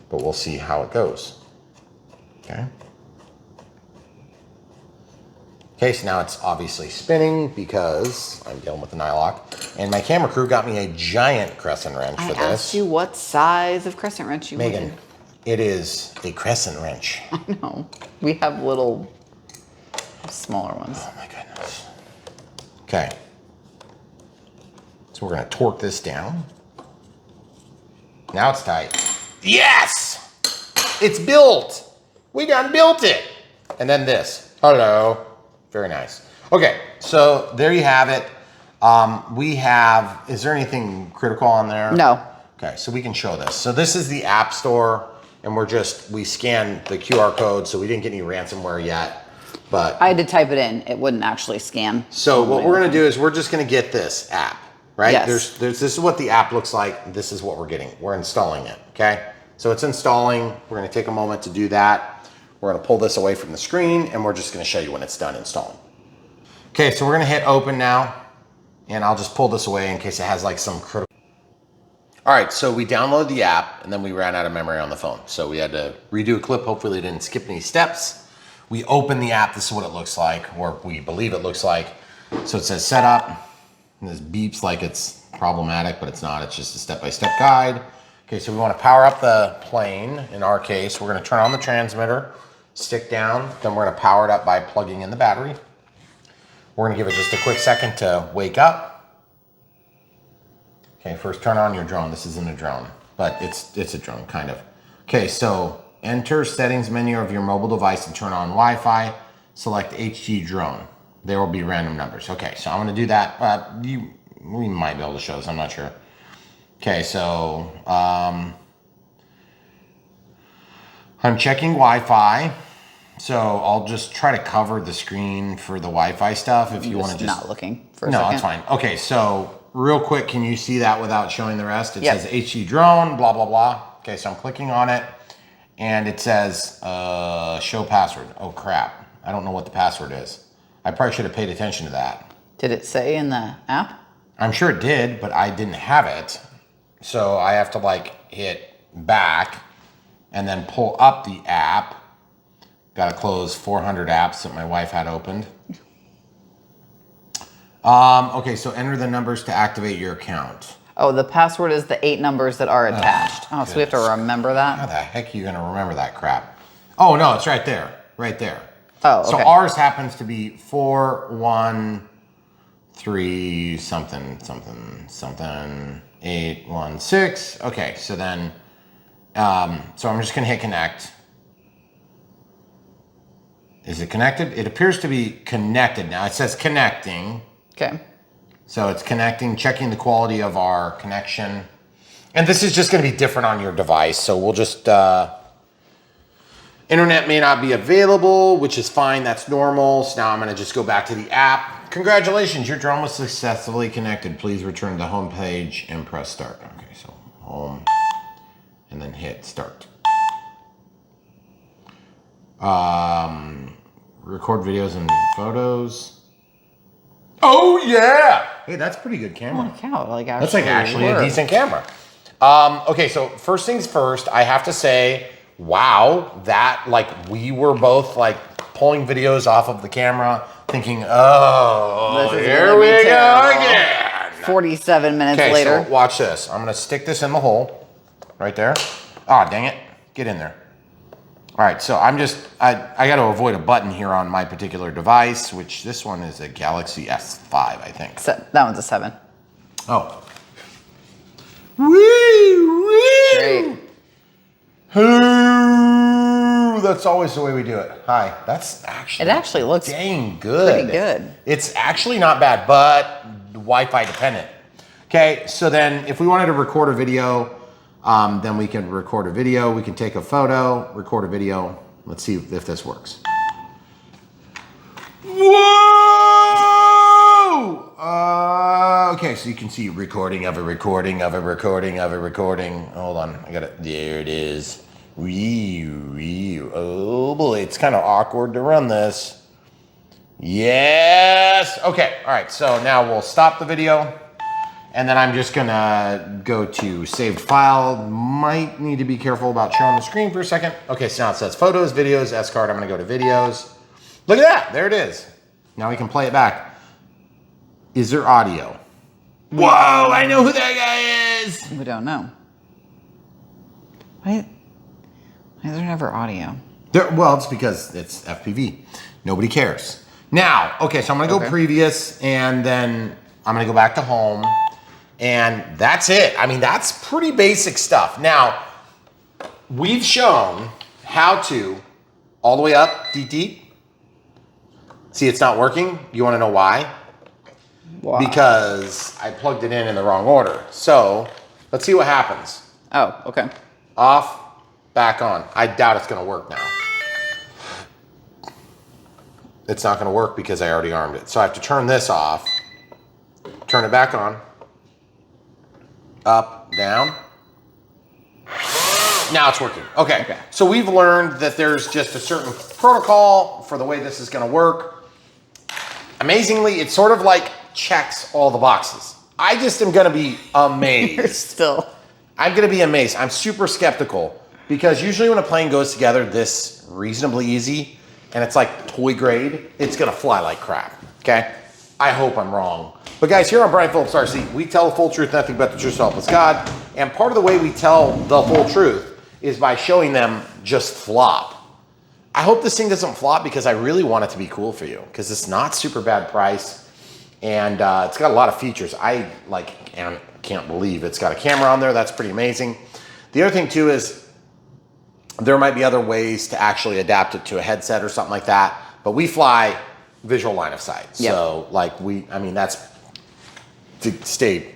But we'll see how it goes. Okay. Okay, so now it's obviously spinning because I'm dealing with the nylon. And my camera crew got me a giant crescent wrench for this. I asked you what size of crescent wrench you Megan, wanted. it is a crescent wrench. I know. We have little, smaller ones. Oh my goodness. Okay. So we're gonna torque this down. Now it's tight. Yes! It's built! We done built it! And then this. Hello. Very nice. Okay, so there you have it. We have, is there anything critical on there? No. Okay, so we can show this. So this is the App Store, and we scanned the QR code, so we didn't get any ransomware yet, but. I had to type it in. It wouldn't actually scan. So what we're gonna do is we're just gonna get this app, right? Yes. This is what the app looks like. This is what we're getting. We're installing it, okay? So it's installing. We're gonna take a moment to do that. We're gonna pull this away from the screen, and we're just gonna show you when it's done installing. Okay, so we're gonna hit open now. And I'll just pull this away in case it has like some critical. All right, so we downloaded the app and then we ran out of memory on the phone. So we had to redo a clip. Hopefully it didn't skip any steps. We open the app, this is what it looks like, or we believe it looks like. So it says setup, and this beeps like it's problematic, but it's not, it's just a step-by-step guide. Okay, so we wanna power up the plane. In our case, we're gonna turn on the transmitter, stick down, then we're gonna power it up by plugging in the battery. We're gonna give it just a quick second to wake up. Okay, first turn on your drone. This isn't a drone, but it's a drone, kind of. Okay, so enter settings menu of your mobile device and turn on Wi-Fi. Select HD drone. There will be random numbers. Okay, so I'm gonna do that. We might be able to show this, I'm not sure. Okay, so I'm checking Wi-Fi. So I'll just try to cover the screen for the Wi-Fi stuff if you want to just... not looking for a second. No, that's fine. Okay, so real quick, can you see that without showing the rest? It says HD drone, blah, blah, blah. Okay, so I'm clicking on it and it says show password. Oh crap, I don't know what the password is. I probably should have paid attention to that. Did it say in the app? I'm sure it did, but I didn't have it. So I have to like hit back and then pull up the app. Got to close 400 apps that my wife had opened. Okay, so enter the numbers to activate your account. Oh, the password is the 8 numbers that are attached. Oh, so we have to remember that? How the heck are you going to remember that crap? Oh, no, it's right there. Right there. Oh, okay. So ours happens to be 413 something, something, something, 816. Okay, so then, so I'm just going to hit connect. Is it connected? It appears to be connected now. It says connecting. Okay. So it's connecting, checking the quality of our connection. And this is just going to be different on your device. So we'll just, internet may not be available, which is fine. That's normal. So now I'm going to just go back to the app. Congratulations, your drone was successfully connected. Please return to the home page and press start. Okay, so home and then hit start. Record videos and photos. Oh yeah! Hey, that's pretty good camera. Holy cow, like actually that's like actually a decent camera. Okay, so first things first, I have to say, wow, that like we were both like pulling videos off of the camera, thinking, oh, here we go again. 47 minutes later. So watch this. I'm gonna stick this in the hole, right there. Ah, dang it, get in there. All right, so I got to avoid a button here on my particular device, which this one is a Galaxy S5, I think. So, that one's a 7. Oh. Woo! Great. That's always the way we do it. Hi. That's actually... It actually looks dang good. pretty good. It's actually not bad, but Wi-Fi dependent. Okay, so then if we wanted to record a video... then we can record a video, we can take a photo, record a video. Let's see if this works. Whoa! Okay, so you can see recording of a recording of a recording of a recording. Hold on, I got it. There it is. Oh boy, it's kind of awkward to run this. Yes! Okay, all right, so now we'll stop the video. And then I'm just gonna go to saved file. Might need to be careful about showing the screen for a second. Okay, so now it says photos, videos, S card. I'm gonna go to videos. Look at that, there it is. Now we can play it back. Is there audio? Whoa, I know who that guy is. We don't know. Why is there never audio? Well, it's because it's FPV. Nobody cares. Now, okay, so I'm gonna go previous and then I'm gonna go back to home. And that's it. I mean, that's pretty basic stuff. Now, we've shown how to, all the way up, deep. See, it's not working. You wanna know why? Why? Because I plugged it in the wrong order. So, let's see what happens. Oh, okay. Off, back on. I doubt it's gonna work now. It's not gonna work because I already armed it. So I have to turn this off, turn it back on. Up, down. Now it's working. Okay. So we've learned that there's just a certain protocol for the way this is going to work. Amazingly, it's sort of like checks all the boxes. I just am gonna be amazed. Still. I'm gonna be amazed. I'm super skeptical because usually when a plane goes together this reasonably easy and it's like toy grade, it's gonna fly like crap, okay? I hope I'm wrong. But guys, here on Brian Phillips RC, we tell the full truth, nothing but the truth, so help us God. And part of the way we tell the full truth is by showing them just flop. I hope this thing doesn't flop because I really want it to be cool for you because it's not super bad price and it's got a lot of features. I can't believe it's got a camera on there. That's pretty amazing. The other thing too is there might be other ways to actually adapt it to a headset or something like that, but we fly visual line of sight. Yep. So like that's to stay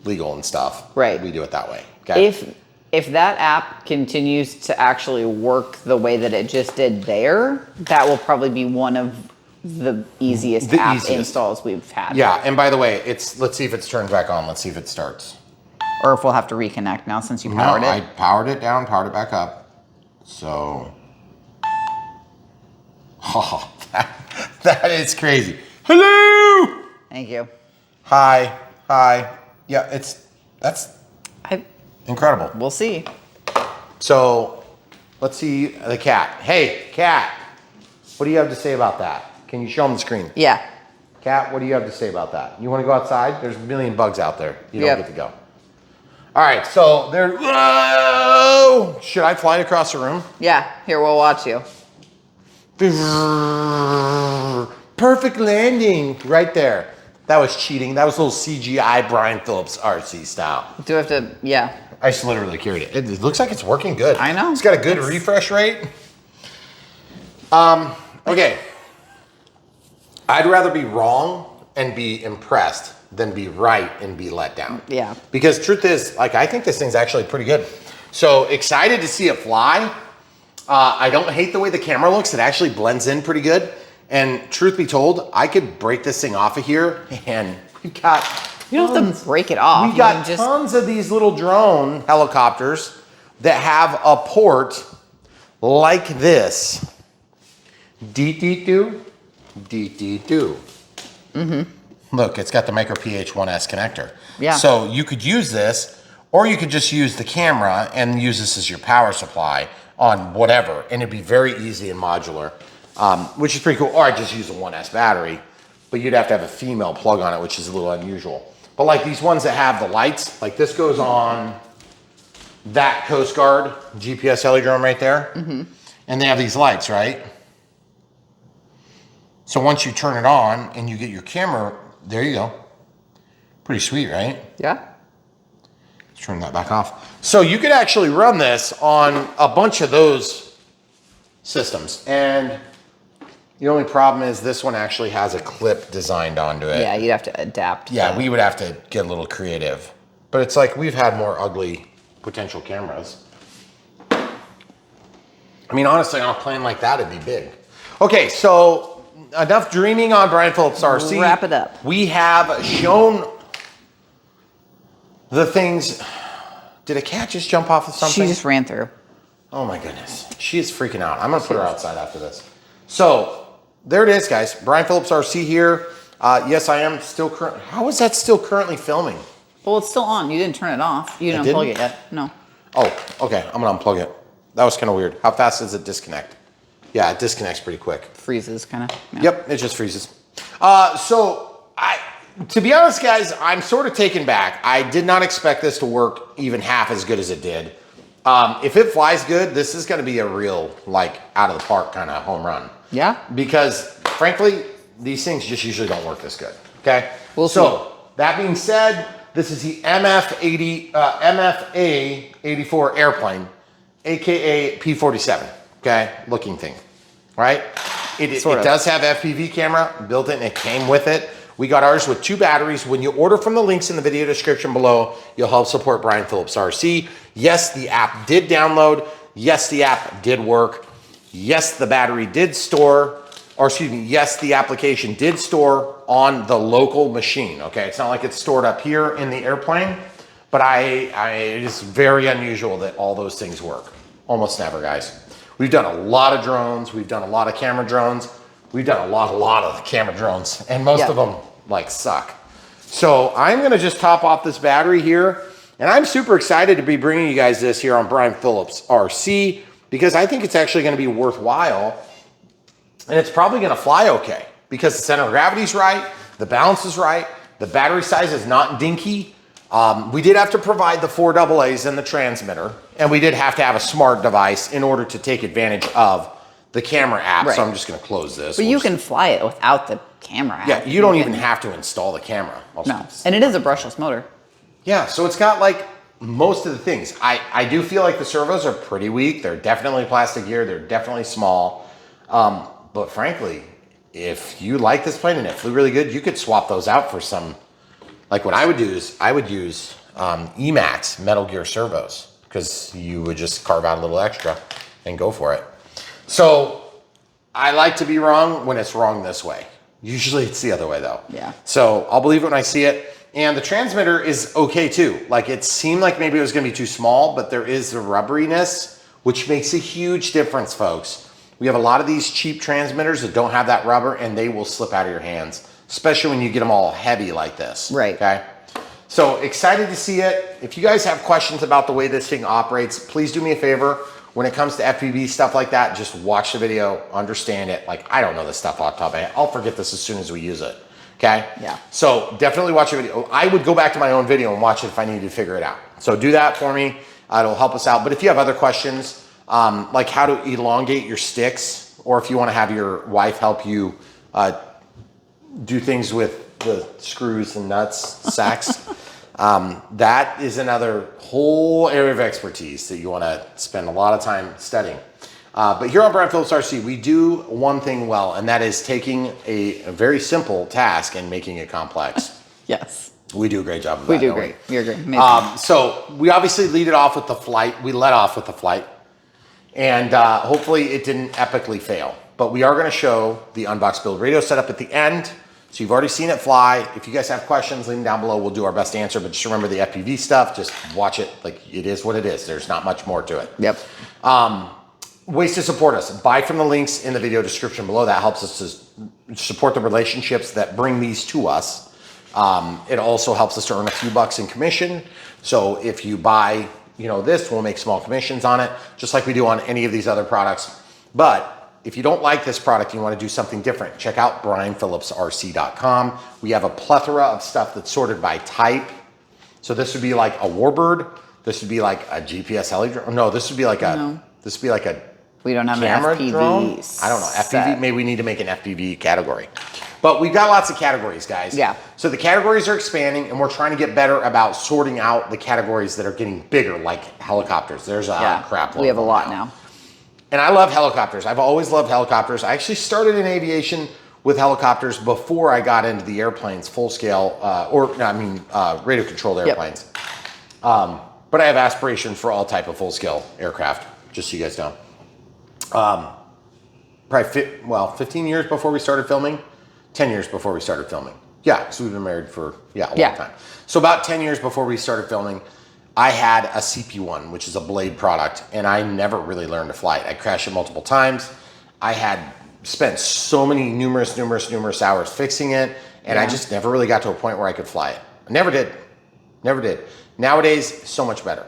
legal and stuff. Right. We do it that way. Okay. If that app continues to actually work the way that it just did there, that will probably be one of the easiest installs we've had. Yeah, and by the way, let's see if it's turned back on. Let's see if it starts. Or if we'll have to reconnect now since you powered it. I powered it down, powered it back up. So, oh, that is crazy. Hello. Thank you. Hi. Yeah, that's incredible. We'll see. So, let's see the cat. Hey, cat, what do you have to say about that? Can you show them the screen? Yeah. Cat, what do you have to say about that? You want to go outside? There's a million bugs out there. You don't get to go. All right, so there. Whoa! Should I fly across the room? Yeah. Here, we'll watch you. Perfect landing right there. That was cheating. That was a little CGI Brian Phillips RC style. Do we have to? Yeah. I just literally carried it. It looks like it's working good. I know. It's got a good refresh rate. Okay. I'd rather be wrong and be impressed than be right and be let down. Yeah. Because truth is, I think this thing's actually pretty good. So excited to see it fly. I don't hate the way the camera looks. It actually blends in pretty good. And truth be told, I could break this thing off of here and we've got You don't have to break it off. We got tons of these little drone helicopters that have a port like this. Dee-dee-doo, dee-dee-doo. Look, it's got the micro PH1S connector. Yeah. So you could use this, or you could just use the camera and use this as your power supply on whatever, and it'd be very easy and modular, which is pretty cool. Or I'd just use a 1S battery, but you'd have to have a female plug on it, which is a little unusual. But like these ones that have the lights, like this goes on that Coast Guard GPS helidrome right there, and they have these lights, right? So once you turn it on and you get your camera, there you go. Pretty sweet, right? Yeah. Let's turn that back off. So you could actually run this on a bunch of those systems. And the only problem is this one actually has a clip designed onto it. Yeah, you'd have to adapt. Yeah, we would have to get a little creative. But it's like we've had more ugly potential cameras. I mean, honestly, on a plane like that, it'd be big. Okay, so enough dreaming on Brian Phillips RC. Wrap it up. We have shown the things. Did a cat just jump off of something? She just ran through. Oh my goodness. She is freaking out. I'm going to put her outside after this. So there it is, guys. Brian Phillips RC here. Yes, I am still current. How is that still currently filming? Well, it's still on. You didn't turn it off. You didn't unplug it yet. No. Oh, okay. I'm going to unplug it. That was kind of weird. How fast does it disconnect? Yeah, it disconnects pretty quick. Freezes, kind of. Yeah. Yep, it just freezes. To be honest, guys, I'm sort of taken back. I did not expect this to work even half as good as it did. If it flies good, this is going to be a real, out of the park kind of home run. Yeah. Because, frankly, these things just usually don't work this good. Okay? We'll see. So, that being said, this is the MF-A84 airplane, aka P-47. Okay, looking thing, right? It does have FPV camera built in. It came with it. We got ours with 2 batteries. When you order from the links in the video description below, you'll help support Brian Phillips RC. Yes, the app did download. Yes, the app did work. Yes, the battery did store, yes, the application did store on the local machine. Okay, it's not like it's stored up here in the airplane, but it is very unusual that all those things work. Almost never, guys. We've done a lot of drones. We've done a lot of camera drones. We've done a lot of camera drones. And most of them like suck. So I'm gonna just top off this battery here, and I'm super excited to be bringing you guys this here on Brian Phillips RC, because I think it's actually gonna be worthwhile, and it's probably gonna fly okay, because the center of gravity's right, the balance is right, the battery size is not dinky. We did have to provide the 4 AA's in the transmitter, and we did have to have a smart device in order to take advantage of the camera app. Right. So I'm just gonna close this. But you can fly it without the camera app. Yeah, you don't even have to install the camera. No, and it is a brushless motor. Yeah, so it's got like most of the things. I do feel like the servos are pretty weak. They're definitely plastic gear. They're definitely small. But frankly, if you like this plane and it flew really good, you could swap those out for some, like what I would do is I would use Emax Metal Gear servos, because you would just carve out a little extra and go for it. So I like to be wrong when it's wrong this way. Usually it's the other way though. Yeah. So I'll believe it when I see it. And the transmitter is okay too. Like it seemed like maybe it was gonna be too small, but there is the rubberiness, which makes a huge difference, folks. We have a lot of these cheap transmitters that don't have that rubber, and they will slip out of your hands, especially when you get them all heavy like this. Right. Okay. So excited to see it. If you guys have questions about the way this thing operates, please do me a favor. When it comes to FPV stuff like that, just watch the video, understand it. Like, I don't know this stuff off the top of my head. I'll forget this as soon as we use it, okay? Yeah. So definitely watch the video. I would go back to my own video and watch it if I needed to figure it out. So do that for me. It'll help us out. But if you have other questions, like how to elongate your sticks, or if you want to have your wife help you do things with the screws and nuts, sacks, that is another whole area of expertise that you want to spend a lot of time studying. But here on Brian Phillips RC, we do one thing well, and that is taking a very simple task and making it complex. Yes. We do a great job of that. We do great. You're great. Amazing. So we obviously lead it off with the flight. We let off with the flight, and hopefully it didn't epically fail. But we are going to show the Unbox build radio setup at the end. So you've already seen it fly. If you guys have questions, leave them down below. We'll do our best to answer. But just remember the FPV stuff. Just watch it. Like, it is what it is. There's not much more to it. Yep. Ways to support us. Buy from the links in the video description below. That helps us to support the relationships that bring these to us. It also helps us to earn a few bucks in commission. So if you buy, this, we'll make small commissions on it, just like we do on any of these other products. But if you don't like this product, you want to do something different, check out brianphillipsrc.com. We have a plethora of stuff that's sorted by type. So this would be like a Warbird. This would be like a GPS heli drone. No, this would be like a, this would be like a we don't have camera an FPV drone. I don't know. set. FPV, maybe we need to make an FPV category. But we've got lots of categories, guys. Yeah. So the categories are expanding, and we're trying to get better about sorting out the categories that are getting bigger, like helicopters. There's a crap load. We have a lot now. And I love helicopters. I've always loved helicopters. I actually started in aviation with helicopters before I got into the airplanes full scale, radio controlled airplanes. But I have aspirations for all type of full scale aircraft, just so you guys know. Probably 15 years before we started filming, 10 years before we started filming. Yeah, so we've been married for a long time. So about 10 years before we started filming, I had a CP1, which is a Blade product, and I never really learned to fly it. I crashed it multiple times. I had spent so many numerous hours fixing it, and I just never really got to a point where I could fly it. I never did. Nowadays, so much better.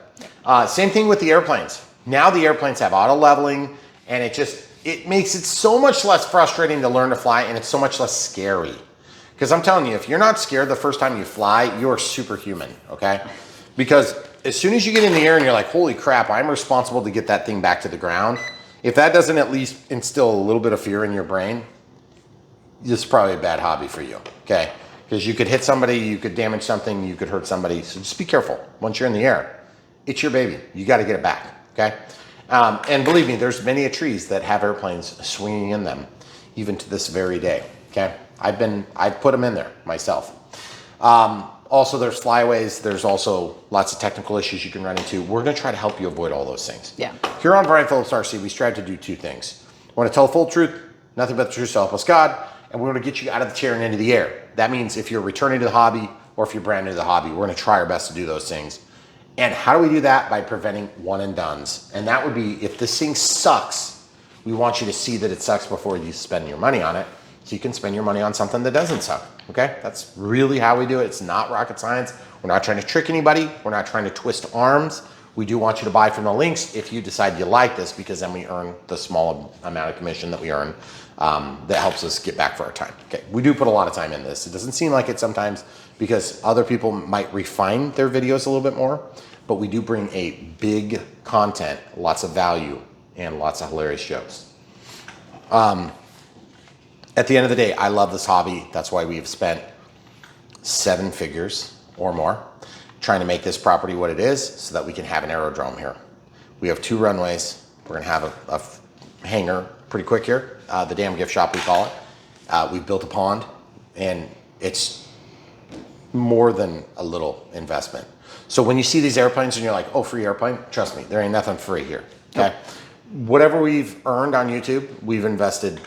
Same thing with the airplanes. Now the airplanes have auto leveling, and it makes it so much less frustrating to learn to fly, and it's so much less scary. Because I'm telling you, if you're not scared the first time you fly, you're superhuman, okay? Because as soon as you get in the air and you're like, holy crap, I'm responsible to get that thing back to the ground. If that doesn't at least instill a little bit of fear in your brain, this is probably a bad hobby for you, okay? Because you could hit somebody, you could damage something, you could hurt somebody. So just be careful. Once you're in the air, it's your baby. You got to get it back, okay? And believe me, there's many trees that have airplanes swinging in them, even to this very day, okay? I've put them in there myself. Also, there's flyaways. There's also lots of technical issues you can run into. We're going to try to help you avoid all those things. Yeah. Here on Brian Phillips RC, we strive to do two things. We want to tell the full truth, nothing but the truth, so help us God, and we want to get you out of the chair and into the air. That means if you're returning to the hobby or if you're brand new to the hobby, we're going to try our best to do those things. And how do we do that? By preventing one and dones. And that would be, if this thing sucks, we want you to see that it sucks before you spend your money on it. so you can spend your money on something that doesn't suck, okay? That's really how we do it. It's not rocket science. We're not trying to trick anybody. We're not trying to twist arms. We do want you to buy from the links if you decide you like this, because then we earn the small amount of commission that we earn that helps us get back for our time. Okay, we do put a lot of time in this. It doesn't seem like it sometimes because other people might refine their videos a little bit more, but we do bring a big content, lots of value, and lots of hilarious jokes. At the end of the day, I love this hobby. That's why we've spent 7 figures or more trying to make this property what it is so that we can have an aerodrome here. We have 2 runways. We're gonna have a hangar pretty quick here. The damn gift shop, we call it. We've built a pond, and it's more than a little investment. So when you see these airplanes and you're like, oh, free airplane, trust me, there ain't nothing free here, okay? Whatever we've earned on YouTube, we've invested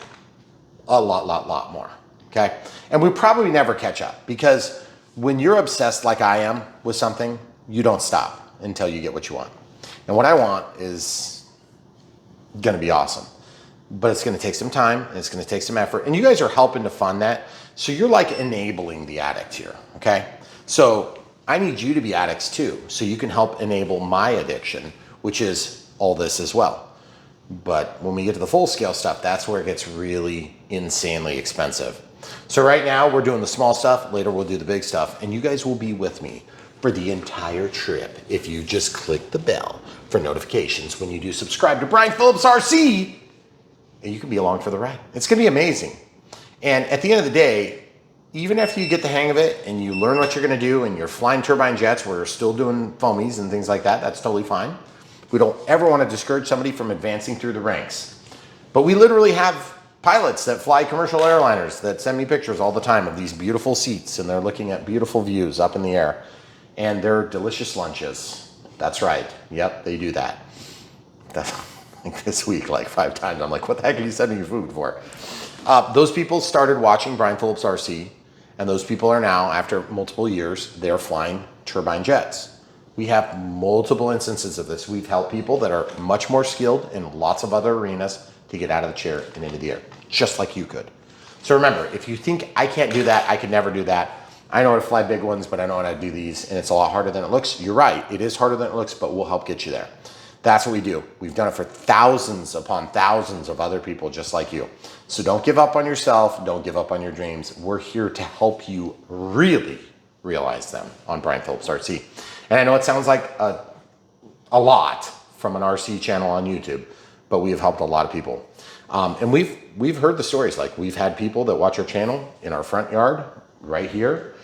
a lot more, okay? And we probably never catch up, because when you're obsessed like I am with something, you don't stop until you get what you want. And what I want is gonna be awesome, but it's gonna take some time, and it's gonna take some effort, and you guys are helping to fund that. So you're like enabling the addict here, okay? So I need you to be addicts too, so you can help enable my addiction, which is all this as well. But when we get to the full scale stuff, that's where it gets really insanely expensive. So right now we're doing the small stuff, later we'll do the big stuff, and you guys will be with me for the entire trip if you just click the bell for notifications when you do subscribe to Brian Phillips RC, and you can be along for the ride. It's gonna be amazing. And at the end of the day, even after you get the hang of it and you learn what you're gonna do and you're flying turbine jets, we're still doing foamies and things like that, that's totally fine. We don't ever want to discourage somebody from advancing through the ranks. But we literally have pilots that fly commercial airliners that send me pictures all the time of these beautiful seats, and they're looking at beautiful views up in the air, and they're delicious lunches. That's right. Yep, they do that. That's like this week, like 5 times. I'm like, what the heck are you sending me food for? Those people started watching Brian Phillips RC, and those people are now, after multiple years, they're flying turbine jets. We have multiple instances of this. We've helped people that are much more skilled in lots of other arenas to get out of the chair and into the air, just like you could. So remember, if you think I can't do that, I could never do that. I know how to fly big ones, but I know how to do these, and it's a lot harder than it looks. You're right, it is harder than it looks, but we'll help get you there. That's what we do. We've done it for thousands upon thousands of other people just like you. So don't give up on yourself. Don't give up on your dreams. We're here to help you really realize them on Brian Phillips RC. And I know it sounds like a lot from an RC channel on YouTube, but we have helped a lot of people. And we've heard the stories. Like, we've had people that watch our channel in our front yard right here,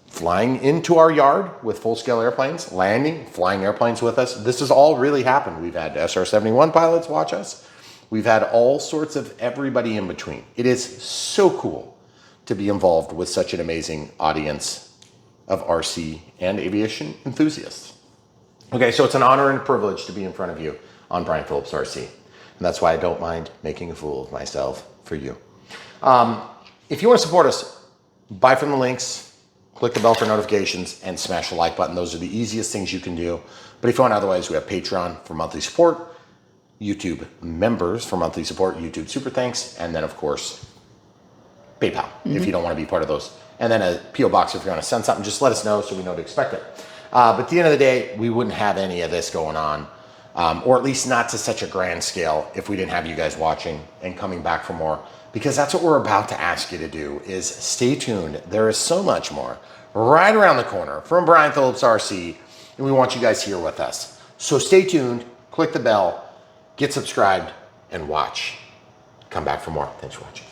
flying into our yard with full-scale airplanes, landing, flying airplanes with us. This has all really happened. We've had SR-71 pilots watch us. We've had all sorts of everybody in between. It is so cool to be involved with such an amazing audience of RC and aviation enthusiasts. Okay, so it's an honor and a privilege to be in front of you on Brian Phillips RC. And that's why I don't mind making a fool of myself for you. If you want to support us, buy from the links, click the bell for notifications, and smash the like button. Those are the easiest things you can do. But if you want otherwise, we have Patreon for monthly support, YouTube members for monthly support, YouTube super thanks, and then of course, PayPal, if you don't want to be part of those. And then a P.O. box if you want to send something, just let us know so we know to expect it. But at the end of the day, we wouldn't have any of this going on, or at least not to such a grand scale, if we didn't have you guys watching and coming back for more, because that's what we're about to ask you to do, is stay tuned. There is so much more right around the corner from Brian Phillips RC, and we want you guys here with us. So stay tuned, click the bell, get subscribed, and watch. Come back for more. Thanks for watching.